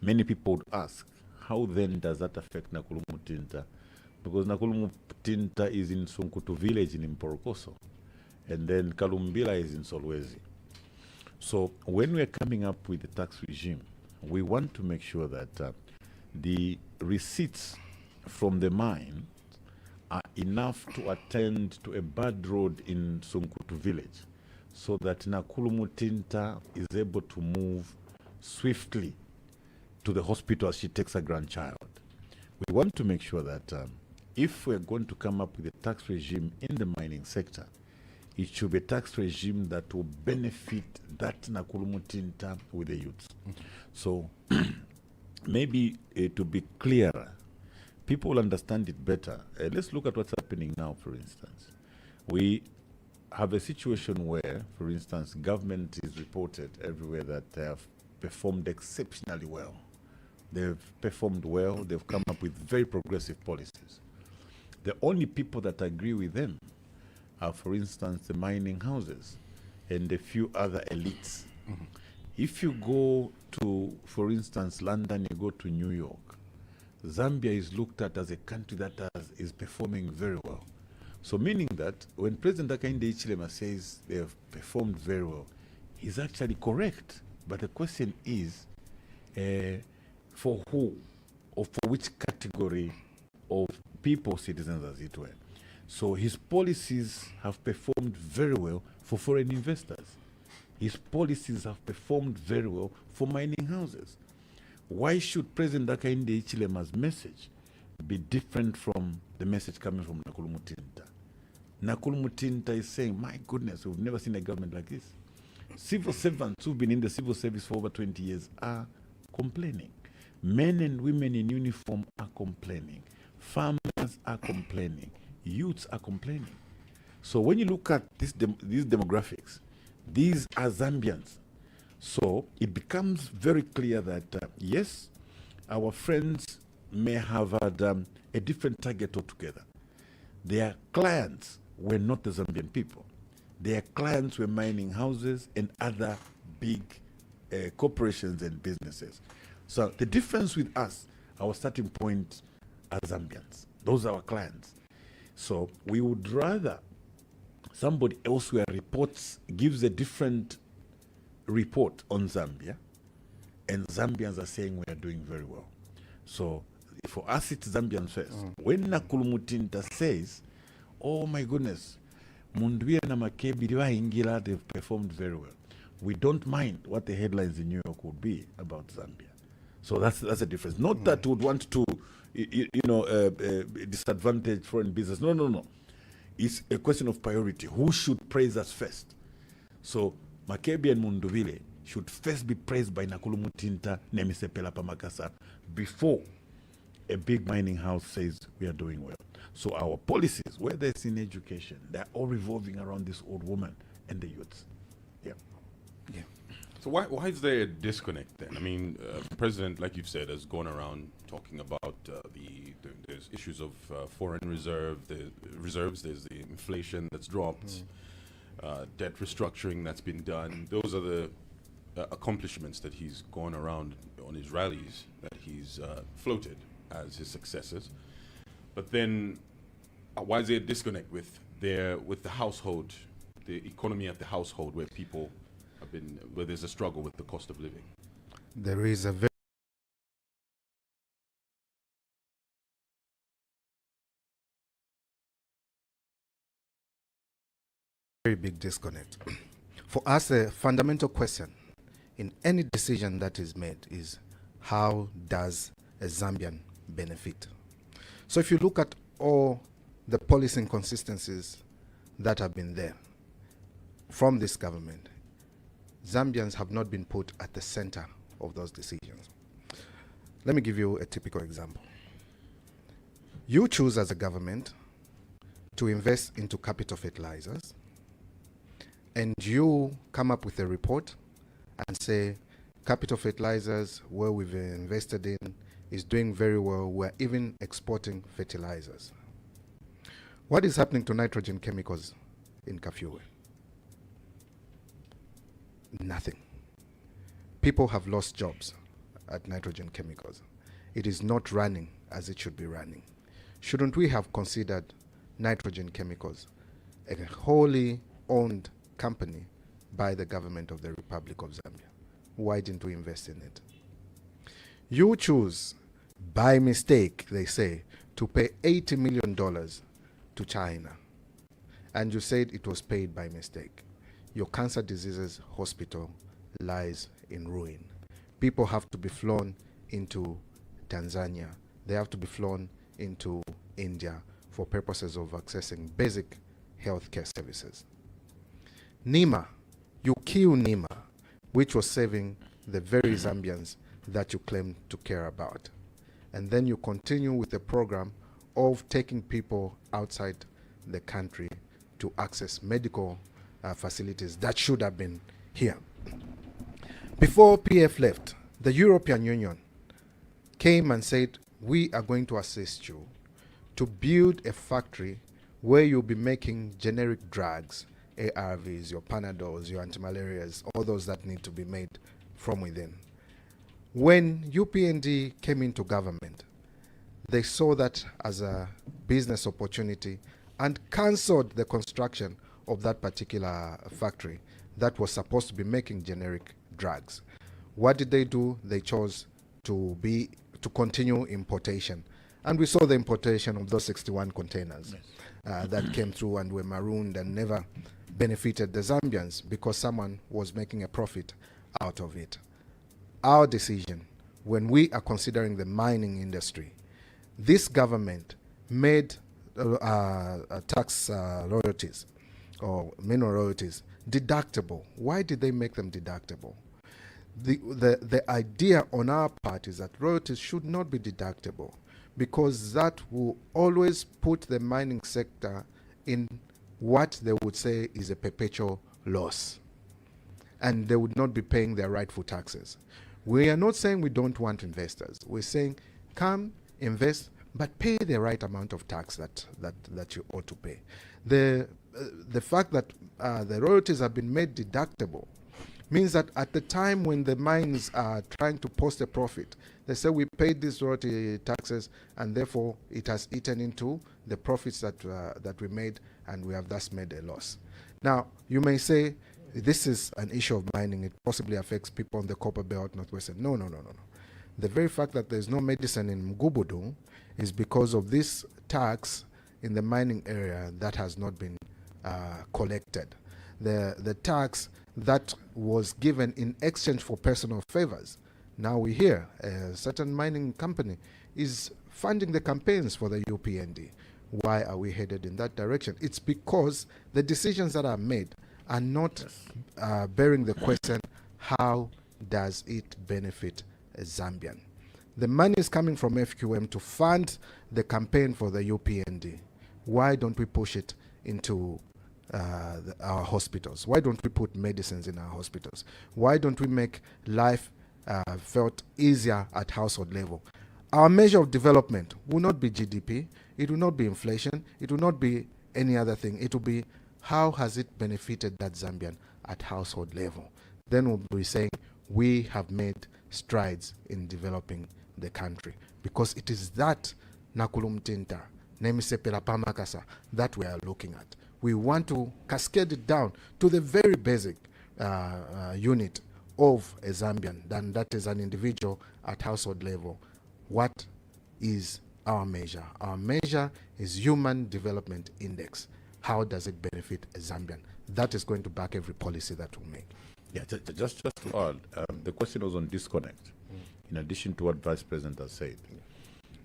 Many people would ask, how then does that affect Nakulu Mutinta? Because Nakulu Mutinta is in Sunkutu village in Mporokoso, and then Kalumbila is in Solwezi. So when we are coming up with the tax regime, we want to make sure that the receipts from the mine are enough to attend to a bad road in Sunkutu village, so that Nakulu Mutinta is able to move swiftly to the hospital as she takes her grandchild. We want to make sure that if we're going to come up with a tax regime in the mining sector, it should be a tax regime that will benefit that Nakulu Mutinta with the youths. Mm-hmm. So maybe to be clearer, people will understand it better. Let's look at what's happening now, for instance. We have a situation where, for instance, government is reported everywhere that they have performed exceptionally well. They've performed well. They've come up with very progressive policies. The only people that agree with them are, for instance, the mining houses and a few other elites. Mm-hmm. If you go to, for instance, London, you go to New York, Zambia is looked at as a country that is performing very well. So meaning that when President Hakainde Hichilema says they have performed very well, he's actually correct. But the question is, for who or for which category of people, citizens as it were. So his policies have performed very well for foreign investors. His policies have performed very well for mining houses. Why should President Hakainde Hichilema's message be different from the message coming from Nakulu Mutinta? Nakulu Mutinta is saying, my goodness, we've never seen a government like this. Civil servants who've been in the civil service for over 20 years are complaining. Men and women in uniform are complaining. Farmers are complaining. Youths are complaining. So when you look at these demographics, these are Zambians. So it becomes very clear that, yes, our friends may have had a different target altogether. Their clients were not the Zambian people. Their clients were mining houses and other big corporations and businesses. So the difference with us, our starting point are Zambians. Those are our clients. So we would rather somebody elsewhere gives a different report on Zambia, and Zambians are saying we are doing very well. So for us, it's Zambians first. When Nakulu Mutinta says, oh my goodness, Mundubile na Makebi Ingira, they've performed very well, we don't mind what the headlines in New York would be about Zambia. So that's a difference. Not that we would want to, disadvantage foreign business. No, no, no. It's a question of priority. Who should praise us first? So Makebi and Munduvile should first be praised by Nakulu Mutinta, Nemisepela Pamakasa, before a big mining house says we are doing well. So our policies, whether it's in education, they're all revolving around this old woman and the youths. Yeah. Yeah. So why is there a disconnect then? I mean, the president, like you've said, has gone around talking about there's issues of foreign reserves, there's the inflation that's dropped, debt restructuring that's been done. Those are the accomplishments that he's gone around on his rallies that he's floated as his successors. But then, why is there a disconnect with the household, the economy at the household, where people have been, where there's a struggle with the cost of living? There is a very big disconnect. For us, a fundamental question in any decision that is made is, how does a Zambian benefit? So if you look at all the policy inconsistencies that have been there from this government, Zambians have not been put at the center of those decisions. Let me give you a typical example. You choose as a government to invest into capital fertilizers, and you come up with a report and say, capital fertilizers, where we've invested in, is doing very well. We're even exporting fertilizers. What is happening to nitrogen chemicals in Kafue? Nothing. People have lost jobs at nitrogen chemicals. It is not running as it should be running. Shouldn't we have considered nitrogen chemicals a wholly owned company by the government of the Republic of Zambia? Why didn't we invest in it? You choose, by mistake, they say, to pay $80 million to China, and you said it was paid by mistake. Your cancer diseases hospital lies in ruin. People have to be flown into Tanzania. They have to be flown into India for purposes of accessing basic healthcare services. NEMA, you kill NEMA, which was saving the very Zambians that you claim to care about. And then you continue with the program of taking people outside the country to access medical facilities that should have been here. Before PF left, the European Union came and said, we are going to assist you to build a factory where you'll be making generic drugs, ARVs, your Panadols, your antimalarials, all those that need to be made from within. When UPND came into government, they saw that as a business opportunity and cancelled the construction of that particular factory that was supposed to be making generic drugs. What did they do? They chose to continue importation. And we saw the importation of those 61 containers that came through and were marooned and never benefited the Zambians because someone was making a profit out of it. Our decision, when we are considering the mining industry, this government made tax royalties or mineral royalties deductible. Why did they make them deductible? The idea on our part is that royalties should not be deductible, because that will always put the mining sector in what they would say is a perpetual loss, and they would not be paying their rightful taxes. We are not saying we don't want investors. We're saying come invest, but pay the right amount of tax that you ought to pay. The fact that the royalties have been made deductible means that at the time when the mines are trying to post a profit, they say we paid these royalty taxes and therefore it has eaten into the profits that we made, and we have thus made a loss. Now, you may say this is an issue of mining. It possibly affects people on the Copper Belt, Northwestern. No. The very fact that there's no medicine in Mgubudu is because of this tax in the mining area that has not been collected. The tax that was given in exchange for personal favors Now we hear a certain mining company is funding the campaigns for the UPND. Why are we headed in that direction? It's because the decisions that are made are not bearing the question, how does it benefit a Zambian? The money is coming from FQM to fund the campaign for the UPND. Why don't we push it into our hospitals? Why don't we put medicines in our hospitals? Why don't we make life felt easier at household level? Our measure of development will not be GDP, it will not be inflation, it will not be any other thing. It will be how has it benefited that Zambian at household level. Then we'll be saying we have made strides in developing the country, because it is that Nakulumtinta, Nemisepela Pamakasa, that we are looking at. We want to cascade it down to the very basic unit of a Zambian, then that is an individual at household level. What is our measure? Our measure is Human Development Index. How does it benefit a Zambian? That is going to back every policy that we make. Yeah, just to add, the question was on disconnect, in addition to what Vice President has said.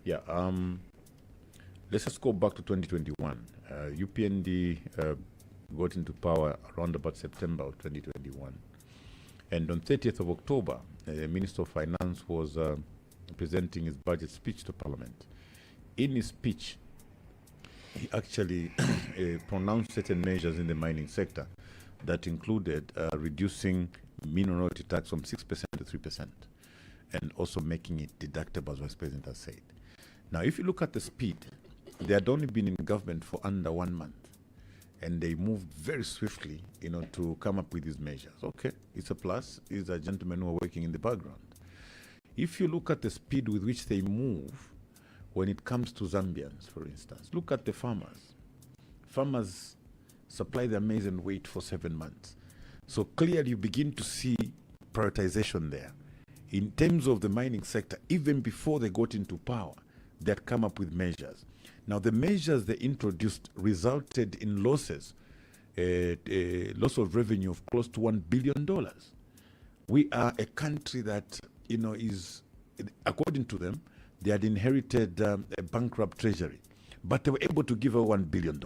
Yeah, let's just go back to 2021. UPND got into power around about September of 2021. And on 30th of October, the Minister of Finance was presenting his budget speech to Parliament. In his speech, he actually pronounced certain measures in the mining sector that included reducing mineral royalty tax from 6% to 3%, and also making it deductible, as Vice President has said. Now, if you look at the speed, they had only been in government for under 1 month, and they moved very swiftly, to come up with these measures. Okay, it's a plus. These are gentlemen who are working in the background. If you look at the speed with which they move when it comes to Zambians, for instance, look at the farmers. Farmers supply their maize and wait for 7 months. So clearly you begin to see prioritization there. In terms of the mining sector, even before they got into power, they had come up with measures. Now the measures they introduced resulted in losses, loss of revenue of close to $1 billion. We are a country that, is, according to them, they had inherited a bankrupt treasury, but they were able to give her $1 billion.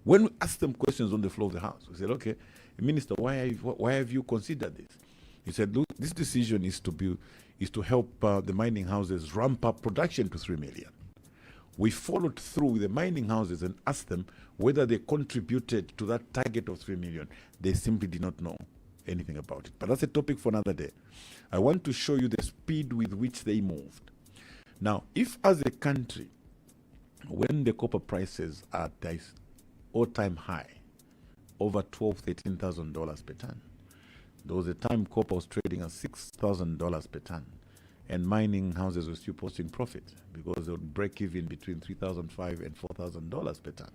When we asked them questions on the floor of the House, we said, okay, Minister, why have you considered this? He said, look, this decision is to help the mining houses ramp up production to 3 million. We followed through with the mining houses and asked them whether they contributed to that target of 3 million. They simply did not know anything about it. But that's a topic for another day. I want to show you the speed with which they moved. Now, if as a country, when the copper prices are at their all-time high, over $12,000, $13,000 per ton, there was a time copper was trading at $6,000 per ton, and mining houses were still posting profit because they would break even between $3,500 and $4,000 per ton.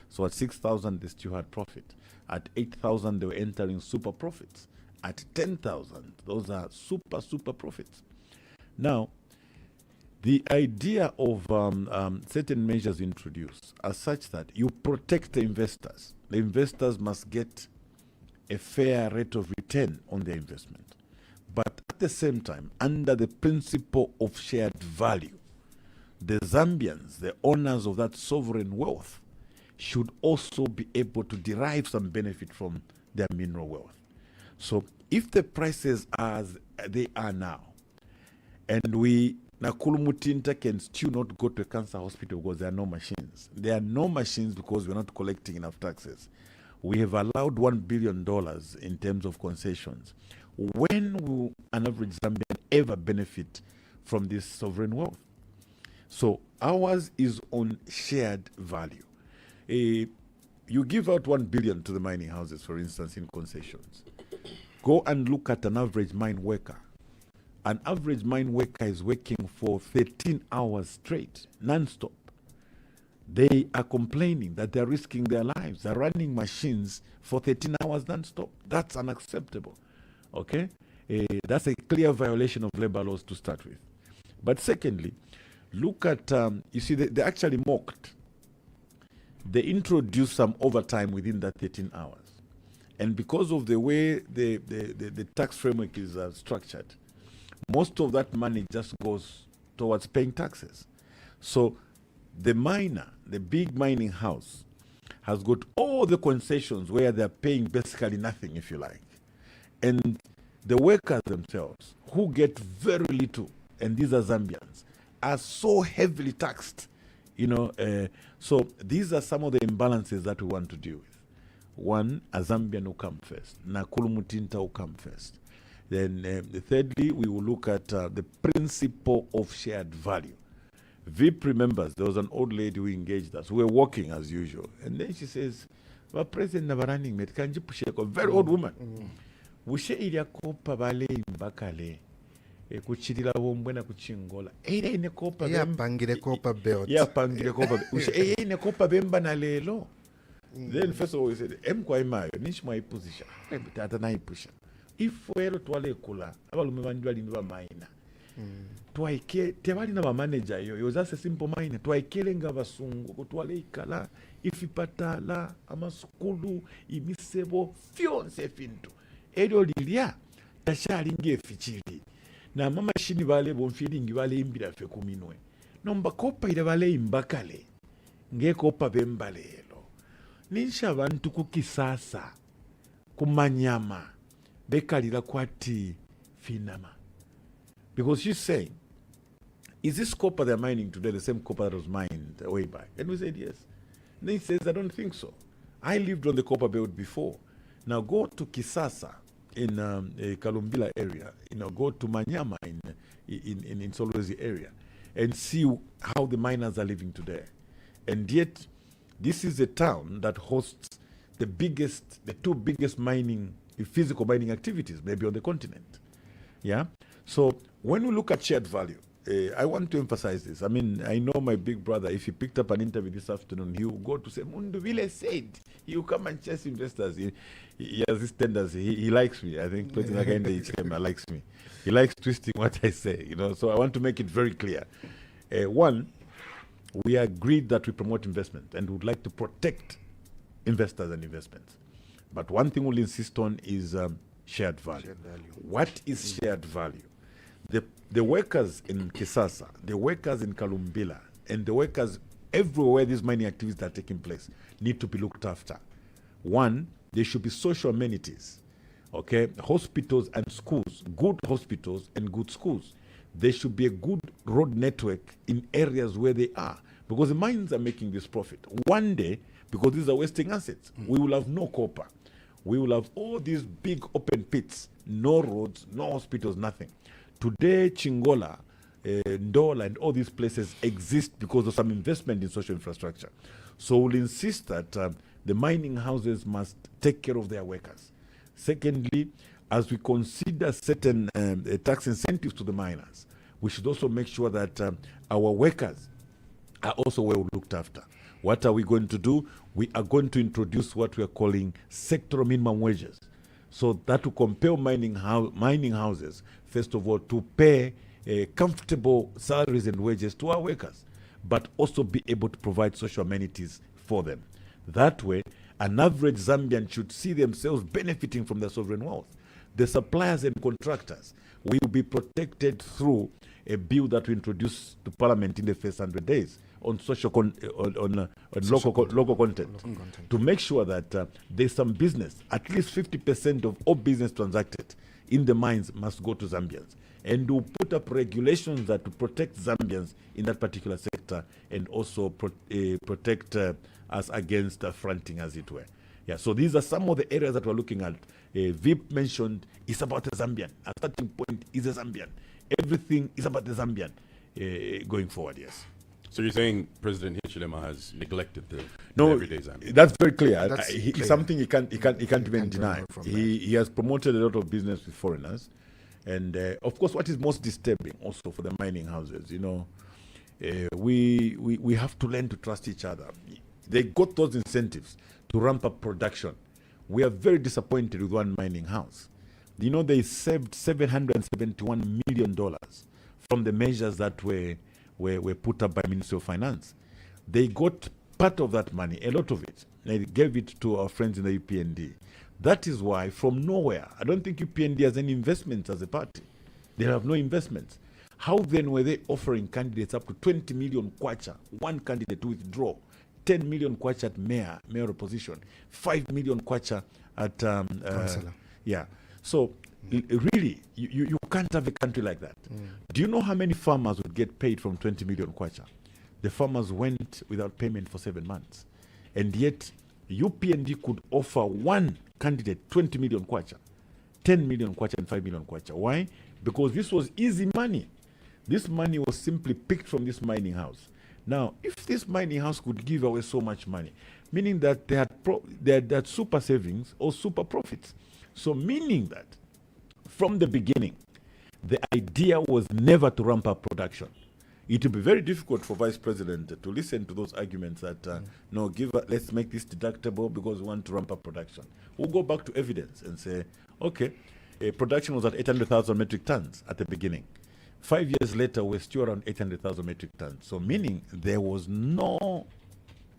So at 6,000, they still had profit. At 8,000, they were entering super profits. At 10,000, those are super profits. Now, the idea of certain measures introduced are such that you protect the investors. The investors must get a fair rate of return on their investment. But at the same time, under the principle of shared value, the Zambians, the owners of that sovereign wealth, should also be able to derive some benefit from their mineral wealth. So if the prices are as they are now, and we Nakulumutinta can still not go to a cancer hospital because there are no machines. There are no machines because we're not collecting enough taxes. We have allowed $1 billion in terms of concessions. When will an average Zambian ever benefit from this sovereign wealth? So ours is on shared value. You give out $1 billion to the mining houses, for instance, in concessions. Go and look at an average mine worker. An average mine worker is working for 13 hours straight, non-stop. They are complaining that they're risking their lives. They're running machines for 13 hours non-stop. That's unacceptable. Okay? That's a clear violation of labor laws to start with. But secondly, look at, you see, they actually mocked. They introduced some overtime within that 13 hours. And because of the way the tax framework is structured, most of that money just goes towards paying taxes. So the miner, the big mining house, has got all the concessions where they're paying basically nothing, if you like. And the workers themselves, who get very little, and these are Zambians, are so heavily taxed. So these are some of the imbalances that we want to deal with. One, a Zambian will come first. Nakulu Mutinta will come first. Then thirdly, we will look at the principle of shared value. VIP remembers there was an old lady who engaged us. We were walking as usual. And then she says, "Well, President never running mate, can you push a very old woman? We share ilia kopa bale imbakale. Kuchitila wombwena kuchingola. Eire ine kopa ya pangile kopa belt. Ya pangile kopa. Eire ine kopa bemba na lelo." Then first of all we said, "Emkwa imayo, nishma ipusisha." Tata na ipusha. Ifuero tuwale kula. Abalume banjwa limba maina. Twaike tebali na manager yo just a simple mine twaikele nga basungu kutwale ikala ifipatala amasukulu imisebo fyonse fintu eryo lilia tashali ngefichiri na mama shini bale bonfilingi bale imbira fe kuminwe nomba kopa ile bale imbakale ngekopa bembalelo nisha bantu kukisasa kumanyama bekalira kwati finama. Because she's saying, is this copper they're mining today the same copper that was mined way back? And we said yes. And then he says, I don't think so. I lived on the copper belt before. Now go to Kisasa in Kalumbila area. Go to Manyama in Solwezi area and see how the miners are living today. And yet, this is a town that hosts the two biggest physical mining activities, maybe on the continent. Yeah. So when we look at shared value, I want to emphasize this. I mean, I know my big brother, if he picked up an interview this afternoon, he will go to say, Munduvile said, he will come and chase investors. He has this tendency. He likes me. I think President Hakainde likes me. He likes twisting what I say, So I want to make it very clear. One, we agreed that we promote investment and would like to protect investors and investments. But one thing we'll insist on is shared value. Shared value. What is shared value? The workers in Kisasa, the workers in Kalumbila, and the workers everywhere these mining activities are taking place need to be looked after. One, there should be social amenities, okay? Hospitals and schools, good hospitals and good schools. There should be a good road network in areas where they are, because the mines are making this profit. One day, because these are wasting assets, we will have no copper. We will have all these big open pits, no roads, no hospitals, nothing. Today, Chingola, Ndola, and all these places exist because of some investment in social infrastructure. So we'll insist that the mining houses must take care of their workers. Secondly, as we consider certain tax incentives to the miners, we should also make sure that our workers are also well looked after. What are we going to do? We are going to introduce what we are calling sectoral minimum wages. So that will compel mining houses, first of all, to pay comfortable salaries and wages to our workers, but also be able to provide social amenities for them. That way, an average Zambian should see themselves benefiting from their sovereign wealth. The suppliers and contractors will be protected through a bill that we introduce to Parliament in the first 100 days on local content, to make sure that there's some business. At least 50% of all business transacted in the mines must go to Zambians. And we'll put up regulations that to protect Zambians in that particular sector and also protect us against fronting, as it were. Yeah, so these are some of the areas that we're looking at. VIP mentioned it's about a Zambian. A starting point is a Zambian. Everything is about the Zambian going forward, yes. So you're saying President Hichilema has neglected the everyday Zambia? That's very clear. It's something he can't even deny. He has promoted a lot of business with foreigners. And of course, what is most disturbing also for the mining houses, we have to learn to trust each other. They got those incentives to ramp up production. We are very disappointed with one mining house. They saved $771 million from the measures that were put up by Ministry of Finance. They got part of that money, a lot of it. They gave it to our friends in the UPND. That is why, from nowhere, I don't think UPND has any investments as a party. They have no investments. How then were they offering candidates up to 20 million kwacha, one candidate to withdraw, 10 million kwacha at mayoral position, 5 million kwacha at Councillor. yeah. So really, you can't have a country like that. Do you know how many farmers would get paid from 20 million kwacha? The farmers went without payment for 7 months. And yet, UPND could offer one candidate 20 million kwacha, 10 million kwacha and 5 million kwacha. Why? Because this was easy money. This money was simply picked from this mining house. Now, if this mining house could give away so much money, meaning that they had super savings or super profits. So meaning that from the beginning, the idea was never to ramp up production. It will be very difficult for Vice President to listen to those arguments that, no, let's make this deductible because we want to ramp up production. We'll go back to evidence and say, okay, production was at 800,000 metric tons at the beginning. 5 years later, we're still around 800,000 metric tons. So meaning there was no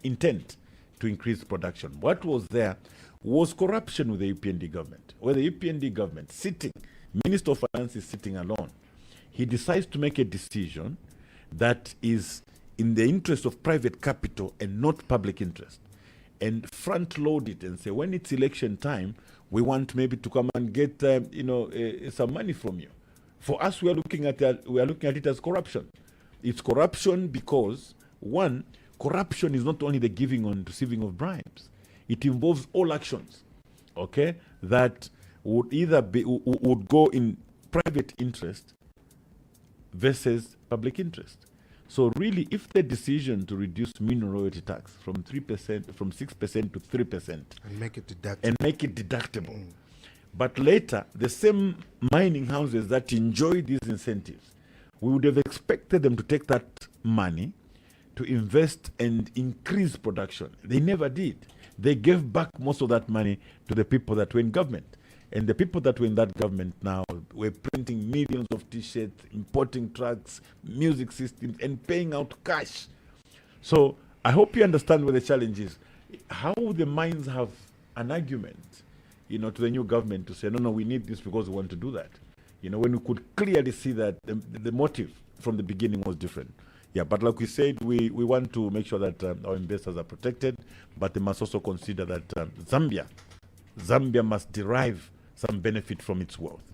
intent to increase production. What was there was corruption with the UPND government, where the UPND government Minister of Finance is sitting alone. He decides to make a decision that is in the interest of private capital and not public interest, and front load it and say, when it's election time, we want maybe to come and get some money from you. For us, we are looking at it as corruption. It's corruption because, one, corruption is not only the giving and receiving of bribes. It involves all actions, okay, that would either would go in private interest versus public interest. So really, if the decision to reduce mineral royalty tax from 3%, from 6% to 3%, and make it deductible, but later the same mining houses that enjoy these incentives, we would have expected them to take that money to invest and increase production. They never did. They gave back most of that money to the people that were in government. And the people that were in that government now were printing millions of T-shirts, importing trucks, music systems, and paying out cash. So I hope you understand where the challenge is. How the mines have an argument, to the new government to say, no, we need this because we want to do that. When we could clearly see that the motive from the beginning was different. Yeah, but like we said, we want to make sure that our investors are protected, but they must also consider that Zambia must derive some benefit from its wealth.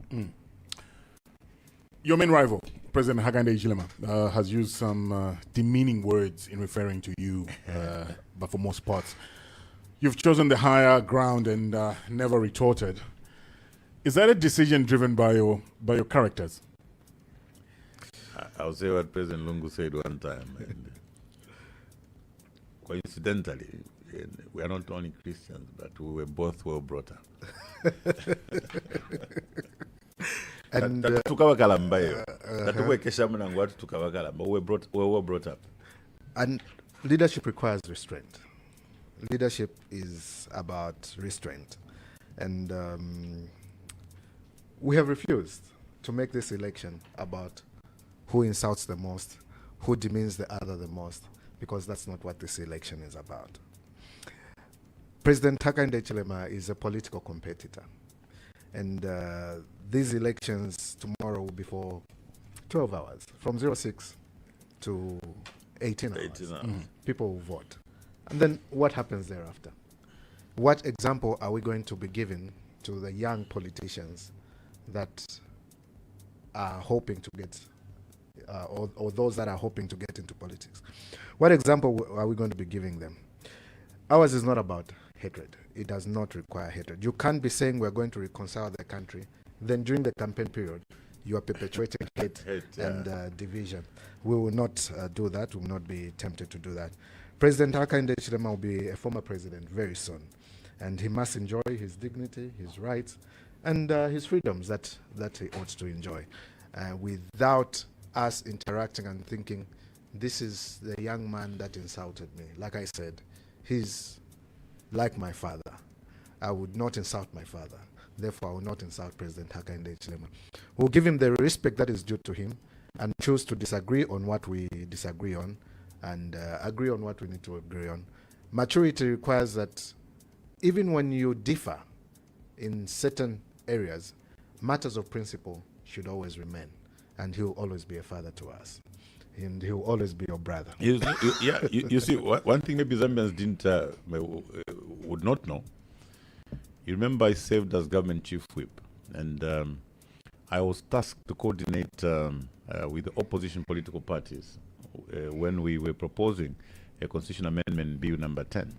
Your main rival, President Hakainde Hichilema, has used some demeaning words in referring to you, but for most parts. You've chosen the higher ground and never retorted. Is that a decision driven by your characters? I'll say what President Lungu said one time. And coincidentally, we are not only Christians, but we were both well brought up. And we were well brought up. And leadership requires restraint. Leadership is about restraint. And we have refused to make this election about who insults the most, who demeans the other the most, because that's not what this election is about. President Hakainde Hichilema is a political competitor. And these elections tomorrow will be for 12 hours, from 06 to 18 hours. 18 hours. People will vote. And then what happens thereafter? What example are we going to be giving to the young politicians that are hoping to get, or those that are hoping to get into politics? What example are we going to be giving them? Ours is not about hatred. It does not require hatred. You can't be saying we're going to reconcile the country, then during the campaign period, you are perpetuating hate and division. We will not do that. We will not be tempted to do that. President Hakainde Hichilema will be a former president very soon, and he must enjoy his dignity, his rights, and his freedoms that he ought to enjoy, without us interacting and thinking, this is the young man that insulted me. Like I said, he's like my father. I would not insult my father. Therefore, I will not insult President Hakainde Hichilema. We'll give him the respect that is due to him and choose to disagree on what we disagree on and agree on what we need to agree on. Maturity requires that even when you differ in certain areas, matters of principle should always remain, and he'll always be a father to us, and he'll always be your brother. You see, one thing maybe Zambians would not know. You remember I served as government chief whip, and I was tasked to coordinate with the opposition political parties when we were proposing a constitution amendment bill number 10.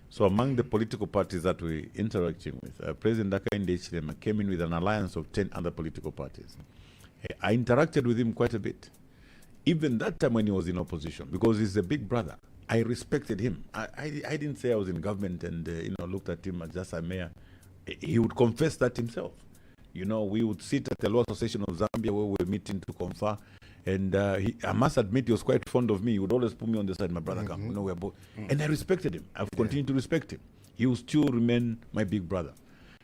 So among the political parties that we're interacting with, President Hakainde Hichilema came in with an alliance of 10 other political parties. I interacted with him quite a bit. Even that time when he was in opposition, because he's a big brother, I respected him. I didn't say I was in government and looked at him as just a mayor. He would confess that himself. We would sit at the Law Association of Zambia where we were meeting to confer. And I must admit, he was quite fond of me. He would always put me on the side, my brother, come. We're both. And I respected him. I've continued to respect him. He will still remain my big brother.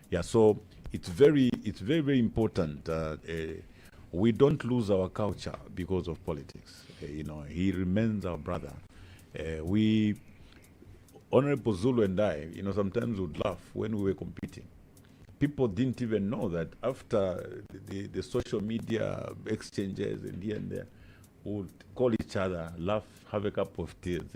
Yeah, so it's very, very important. We don't lose our culture because of politics. He remains our brother. Honorable Zulu and I, sometimes would laugh when we were competing. People didn't even know that after the social media exchanges and here and there, we would call each other, laugh, have a cup of tea, and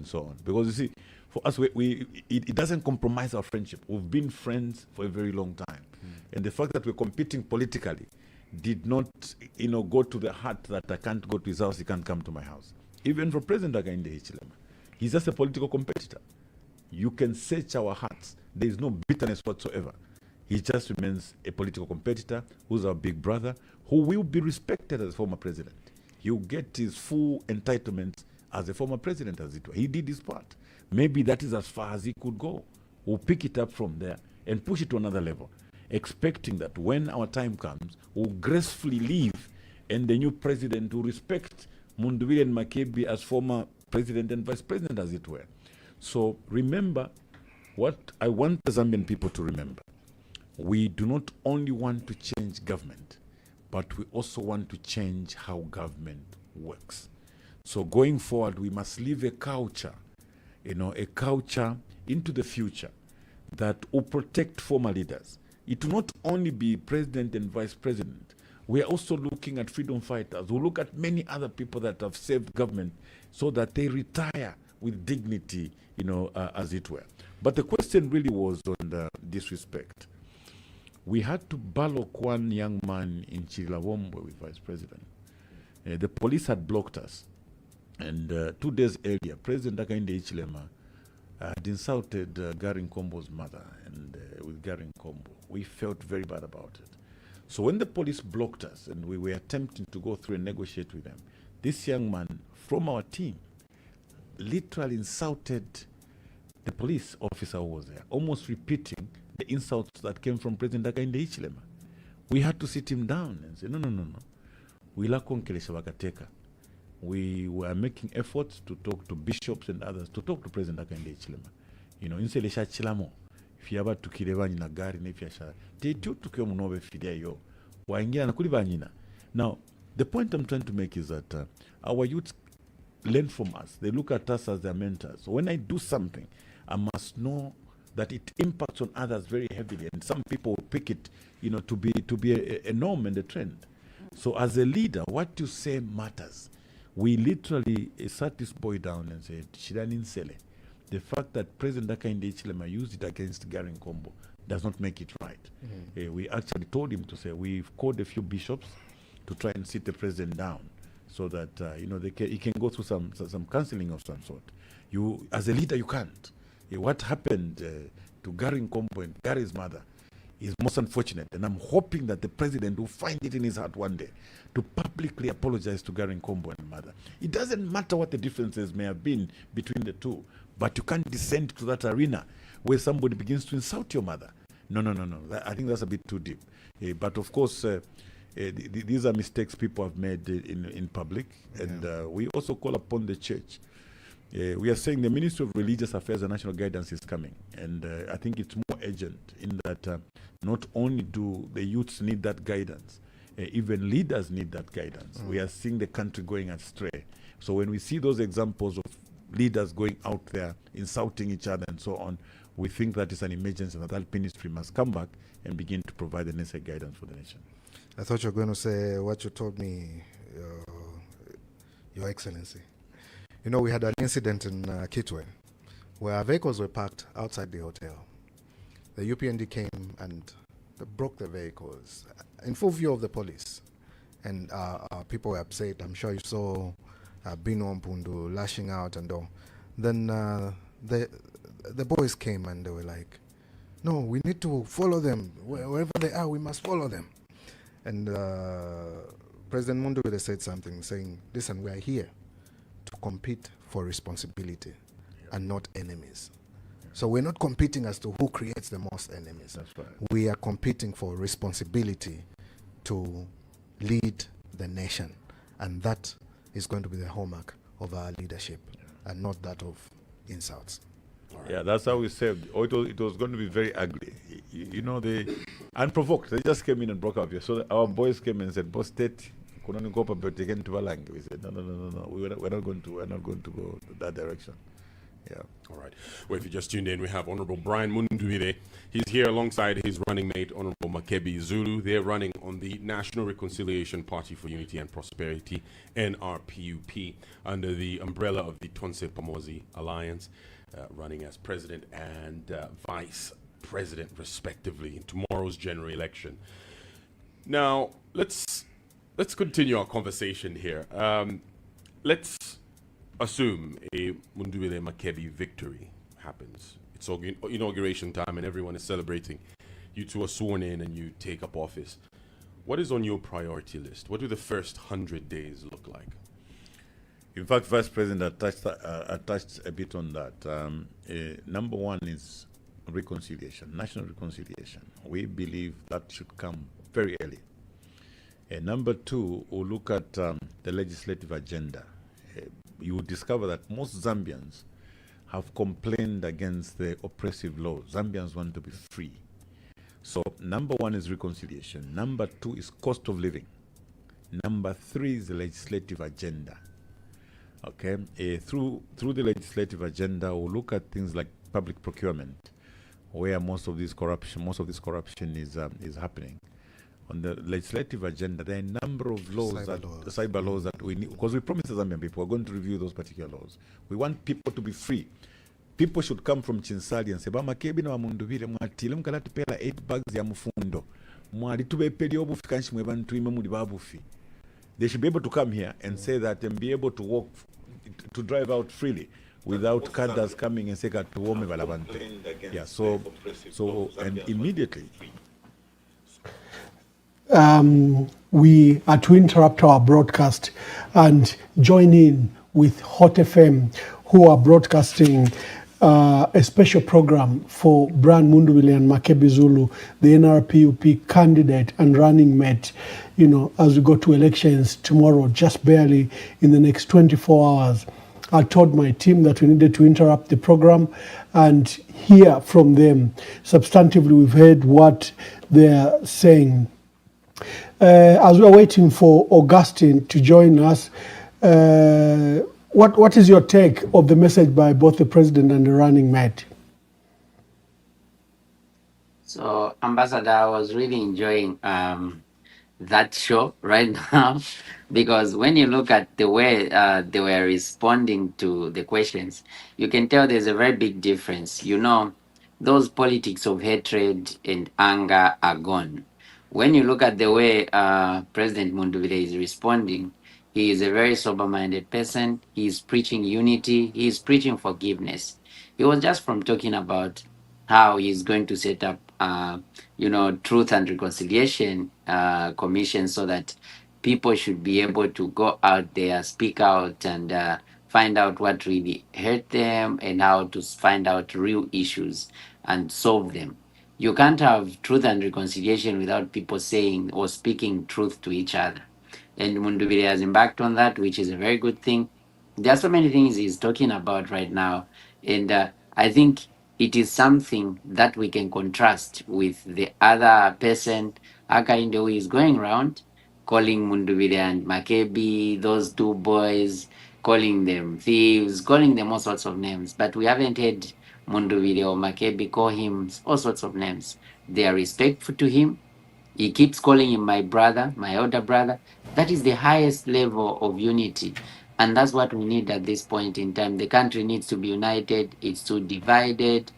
so on. Because you see, for us, it doesn't compromise our friendship. We've been friends for a very long time. And the fact that we're competing politically did not, go to the heart that I can't go to his house, he can't come to my house. Even for President Hakainde Hichilema, he's just a political competitor. You can search our hearts. There is no bitterness whatsoever. He just remains a political competitor who's our big brother, who will be respected as former president. He'll get his full entitlements as a former president, as it were. He did his part. Maybe that is as far as he could go. We'll pick it up from there and push it to another level, expecting that when our time comes, we'll gracefully leave and the new president will respect Mundubile and Makebi as former president and vice president, as it were. So remember what I want the Zambian people to remember. We do not only want to change government, but we also want to change how government works. So going forward, we must leave a culture, a culture into the future that will protect former leaders. It will not only be president and vice president. We are also looking at freedom fighters. We'll look at many other people that have served government so that they retire with dignity, as it were. But the question really was on this respect. We had to ballock one young man in Chilawombo with vice president. The police had blocked us. And 2 days earlier, President Hakainde Hichilema had insulted Gary Nkombo's mother, and with Gary Nkombo. We felt very bad about it. So when the police blocked us and we were attempting to go through and negotiate with them, this young man from our team literally insulted the police officer who was there, almost repeating the insults that came from President Hakainde Hichilema. We had to sit him down and say, no. We were making efforts to talk to bishops and others, to talk to President Hakainde Hichilema. Inselesha chilamo. If you have to kill na gari ne fiasha. Tetu tukio munobe fidia yo. Waingia na kuli banyina. Now, the point I'm trying to make is that our youth learn from us. They look at us as their mentors. So when I do something, I must know that it impacts on others very heavily, and some people will pick it, to be a norm and a trend. So as a leader, what you say matters. We literally sat this boy down and said, Shirani Nsele, the fact that President Hakainde Hichilema used it against Gary Nkombo does not make it right. We actually told him to say, we've called a few bishops to try and sit the president down so that, he can go through some counseling of some sort. You, as a leader, you can't. What happened to Gary Nkombo and Gary's mother is most unfortunate, and I'm hoping that the president will find it in his heart one day to publicly apologize to Gary Nkombo and mother. It doesn't matter what the differences may have been between the two, but you can't descend to that arena where somebody begins to insult your mother. No. I think that's a bit too deep. But of course, these are mistakes people have made in public, and we also call upon the church. We are saying the Ministry of Religious Affairs and National Guidance is coming, and I think it's more urgent in that not only do the youths need that guidance, even leaders need that guidance. We are seeing the country going astray. So when we see those examples of leaders going out there, insulting each other and so on, we think that is an emergency and that ministry must come back and begin to provide the necessary guidance for the nation. I thought you were going to say what you told me, Your Excellency. You know, we had an incident in Kitwe where our vehicles were parked outside the hotel. The UPND came and they broke the vehicles in full view of the police. And people were upset. I'm sure you saw Bino Mpundu lashing out and all. Then the boys came and they were like, no, we need to follow them. Wherever they are, we must follow them. And President Mundubile said something, saying, listen, we are here to compete for responsibility and not enemies. So we're not competing as to who creates the most enemies. That's right. We are competing for responsibility to lead the nation. And that is going to be the hallmark of our leadership and not that of insults. Yeah, that's how we said. It was going to be very ugly. You know, they unprovoked. They just came in and broke up here. So our boys came in and said, "Boss, state, couldn't go up, but they came to Balang." We said, "No. We're not going to go that direction." Yeah. All right. Well, if you just tuned in, we have Honorable Brian Mundubile. He's here alongside his running mate, Honorable Makebi Zulu. They're running on the National Reconciliation Party for Unity and Prosperity, NRPUP, under the umbrella of the Tonse Pamozi Alliance, running as president and vice president, respectively, in tomorrow's general election. Now, let's continue our conversation here. Let's assume a Mundubile Makebi victory happens. It's inauguration time and everyone is celebrating. You two are sworn in and you take up office. What is on your priority list? What do the first 100 days look like? In fact, Vice President touched a bit on that. Number one is reconciliation, national reconciliation. We believe that should come very early. Number two, we'll look at the legislative agenda. You will discover that most Zambians have complained against the oppressive laws. Zambians want to be free. So number one is reconciliation. Number two is cost of living. Number three is the legislative agenda. Okay, through the legislative agenda, we'll look at things like public procurement, where most of this corruption is happening. On the legislative agenda, there are a number of laws, cyber laws that we need, because we promised the Zambian people we're going to review those particular laws. We want people to be free. People should come from Chinsali and say, "Ba Makebi na Mundubile mwatile mkalati pela 8 bags ya mfundo. Mwali tube peli obufi kanshi mwebantu ime muli babufi." They should be able to come here and say that and be able to walk, to drive out freely without cadres coming and say that to wome balabante. Yeah, so and immediately. We are to interrupt our broadcast and join in with Hot FM, who are broadcasting a special program for Brian Mundubile and Makebi Zulu, the NRPUP candidate and running mate, you know, as we go to elections tomorrow, just barely in the next 24 hours. I told my team that we needed to interrupt the program and hear from them. Substantively, we've heard what they're saying. As we're waiting for Augustine to join us, what is your take of the message by both the president and the running mate? So, Ambassador, I was really enjoying that show right now, because when you look at the way they were responding to the questions, you can tell there's a very big difference. You know, those politics of hatred and anger are gone. When you look at the way President Mundubile is responding, he is a very sober-minded person. He is preaching unity. He is preaching forgiveness. He was just from talking about how he's going to set up, Truth and Reconciliation Commission, so that people should be able to go out there, speak out, and find out what really hurt them and how to find out real issues and solve them. You can't have truth and reconciliation without people saying or speaking truth to each other. And Mundubile has embarked on that, which is a very good thing. There are so many things he's talking about right now. And I think it is something that we can contrast with the other person, Hakainde, who is going around calling Mundubile and Makebi, those two boys, calling them thieves, calling them all sorts of names. But we haven't heard Munduvile or Makebi call him all sorts of names. They are respectful to him. He keeps calling him my brother, my elder brother. That is the highest level of unity. And that's what we need at this point in time. The country needs to be united. It's too divided.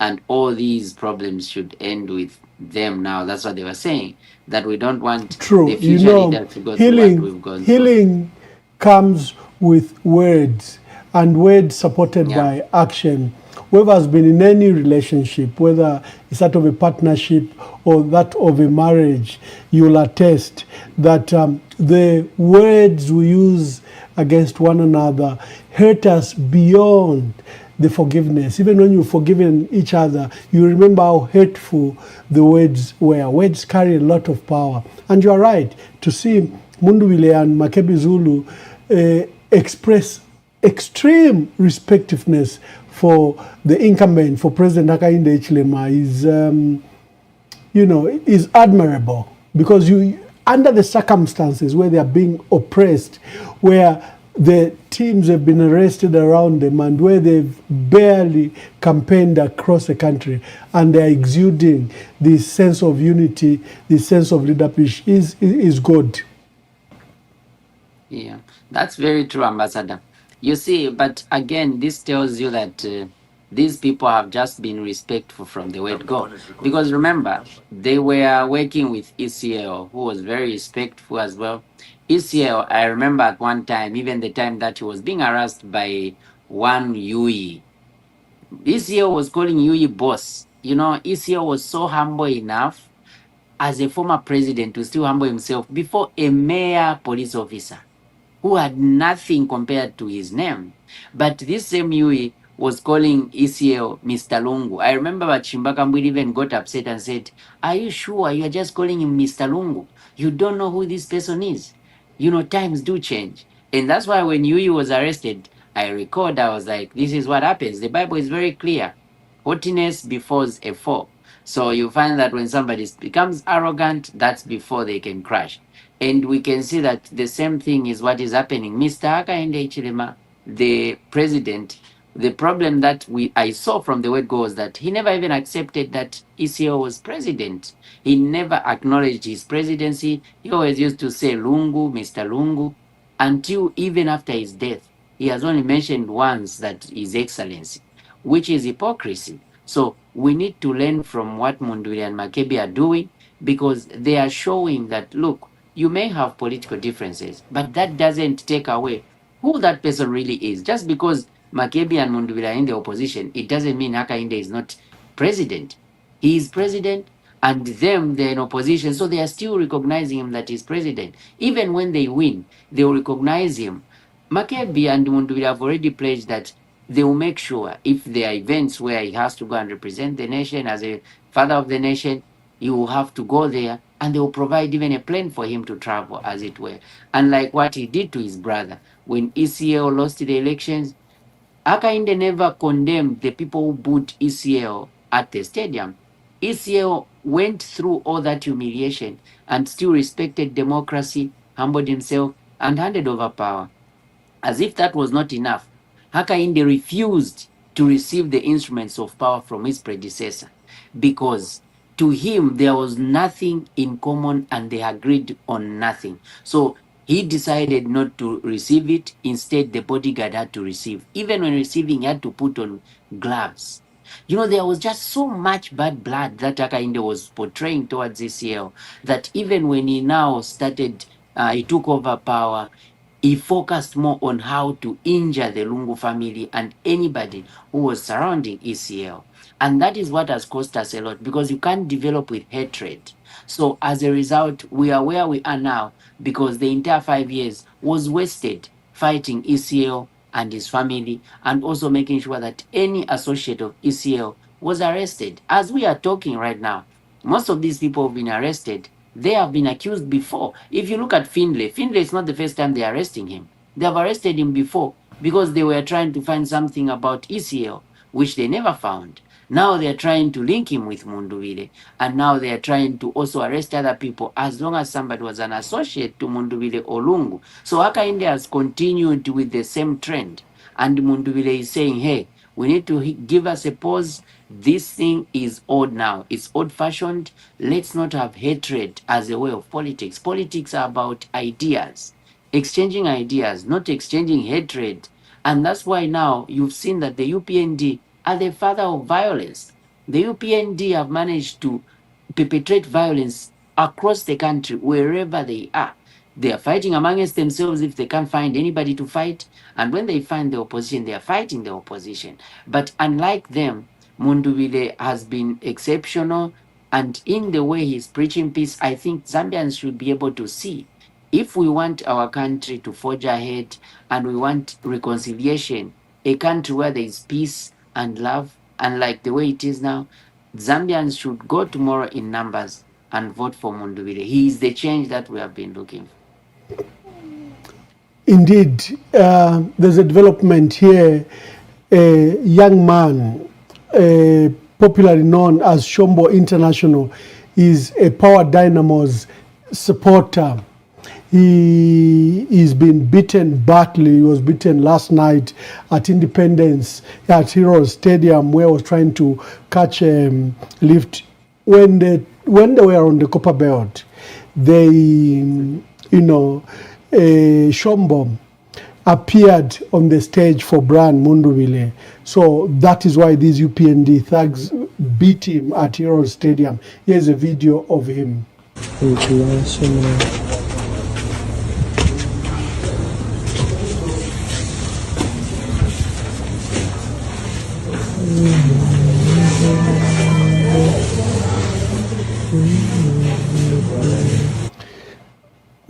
And all these problems should end with them now. That's what they were saying. That we don't want True. the future leaders to go through what we've gone through. Healing comes with words, and words supported by action. Whoever has been in any relationship, whether it's that of a partnership or that of a marriage, you'll attest that the words we use against one another hurt us beyond the forgiveness. Even when you've forgiven each other, you remember how hurtful the words were. Words carry a lot of power. And you're right, to see Munduvile and Makebi Zulu express extreme respectiveness for the incumbent, for President Hakainde Hichilema, is, is admirable, because under the circumstances where they are being oppressed, where the teams have been arrested around them, and where they've barely campaigned across the country, and they're exuding this sense of unity, this sense of leadership is good. Yeah, that's very true, Ambassador. You see, but again, this tells you that these people have just been respectful from the word go. Because remember, they were working with ECL, who was very respectful as well. ECL, I remember at one time, even the time that he was being harassed by one Yui, ECL was calling Yui boss. ECL was so humble enough as a former president to still humble himself before a mayor police officer who had nothing compared to his name. But this same Yui was calling ECL Mr. Lungu. I remember that Chimbaka even got upset and said, "Are you sure you are just calling him Mr. Lungu? You don't know who this person is." Times do change. And that's why when Yui was arrested, I recalled, I was like, this is what happens. The Bible is very clear. Haughtiness befores a fall. So you find that when somebody becomes arrogant, that's before they can crash. And we can see that the same thing is what is happening. Mr. Hakainde Hichilema, the president, the problem that I saw from the word go was that he never even accepted that ECO was president. He never acknowledged his presidency. He always used to say Lungu, Mr. Lungu, until even after his death. He has only mentioned once that His Excellency, which is hypocrisy. So we need to learn from what Munduvile and Makebi are doing, because they are showing that, look, you may have political differences, but that doesn't take away who that person really is. Just because Makebi and Munduvile are in the opposition, it doesn't mean Hakainde is not president. He is president, and them, they're in opposition, so they are still recognizing him that he's president. Even when they win, they will recognize him. Makebi and Munduvile have already pledged that they will make sure if there are events where he has to go and represent the nation as a father of the nation, he will have to go there, and they will provide even a plane for him to travel, as it were. Unlike what he did to his brother. When ECL lost the elections, Hakainde never condemned the people who booed ECL at the stadium. ECL went through all that humiliation and still respected democracy, humbled himself, and handed over power. As if that was not enough, Hakainde refused to receive the instruments of power from his predecessor, because to him there was nothing in common and they agreed on nothing. So he decided not to receive it. Instead, the bodyguard had to receive. Even when receiving, he had to put on gloves. There was just so much bad blood that Hakainde was portraying towards ECL, that even when he now started, he took over power, he focused more on how to injure the Lungu family and anybody who was surrounding ECL. And that is what has cost us a lot, because you can't develop with hatred. So as a result, we are where we are now because the entire 5 years was wasted fighting ECL and his family, and also making sure that any associate of ECL was arrested. As we are talking right now, most of these people have been arrested. They have been accused before. If you look at Findlay is not the first time they're arresting him. They have arrested him before because they were trying to find something about ECL, which they never found. Now they're trying to link him with Munduvile, and now they're trying to also arrest other people as long as somebody was an associate to Munduvile or Lungu. So Hakainde has continued with the same trend, and Munduvile is saying, hey, We need to give us a pause. This thing is old now. It's old-fashioned. Let's not have hatred as a way of politics. Politics are about ideas, exchanging ideas, not exchanging hatred. And that's why now you've seen that the UPND are the father of violence. The UPND have managed to perpetrate violence across the country, wherever they are. They are fighting amongst themselves if they can't find anybody to fight. And when they find the opposition, they are fighting the opposition. But unlike them, Mundubile has been exceptional. And in the way he's preaching peace, I think Zambians should be able to see, if we want our country to forge ahead and we want reconciliation, a country where there is peace and love, unlike the way it is now, Zambians should go tomorrow in numbers and vote for Mundubile. He is the change that we have been looking for. Indeed, there's a development here. A young man, popularly known as Shombo International, is a Power Dynamo's supporter. He's been beaten badly. He was beaten last night at Independence at Heroes Stadium, where he was trying to catch a lift. When they were on the Copper Belt, Shombo appeared on the stage for Brian Mundubile. So that is why these UPND thugs beat him at Heroes Stadium. Here's a video of him.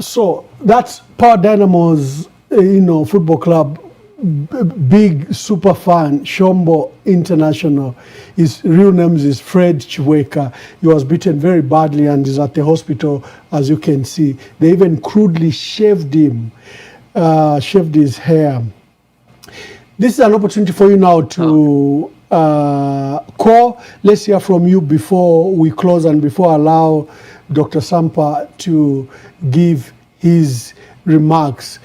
So that's Power Dynamo's, football club, big super fan, Shombo International. His real name is Fred Chiweka. He was beaten very badly and is at the hospital, as you can see. They even crudely shaved him, shaved his hair. This is an opportunity for you now to call. Let's hear from you before we close and before I allow Dr. Sampa to give his remarks.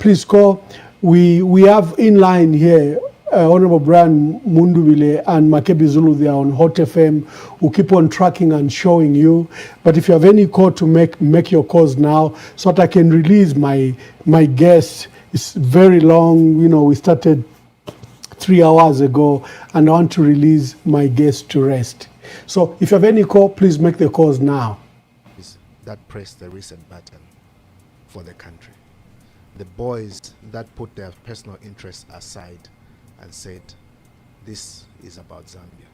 Please call. We have in line here Honorable Brian Mundubile and Makebi Zulu. They are on Hot FM. We'll keep on tracking and showing you. But if you have any call to make your calls now so that I can release my guest. It's very long. We started 3 hours ago and I want to release my guest to rest. So if you have any call, please make the calls now. That pressed the reset button for the country. The boys that put their personal interests aside and said, this is about Zambia.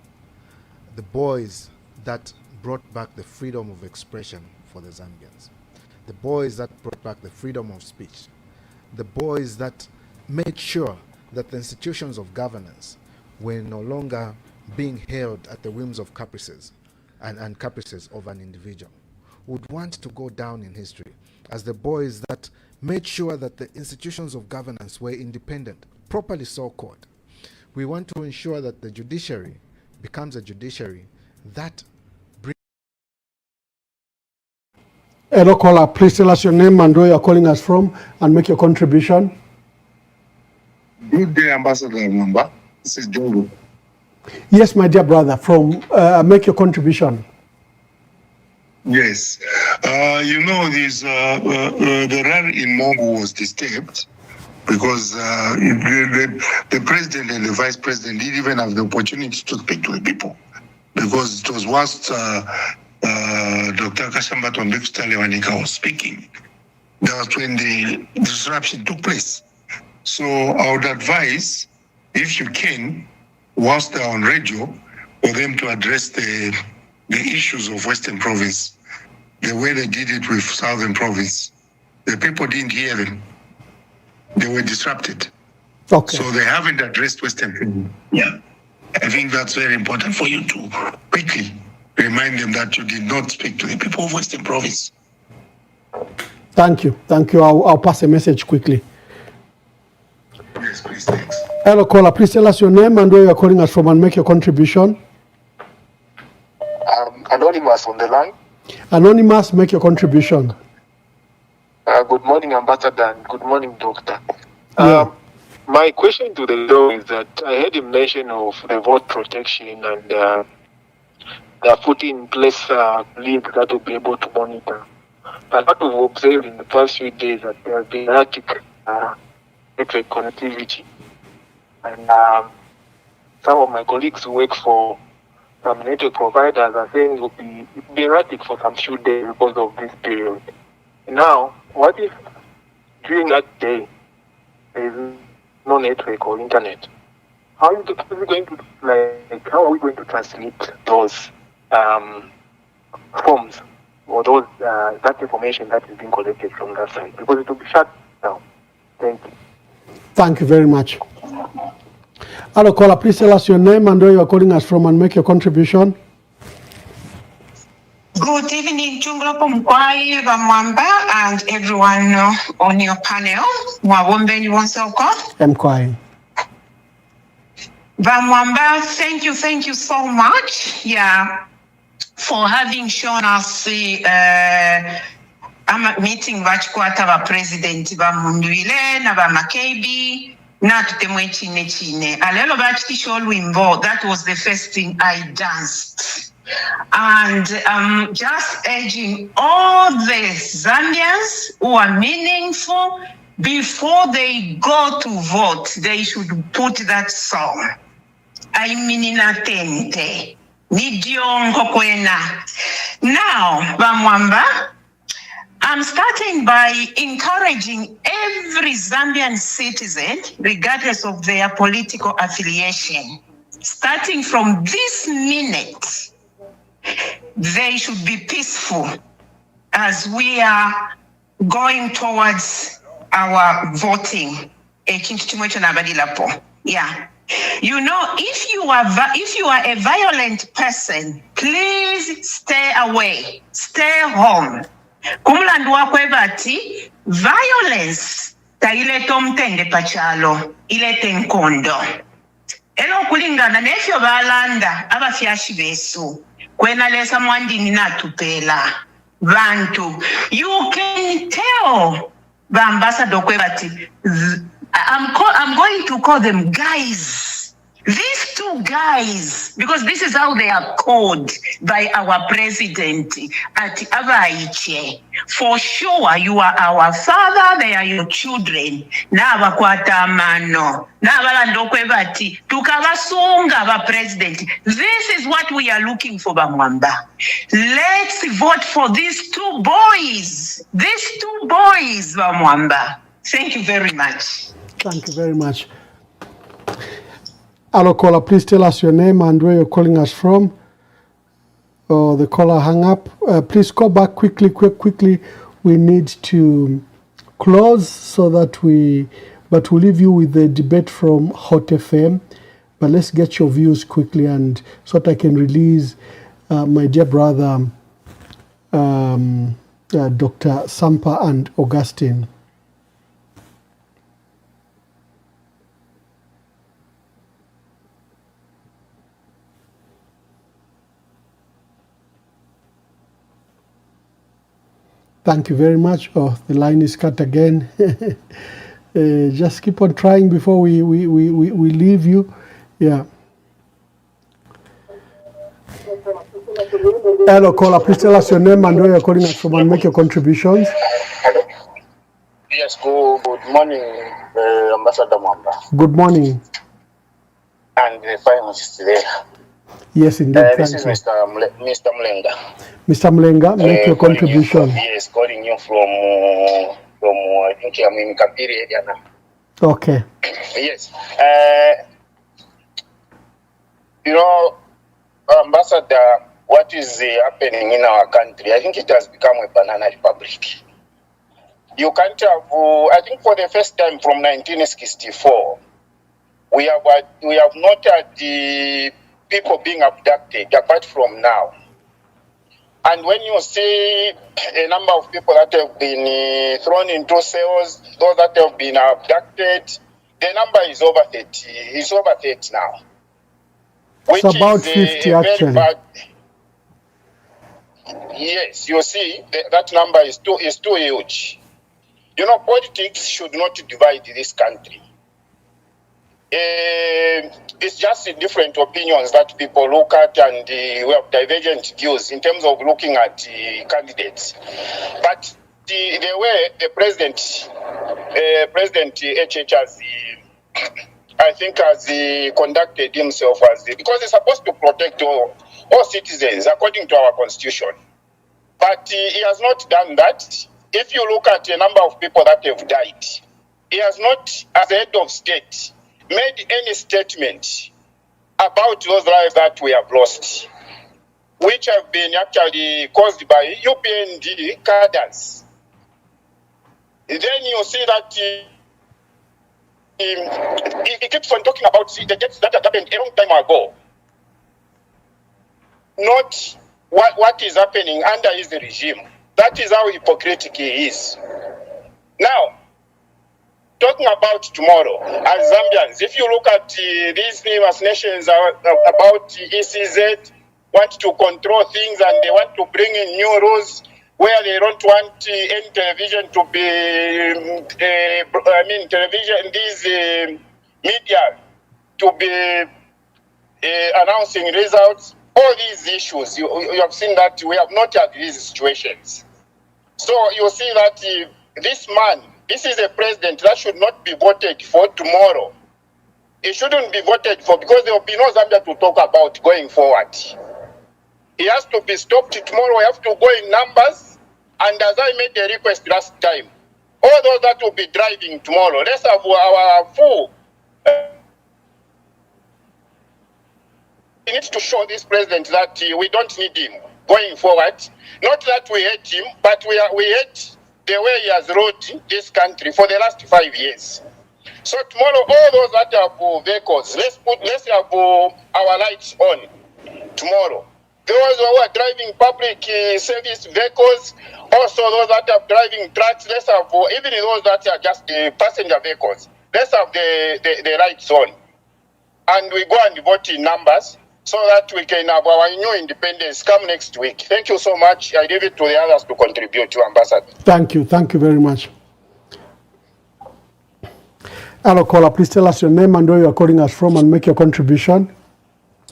The boys that brought back the freedom of expression for the Zambians. The boys that brought back the freedom of speech. The boys that made sure that the institutions of governance were no longer being held at the whims of caprices and caprices of an individual, would want to go down in history as the boys that made sure that the institutions of governance were independent, properly so-called. We want to ensure that the judiciary becomes a judiciary that brings... Hello, caller. Please tell us your name and where you're calling us from and make your contribution. Good day, Ambassador Mwamba. This is Jongo. Yes, my dear brother, from make your contribution. Yes. The rally in Mongo was disturbed because the president and the vice president didn't even have the opportunity to speak to the people, because it was whilst Dr. Kashamba Tombekustalewanika was speaking. That was when the disruption took place. So I would advise, if you can, whilst they're on radio, for them to address the issues of Western Province, the way they did it with Southern Province. The people didn't hear them. They were disrupted. Okay. So they haven't addressed Western Province. Yeah. I think that's very important for you to quickly remind them that you did not speak to the people of Western Province. Thank you. Thank you. I'll pass a message quickly. Yes, please. Thanks. Hello, caller. Please tell us your name and where you're calling us from and make your contribution. Anonymous on the line. Anonymous, make your contribution. Good morning, Ambassador, and good morning, Doctor. My question to the leader is that I heard him mention of the vote protection and they are putting in place link that will be able to monitor. But what we've observed in the past few days that there has been erratic network connectivity. And some of my colleagues who work for some network providers are saying it will be erratic for some few days because of this period. Now, what if during that day there is no network or internet? How are we going to how are we going to translate those forms or those that information that is being collected from that side? Because it will be shut down. Thank you. Thank you very much. Hello, caller. Please tell us your name and where you are calling us from and make your contribution. Good evening, Chunglopo Mkwai, Bamwamba, and everyone on your panel. Mwawombeni Wonsoko. Mkwai. Bamwamba, thank you so much. Yeah, for having shown us the meeting vachikwata va president va Munduile na va Makebi na tutemwe chine alelo vachitisha olwimbo. That was the first thing I danced. And just urging all the Zambians who are meaningful, before they go to vote, they should put that song. I mean tente. Nidiongo kwena. Now, Bamwamba, I'm starting by encouraging every Zambian citizen, regardless of their political affiliation, starting from this minute, they should be peaceful as we are going towards our voting. Yeah. You know, if you are a violent person, please stay away, stay home. Kumulandu wakwe bati, violence taileta omtende pachalo, ilete nkondo. Elo kulingana nefyo balanda abafyashi besu. Kwena lesa mwandini natupela. Bantu, you can tell the ambassador kwebati, I'm going to call them guys. These two guys, because this is how they are called by our president at Avaiche. For sure, you are our father, they are your children. Na bakwata mano. Na balando kwebati. Tukabasunga ba president. This is what we are looking for, Bamwamba. Let's vote for these two boys. These two boys, Bamwamba. Thank you very much. Thank you very much. Hello, caller. Please tell us your name and where you're calling us from. Oh, the caller hung up. Please call back quickly. We need to close so that we'll leave you with the debate from Hot FM. But let's get your views quickly and so that I can release my dear brother, Dr. Sampa and Augustine. Thank you very much. Oh, the line is cut again. Just keep on trying before we leave you. Yeah. Hello, caller. Please tell us your name and where you're calling us from and make your contributions. Yes, good morning, Ambassador Mwamba. Good morning. And the finance today. Yes, indeed. This Thank is you. Mr. Mlenga. Mr. Mlenga, make your contribution. Yes, calling you from I think I'm in Kapiri area now. Okay. Yes. Ambassador, what is happening in our country? I think it has become a banana republic. You can't have, I think for the first time from 1964, we have not had the people being abducted, apart from now. And when you see a number of people that have been thrown into cells, those that have been abducted, the number is over 30. It's over 30 now. Which it's about is 50 very actually. bad. Yes, you see, that number is too huge. You know, politics should not divide this country. it's just different opinions that people look at, and we have divergent views in terms of looking at candidates. But the way the President HH has, I think, has conducted himself because he's supposed to protect all citizens according to our constitution. But he has not done that. If you look at the number of people that have died, he has not, as the head of state, made any statement about those lives that we have lost, which have been actually caused by UPND cadres. Then you see that he keeps on talking about the deaths that happened a long time ago, not what is happening under his regime. That is how hypocritical he is. Now, talking about tomorrow, as Zambians, if you look at these famous nations about ECZ, want to control things and they want to bring in new rules where they don't want any television to be, television, these media to be announcing results, all these issues, you have seen that we have not had these situations. So you see that this man, this is a president that should not be voted for tomorrow. It shouldn't be voted for because there will be no Zambia to talk about going forward. He has to be stopped tomorrow. We have to go in numbers. And as I made a request last time, all those that will be driving tomorrow, let's have our full. We need to show this president that we don't need him going forward. Not that we hate him, but we hate the way he has ruled this country for the last 5 years. So tomorrow, all those that have vehicles, let's have our lights on tomorrow. Those who are driving public service vehicles, also those that are driving trucks, let's have, even those that are just passenger vehicles, let's have the lights on. And we go and vote in numbers so that we can have our new independence come next week. Thank you so much. I leave it to the others to contribute to, Ambassador. Thank you very much. Hello, caller, please tell us your name and where you are calling us from and make your contribution.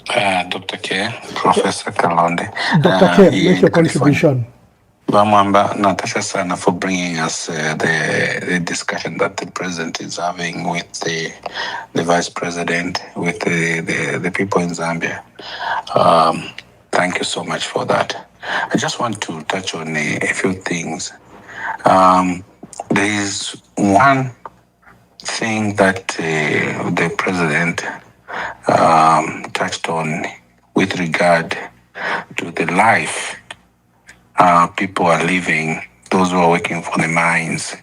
Dr. K, Professor Kalonde. Dr. K, make your contribution. Bamwamba, Natasha Sana for bringing us the discussion that the president is having with the vice president, with the people in Zambia. Thank you so much for that. I just want to touch on a few things. There is one thing that the president touched on with regard to the life people are living, those who are working for the mines.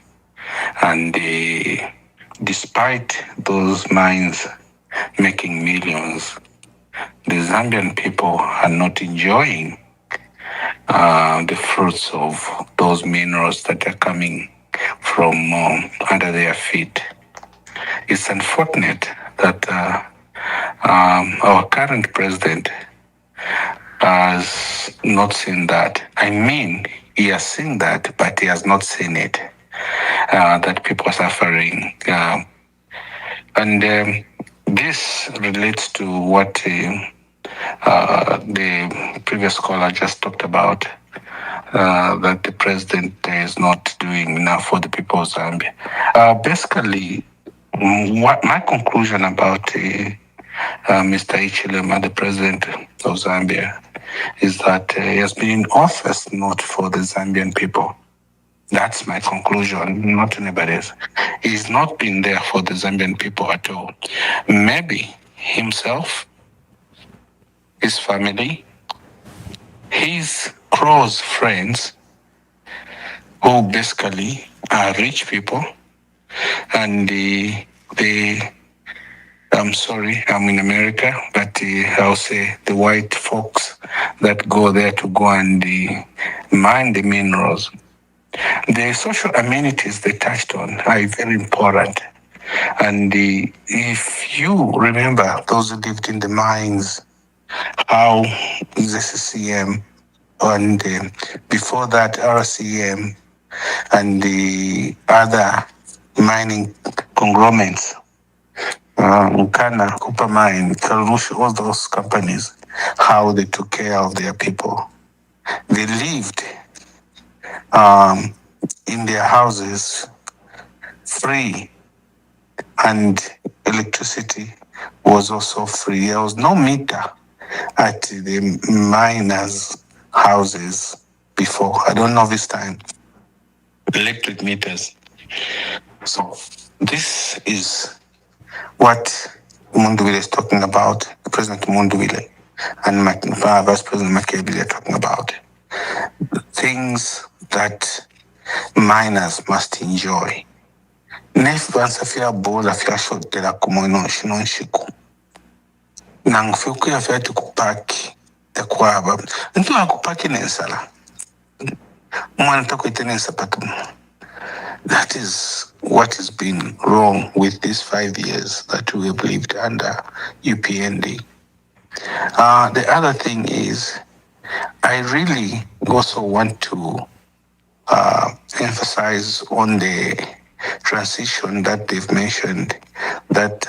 And despite those mines making millions, the Zambian people are not enjoying the fruits of those minerals that are coming from under their feet. It's unfortunate that our current president has not seen that. I mean, he has seen that, but he has not seen it, that people are suffering. And this relates to what the previous caller just talked about, that the president is not doing enough for the people of Zambia. Basically, what my conclusion about Mr. Hichilema, the president of Zambia, is that he has been in office not for the Zambian people. That's my conclusion, not anybody's. He's not been there for the Zambian people at all. Maybe himself, his family, his close friends, who basically are rich people, and I'm sorry, I'm in America, but I'll say the white folks that go there to go and mine the minerals. The social amenities they touched on are very important. And if you remember those who lived in the mines, how the CCM and before that RCM and the other mining conglomerates Nkana, Copper Mine, Kalush, all those companies, how they took care of their people. They lived in their houses free, and electricity was also free. There was no meter at the miners' houses before. I don't know this time. Electric meters. So this is what Munduvile is talking about, President Munduvile and Vice President Makebile are talking about. Things that miners must enjoy. Nef bansafia bola fia shot de la kumono shinon shiku. Nang fuku ya fia tukupaki ya kuaba. Ntu akupaki nensala. Mwana tako itenensa patumu. That is what has been wrong with these 5 years that we have lived under UPND. The other thing is, I really also want to emphasize on the transition that they've mentioned, that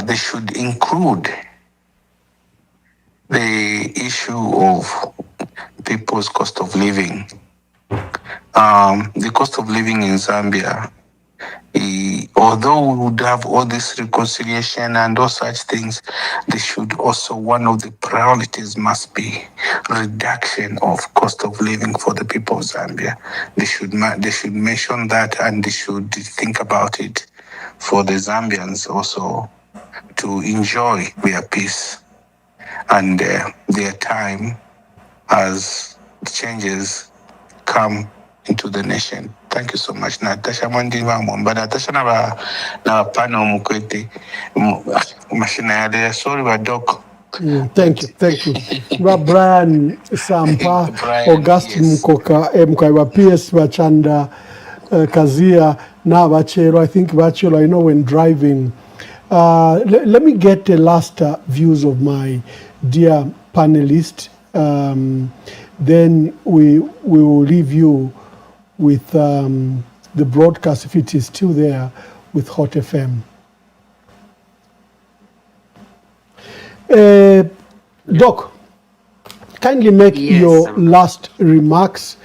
they should include the issue of people's cost of living. The cost of living in Zambia, although we would have all this reconciliation and all such things, they should also, one of the priorities must be reduction of cost of living for the people of Zambia. They should mention that, and they should think about it for the Zambians also to enjoy their peace and their time as changes come into the nation. Thank you so much. Natasha Mwandima Mwamba, Natasha na pano mukwete mashina yale. Sorry wa doc. Thank you. Brian Sampa, Augustine Mukoka, Mkaiwa PS Bachanda Kazia, na Bachero. I think Bachero, I know when driving. Let me get the last views of my dear panelists. Then we will leave you with the broadcast, if it is still there, with Hot FM. Doc, kindly make your last remarks.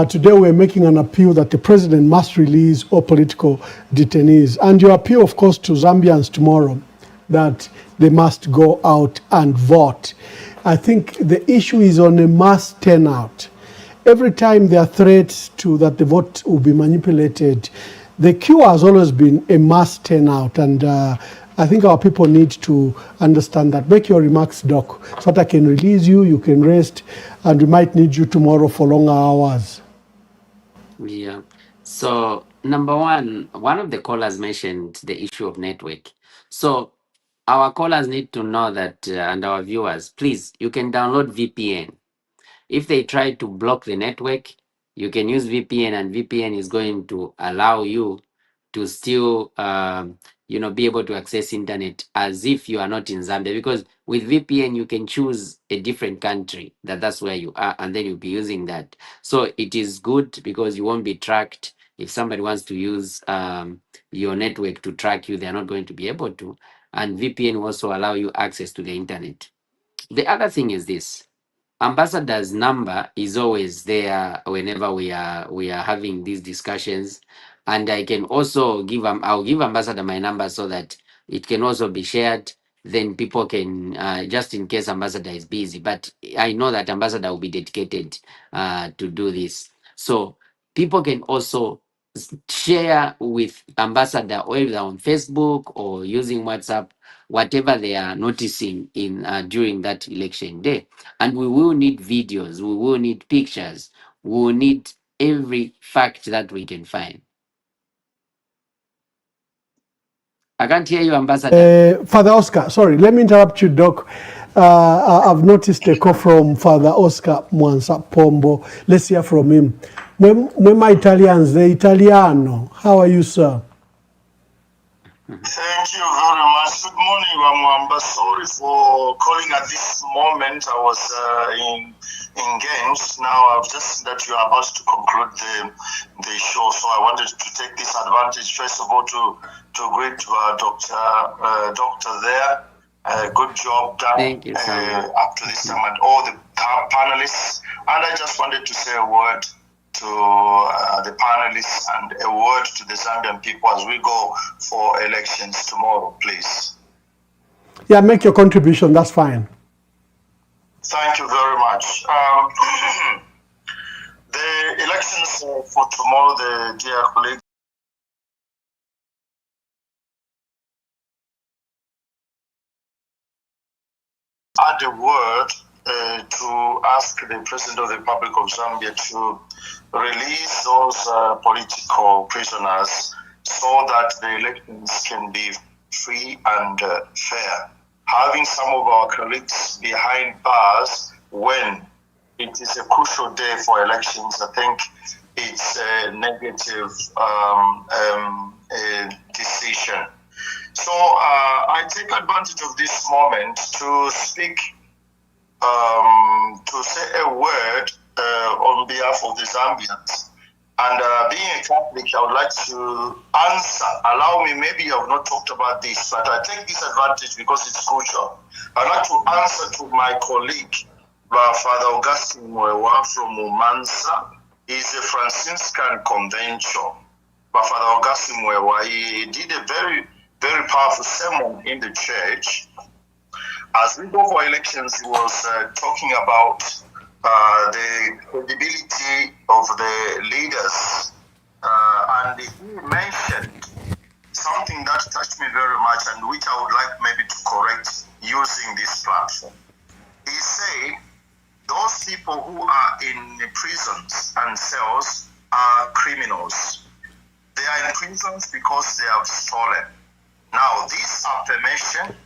Today we're making an appeal that the president must release all political detainees. And your appeal, of course, to Zambians tomorrow, that they must go out and vote. I think the issue is on a mass turnout. Every time there are threats to that the vote will be manipulated, the cure has always been a mass turnout, and I think our people need to understand that. Make your remarks, Doc, so that I can release you, you can rest, and we might need you tomorrow for longer hours. Yeah. So, number one of the callers mentioned the issue of network. So, our callers need to know that, and our viewers, please, you can download VPN. If they try to block the network, you can use VPN, and VPN is going to allow you to still, be able to access internet as if you are not in Zambia. Because with VPN, you can choose a different country that's where you are, and then you'll be using that. So it is good because you won't be tracked. If somebody wants to use your network to track you, they're not going to be able to. And VPN will also allow you access to the internet. The other thing is this. Ambassador's number is always there whenever we are having these discussions, and I can also I'll give Ambassador my number so that it can also be shared. Then people can just in case Ambassador is busy, but I know that Ambassador will be dedicated to do this. So people can also share with Ambassador either on Facebook or using WhatsApp, whatever they are noticing in during that election day. And we will need videos, we will need pictures, we will need every fact that we can find. I can't hear you, Ambassador. Father Oscar, sorry, let me interrupt you, Doc. I've noticed a call from Father Oscar Mwansa Pombo. Let's hear from him. Mwema Italians, the Italiano. How are you, sir? Thank you very much. Good morning, Wamwamba. Sorry for calling at this moment. I was engaged. Now I've just seen that you are about to conclude the show, so I wanted to take this advantage first of all to greet doctor there. Good job done. Thank you so much. Up to this time, and all the panelists. And I just wanted to say a word to the panelists and a word to the Zambian people as we go for elections tomorrow, please. Yeah, make your contribution. That's fine. Thank you very much. The elections for tomorrow, the dear colleague, add a word to ask the President of the Republic of Zambia to release those political prisoners so that the elections can be free and fair. Having some of our colleagues behind bars when it is a crucial day for elections, I think it's a negative decision. So I take advantage of this moment to speak, to say a word on behalf of the Zambians. And being a Catholic, I would like to answer. Allow me, maybe I have not talked about this, but I take this advantage because it's crucial. I'd like to answer to my colleague, Father Augustine Mwewa from Umansa. He's a Franciscan convention. Father Augustine Mwewa, he did a very, very powerful sermon in the church. As we go for elections, he was talking about the credibility of the leaders. And he mentioned something that touched me very much and which I would like maybe to correct using this platform. He said, those people who are in prisons and cells are criminals. They are in prisons because they have stolen. Now, this affirmation,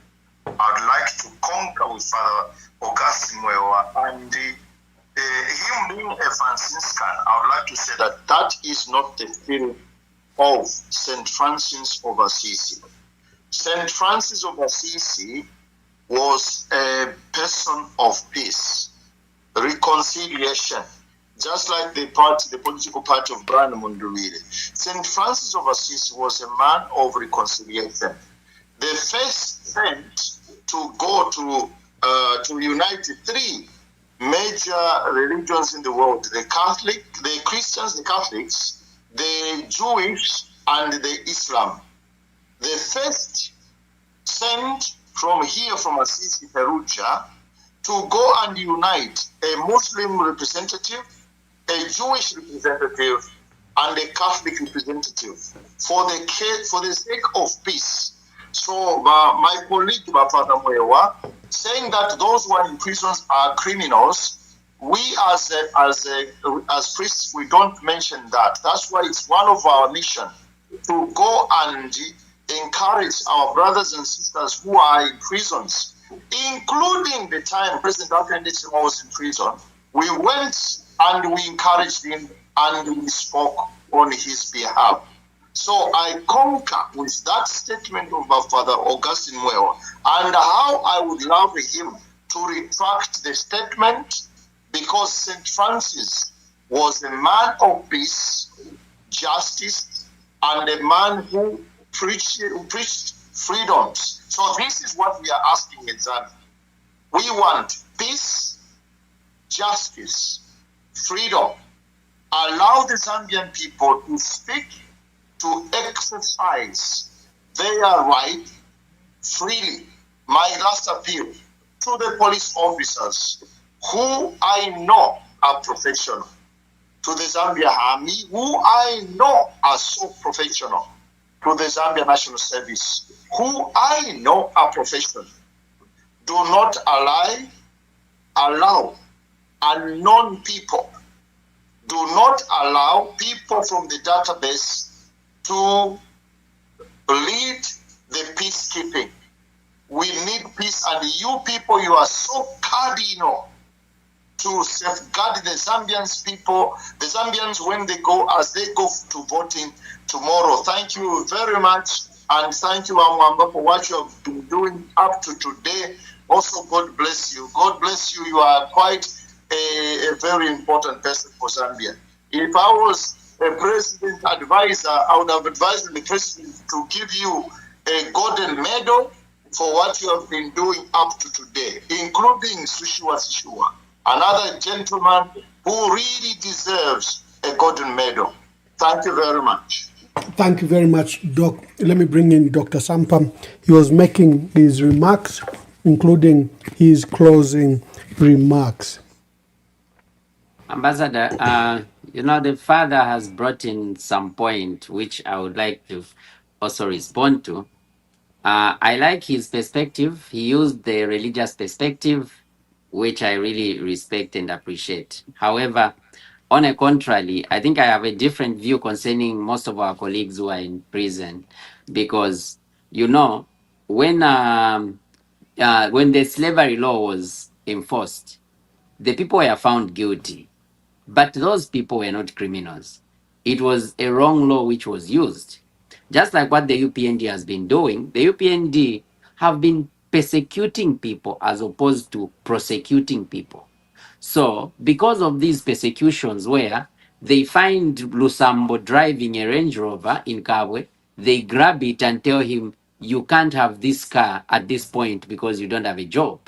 I'd like to conquer with Father Augustine Mwewa, and him being a Franciscan, I would like to say that that is not the spirit of St. Francis of Assisi. St. Francis of Assisi was a person of peace, reconciliation, just like the political party of Brian Mundubile. St. Francis of Assisi was a man of reconciliation. The first saint to go to unite three major religions in the world: the Catholic, the Christians, the Catholics, the Jewish, and the Islam. The first saint from here, from Assisi, Perugia, to go and unite a Muslim representative, a Jewish representative, and a Catholic representative for the sake of peace. So my colleague, Father Mwewa, saying that those who are in prisons are criminals, we as priests, we don't mention that. That's why it's one of our mission to go and encourage our brothers and sisters who are in prisons, including the time President Hakainde Hichilema was in prison. We went and we encouraged him and we spoke on his behalf. So I concur with that statement of Father Augustine Mwewa, and how I would love him to retract the statement, because St. Francis was a man of peace, justice, and a man who preached freedoms. So this is what we are asking in Zambia. We want peace, justice, freedom. Allow the Zambian people to speak, to exercise their right freely. My last appeal to the police officers who I know are professional, to the Zambia Army who I know are so professional, to the Zambia National Service who I know are professional. Do not allow unknown people. Do not allow people from the database to lead the peacekeeping. We need peace, and you people, you are so cardinal to safeguard the Zambians people, the Zambians when they go, as they go to voting tomorrow. Thank you very much. And thank you, Amwamba, for what you have been doing up to today. Also, God bless you. God bless you. You are quite a very important person for Zambia. If I was a president advisor, I would have advised the president to give you a golden medal for what you have been doing up to today, including Sushiwa, another gentleman who really deserves a golden medal. Thank you very much. Thank you very much, Doc. Let me bring in Dr. Sampam. He was making his remarks, including his closing remarks. Ambassador, you know, the father has brought in some point which I would like to also respond to. I like his perspective. He used the religious perspective, which I really respect and appreciate. However, on a contrary, I think I have a different view concerning most of our colleagues who are in prison, because, you know, when the slavery law was enforced, the people were found guilty, but those people were not criminals. It was a wrong law which was used. Just like what the UPND has been doing, the UPND have been persecuting people as opposed to prosecuting people. So, because of these persecutions where they find Lusambo driving a Range Rover in Kabwe, they grab it and tell him, you can't have this car at this point because you don't have a job.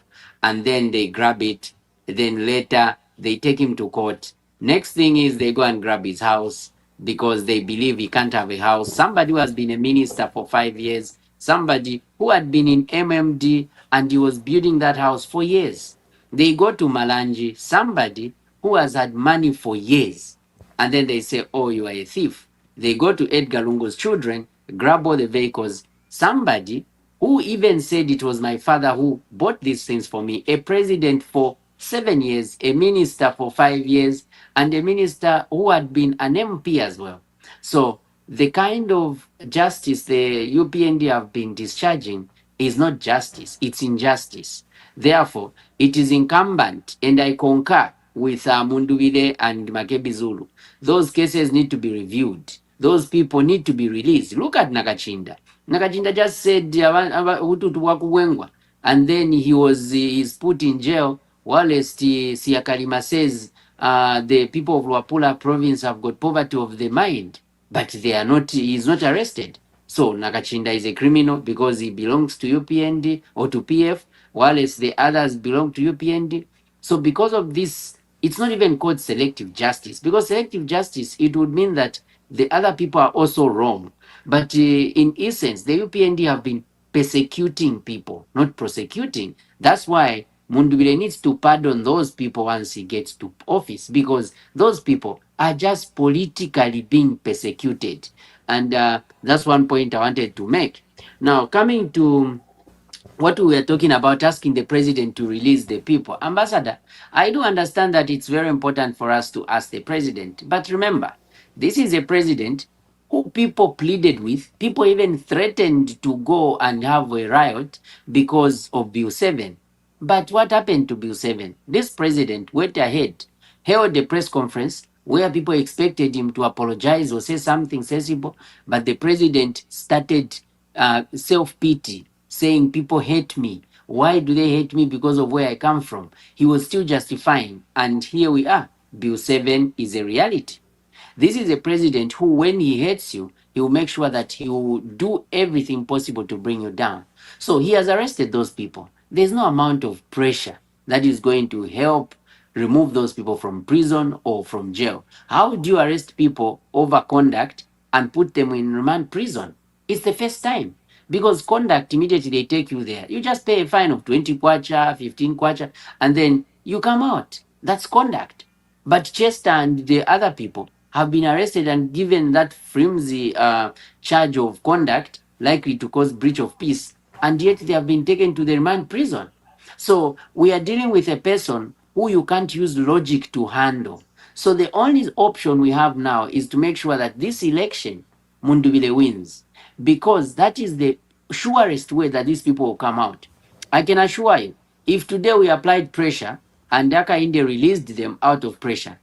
And then they grab it. Then later, they take him to court. Next thing is they go and grab his house because they believe he can't have a house. Somebody who has been a minister for 5 years, somebody who had been in MMD and he was building that house for years. They go to Malanji, somebody who has had money for years, and then they say, oh, you are a thief. They go to Edgar Lungu's children, grab all the vehicles. Somebody who even said it was my father who bought these things for me, a president for 7 years, a minister for 5 years, and a minister who had been an MP as well. So the kind of justice the UPND have been discharging is not justice, it's injustice. Therefore, it is incumbent, and I concur with Mundubile and Makebi Zulu. Those cases need to be reviewed. Those people need to be released. Look at Nakachinda. Nakachinda just said, and then he's put in jail. Whilst Siakalima says the people of Luapula province have got poverty of the mind, but they are not. He is not arrested. So Nakachinda is a criminal because he belongs to UPND or to PF, whilst the others belong to UPND. So because of this, it's not even called selective justice, because selective justice, it would mean that the other people are also wrong. But in essence, the UPND have been persecuting people, not prosecuting. That's why Mundubile needs to pardon those people once he gets to office, because those people are just politically being persecuted. And that's one point I wanted to make. Now, coming to what we were talking about, asking the president to release the people. Ambassador, I do understand that it's very important for us to ask the president. But remember, this is a president who people pleaded with. People even threatened to go and have a riot because of Bill 7. But what happened to Bill 7? This president went ahead, held a press conference where people expected him to apologize or say something sensible, but the president started self-pity, saying people hate me. Why do they hate me? Because of where I come from. He was still justifying, and here we are. Bill 7 is a reality. This is a president who, when he hates you, he will make sure that he will do everything possible to bring you down. So he has arrested those people. There's no amount of pressure that is going to help remove those people from prison or from jail. How do you arrest people over conduct and put them in remand prison? It's the first time. Because conduct, immediately they take you there. You just pay a fine of 20 kwacha, 15 kwacha, and then you come out. That's conduct. But Chester and the other people have been arrested and given that flimsy charge of conduct likely to cause breach of peace, and yet they have been taken to the remand prison. So we are dealing with a person who you can't use logic to handle. So the only option we have now is to make sure that this election, Mundubile wins, because that is the surest way that these people will come out. I can assure you, if today we applied pressure and Hakainde released them out of pressure,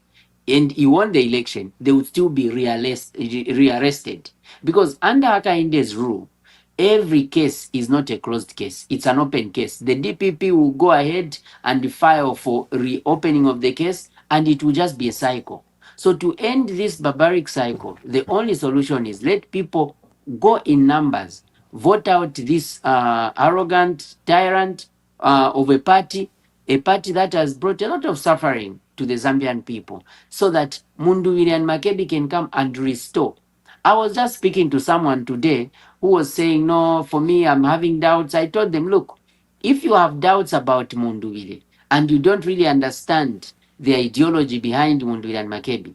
and he won the election, they would still be rearrested. Because under Hakainde's rule, every case is not a closed case. It's an open case. The DPP will go ahead and file for reopening of the case, and it will just be a cycle. So to end this barbaric cycle, the only solution is let people go in numbers, vote out this arrogant tyrant of a party that has brought a lot of suffering to the Zambian people, so that Munduvile and Makebi can come and restore. I was just speaking to someone today who was saying, no, for me, I'm having doubts. I told them, look, if you have doubts about Munduvile and you don't really understand the ideology behind Munduvile and Makebi,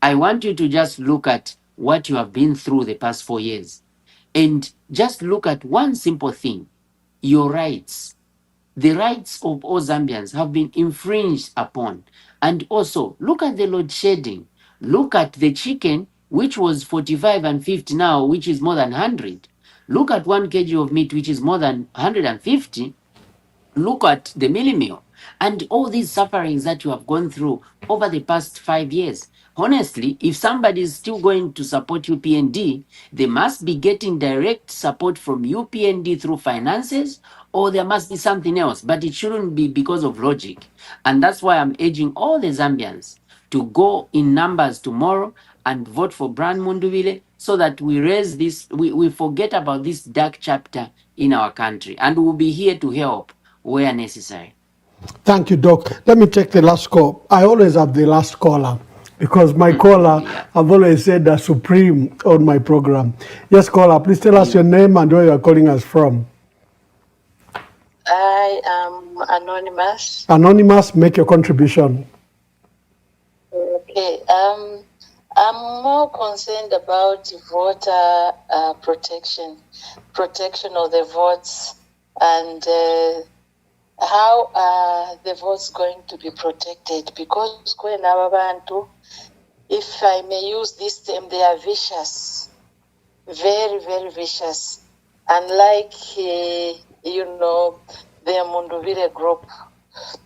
I want you to just look at what you have been through the past 4 years and just look at one simple thing, your rights. The rights of all Zambians have been infringed upon. And also, look at the load shedding. Look at the chicken, which was 45 and 50 now, which is more than 100. Look at 1 kg of meat, which is more than 150. Look at the mealie meal and all these sufferings that you have gone through over the past 5 years. Honestly, if somebody is still going to support UPND, they must be getting direct support from UPND through finances, or there must be something else, but it shouldn't be because of logic. And that's why I'm urging all the Zambians to go in numbers tomorrow and vote for Brian Munduvile, so that we raise this, we forget about this dark chapter in our country, and we'll be here to help where necessary. Thank you, Doc. Let me take the last call. I always have the last caller because my caller, I've always said, the supreme on my program. Yes, caller, please tell us your name and where you are calling us from. I am anonymous. Anonymous, make your contribution. Okay. I'm more concerned about voter protection of the votes, and how are the votes going to be protected? Because if I may use this term, they are vicious, very, very vicious. Unlike, the Munduvile group.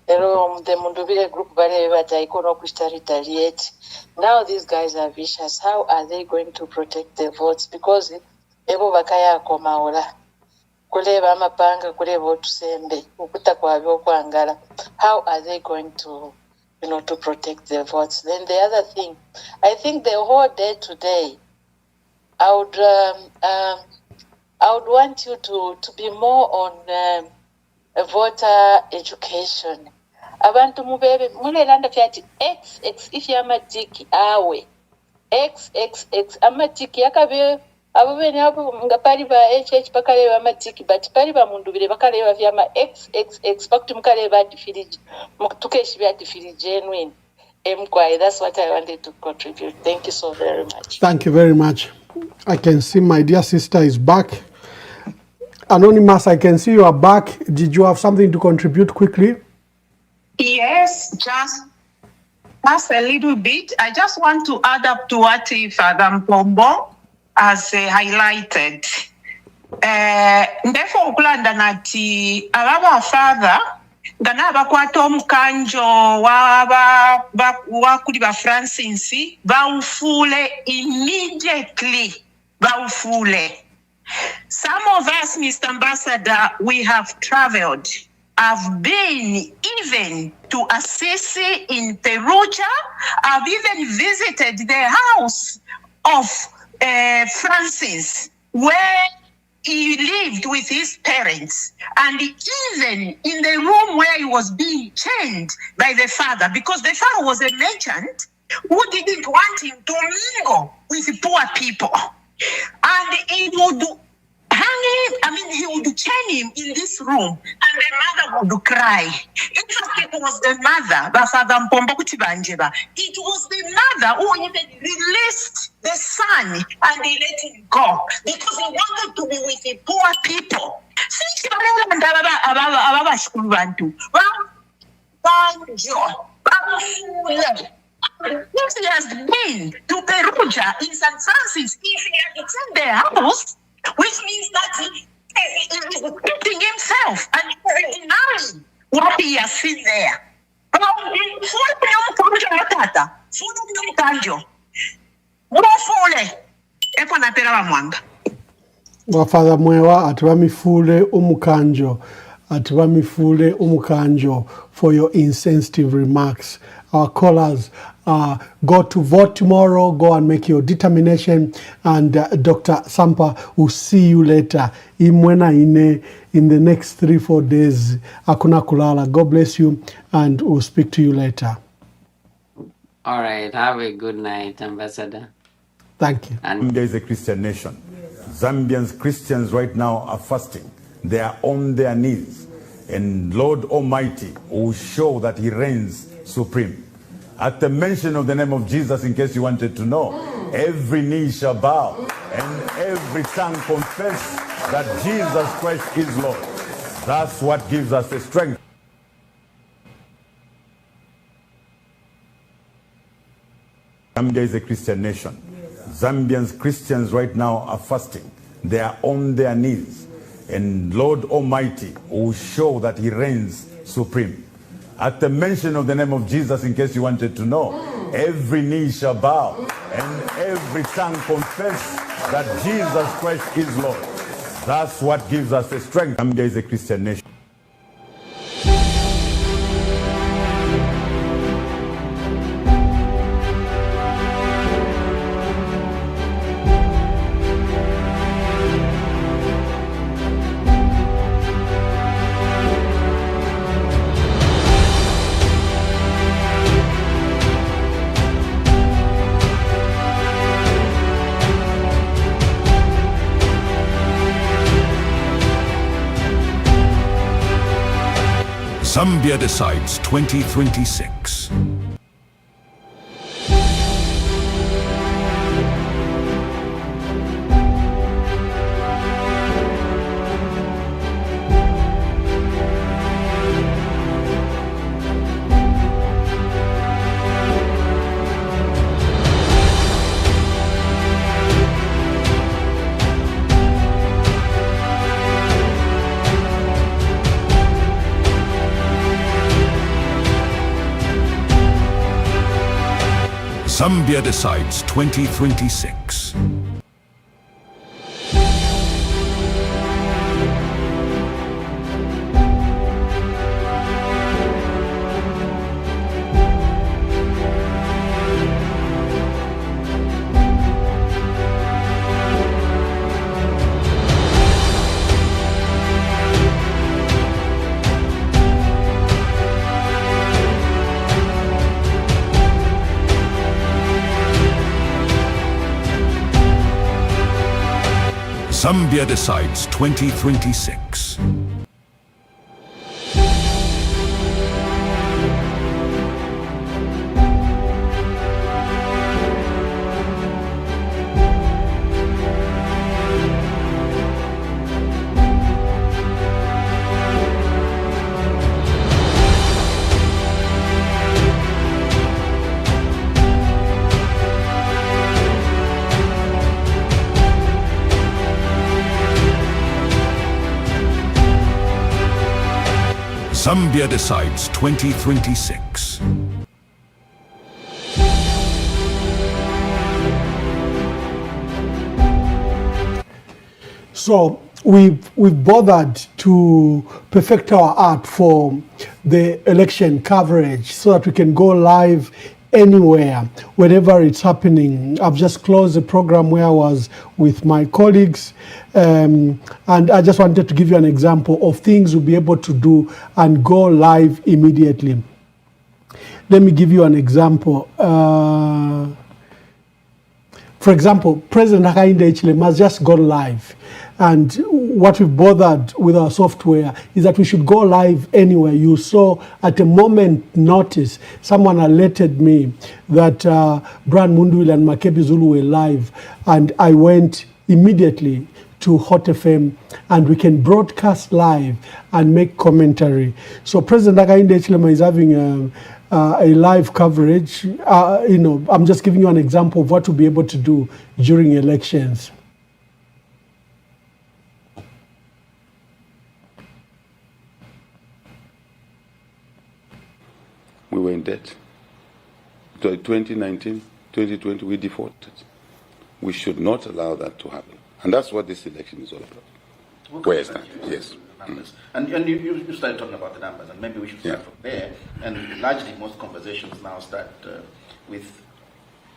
The Munduvile group, retaliate. Now these guys are vicious. How are they going to protect the votes? Because ebo bakaya komaola. Kuleba amapanga, kuleba otusembe, ukuta kwa kwangala. How are they going to, to protect their votes? Then the other thing, I think the whole day today, I would want you to be more on voter education. Abantu mubebe mulelanda fyati x if yamatiki awe x amatiki yakabe abo bene abo ngapali ba HH bakale amatiki but pali ba Munduvile bakale ba vyama x bakuti mukale ba difiriji mutukeshi bya difiriji genuine mkwai. That's what I wanted to contribute. Thank you so very much. Thank you very much. I can see my dear sister is back. Anonymous, I can see you are back. Did you have something to contribute quickly? Yes, just a little bit. I just want to add up to what Father Mpombo has highlighted. Therefore, ukulanda nati ababa father gana bakwata omukanjo wakuli ba Francis bawufule immediately bawufule. Some of us, Mr. Ambassador, we have traveled. I've been even to Assisi in Perugia. I've even visited the house of Francis, where he lived with his parents, and even in the room where he was being chained by the father, because the father was a merchant who didn't want him to mingle with poor people. And he would he would chain him in this room, and the mother would cry. In fact, it was the mother, it was the mother who even released the son and he let him go because he wanted to be with the poor people. If he has been to Perugia in St. Francis, if he had seen their house, which means that he is equipping himself and denying what he has seen there. Father Mwewa atibamifule umukanjo for your insensitive remarks. Our callers, go to vote tomorrow, go and make your determination, and Dr. Sampa will see you later. Imwena in the next 3-4 days, akuna kulala. God bless you, and we'll speak to you later. All right, have a good night, Ambassador. Thank you. Zambia is a Christian nation. Zambians Christians right now are fasting. They are on their knees. And Lord Almighty will show that he reigns supreme. At the mention of the name of Jesus, in case you wanted to know, every knee shall bow and every tongue confess that Jesus Christ is Lord. That's what gives us the strength. Zambia is a Christian nation. Zambians Christians right now are fasting. They are on their knees. And Lord Almighty will show that he reigns supreme. At the mention of the name of Jesus, in case you wanted to know, every knee shall bow and every tongue confess that Jesus Christ is Lord. That's what gives us the strength. Zambia is a Christian nation. Zambia Decides 2026. Zambia Decides 2026. Zambia Decides 2026. Zambia Decides 2026. So we've bothered to perfect our art for the election coverage so that we can go live anywhere, wherever it's happening. I've just closed the program where I was with my colleagues, and I just wanted to give you an example of things we'll be able to do and go live immediately. Let me give you an example. For example, President Hakainde Hichilema has just gone live. And what we've bothered with our software is that we should go live anywhere. You saw at a moment notice, someone alerted me that Brian Mundwile and Makebi Zulu were live. And I went immediately to Hot FM, and we can broadcast live and make commentary. So President Hakainde Hichilema is having a live coverage. I'm just giving you an example of what we'll be able to do during elections. We were in debt. 2019, 2020, we defaulted. We should not allow that to happen. And that's what this election is all about. Where I stand, yes. And you started talking about the numbers, and maybe we should start from there. And largely, most conversations now start with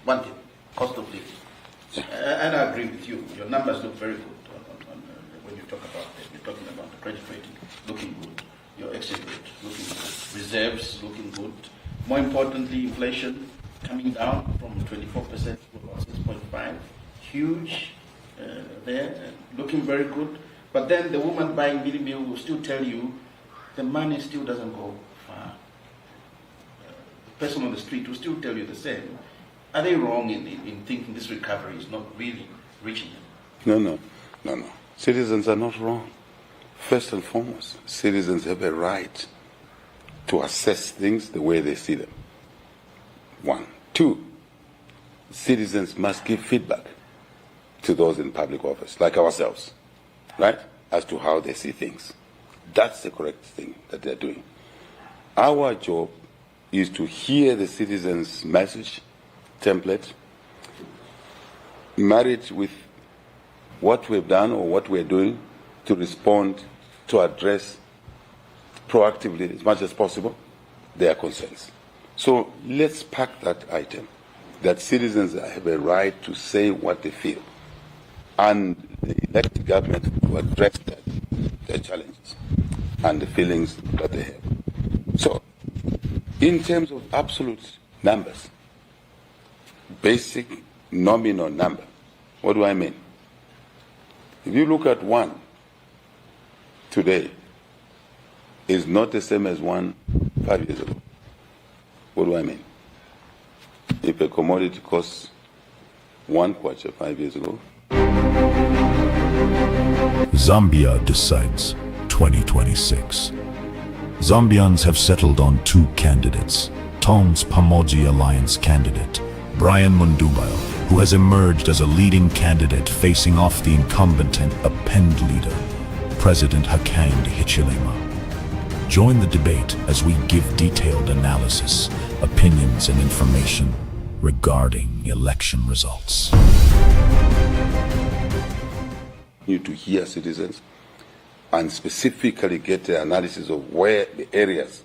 one thing: cost of living. And I agree with you. Your numbers look very good when you talk about it. You're talking about the credit rating looking good, your exit rate looking good, reserves looking good. More importantly, inflation coming down from 24% to about 6.5. Huge there, looking very good. But then the woman buying Bilibili will still tell you the money still doesn't go far. The person on the street will still tell you the same. Are they wrong in thinking this recovery is not really reaching them? No. Citizens are not wrong. First and foremost, citizens have a right to assess things the way they see them. 1. 2, citizens must give feedback to those in public office, like ourselves, right, as to how they see things. That's the correct thing that they're doing. Our job is to hear the citizens' message, template, married with what we've done or what we're doing to respond, to address proactively as much as possible their concerns. So let's pack that item, that citizens have a right to say what they feel, and the elected government to address their challenges and the feelings that they have. So, in terms of absolute numbers, basic nominal number, what do I mean? If you look at 1 today, is not the same as 1 5 years ago. What do I mean? If a commodity costs 1 kwacha 5 years ago, Zambia decides 2026. Zambians have settled on 2 candidates. Tom's Pamoja Alliance candidate, Brian Mundubayo, who has emerged as a leading candidate facing off the incumbent and append leader, President Hakainde Hichilema. Join the debate as we give detailed analysis, opinions, and information regarding election results. You to hear citizens and specifically get the analysis of where the areas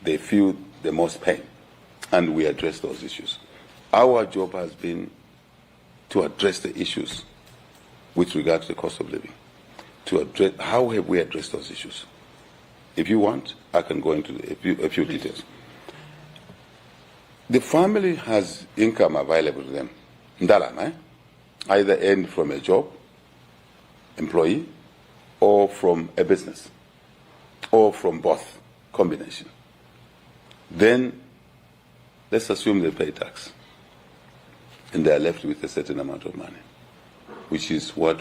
they feel the most pain, and we address those issues. Our job has been to address the issues with regard to the cost of living. To address how have we addressed those issues. If you want, I can go into a few details. The family has income available to them, ndalama, either earned from a job, employee, or from a business, or from both, combination. Then let's assume they pay tax, and they are left with a certain amount of money, which is what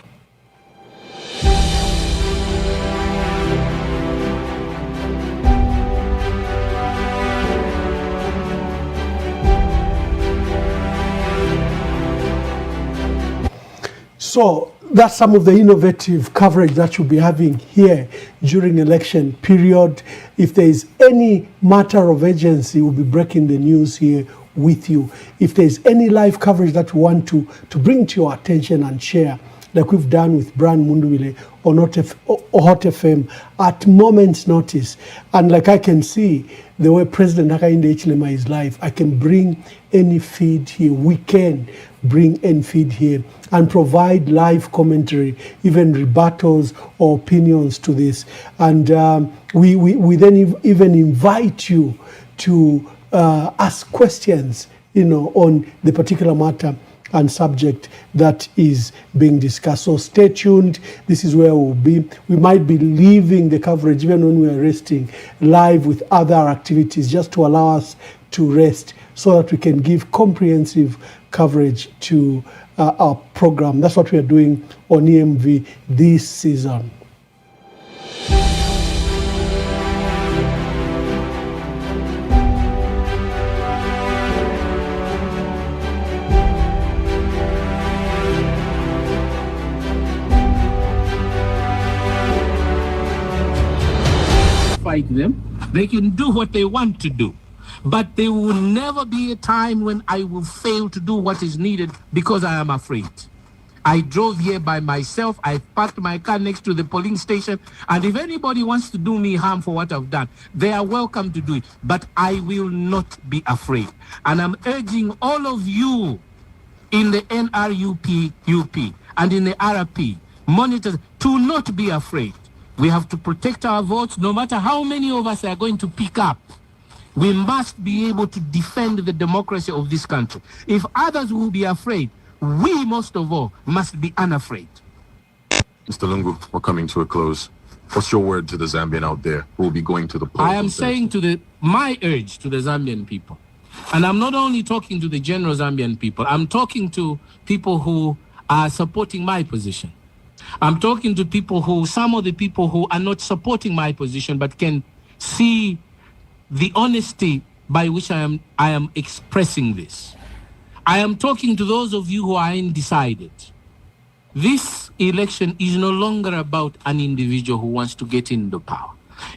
So that's some of the innovative coverage that you'll be having here during election period. If there is any matter of urgency, we'll be breaking the news here with you. If there's any live coverage that we want to bring to your attention and share, like we've done with Brian Mundubayo on Hot FM at moment's notice. And like I can see the way President Hakainde Hichilema is live, I can bring any feed here. We can bring any feed here and provide live commentary, even rebuttals or opinions to this. And we then even invite you to ask questions, on the particular matter and subject that is being discussed. So stay tuned. This is where we'll be. We might be leaving the coverage even when we're resting live with other activities, just to allow us to rest so that we can give comprehensive coverage to our program. That's what we are doing on EMV this season. Fight them. They can do what they want to do. But there will never be a time when I will fail to do what is needed because I am afraid. I drove here by myself. I parked my car next to the polling station. And if anybody wants to do me harm for what I've done, they are welcome to do it. But I will not be afraid. And I'm urging all of you in the NRUP, UP, and in the RP, monitors, to not be afraid. We have to protect our votes, no matter how many of us are going to pick up. We must be able to defend the democracy of this country. If others will be afraid, we most of all must be unafraid. Mr. Lungu, we're coming to a close. What's your word to the Zambian out there who will be going to the polls? I am saying my urge to the Zambian people, and I'm not only talking to the general Zambian people, I'm talking to people who are supporting my position. I'm talking to some of the people who are not supporting my position, but can see the honesty by which I am expressing this. I am talking to those of you who are undecided. This election is no longer about an individual who wants to get into power.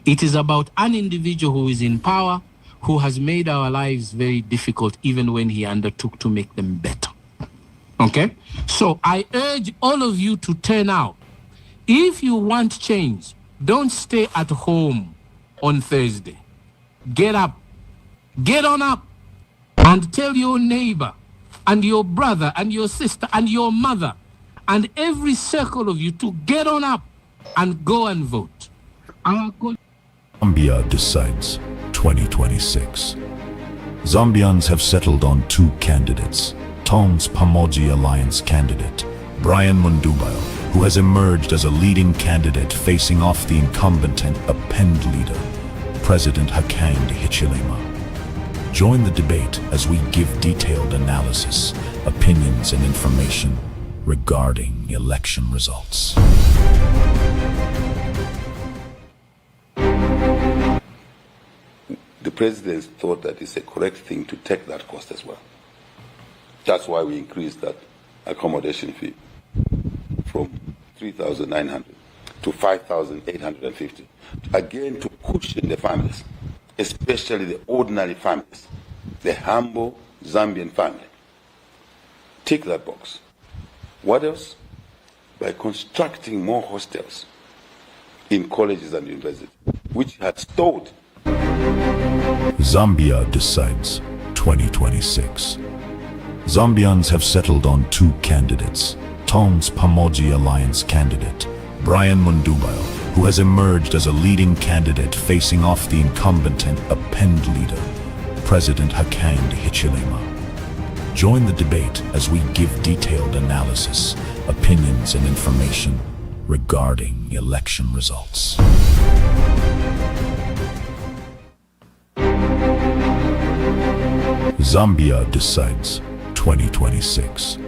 It is about an individual who is in power, who has made our lives very difficult, even when he undertook to make them better. Okay? So I urge all of you to turn out. If you want change, don't stay at home on Thursday. Get up. Get on up and tell your neighbor and your brother and your sister and your mother and every circle of you to get on up and go and vote. Zambia decides 2026. Zambians have settled on two candidates. Tom's Pamoja Alliance candidate, Brian Mundubayo, who has emerged as a leading candidate facing off the incumbent and append leader, President Hakainde Hichilema. Join the debate as we give detailed analysis, opinions, and information regarding election results. The president thought that it's a correct thing to take that cost as well. That's why we increased that accommodation fee from 3,900 to 5,850. Again, to cushion the families, especially the ordinary families, the humble Zambian family. Tick that box. What else? By constructing more hostels in colleges and universities, which had stalled. Zambia decides 2026. Zambians have settled on two candidates. Tom's Pamoja Alliance candidate, Brian Mundubayo, who has emerged as a leading candidate facing off the incumbent and append leader, President Hakainde Hichilema. Join the debate as we give detailed analysis, opinions, and information regarding election results. Zambia decides 2026.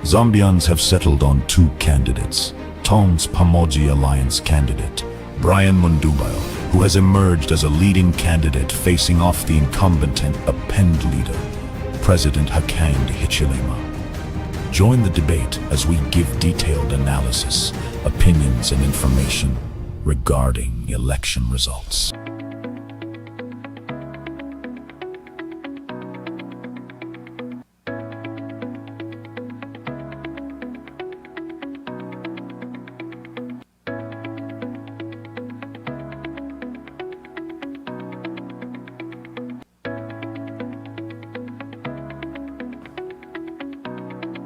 Zambians have settled on two candidates. Tom's Pamoja Alliance candidate, Brian Mundubayo, who has emerged as a leading candidate facing off the incumbent and append leader, President Hakainde Hichilema. Join the debate as we give detailed analysis, opinions, and information regarding election results.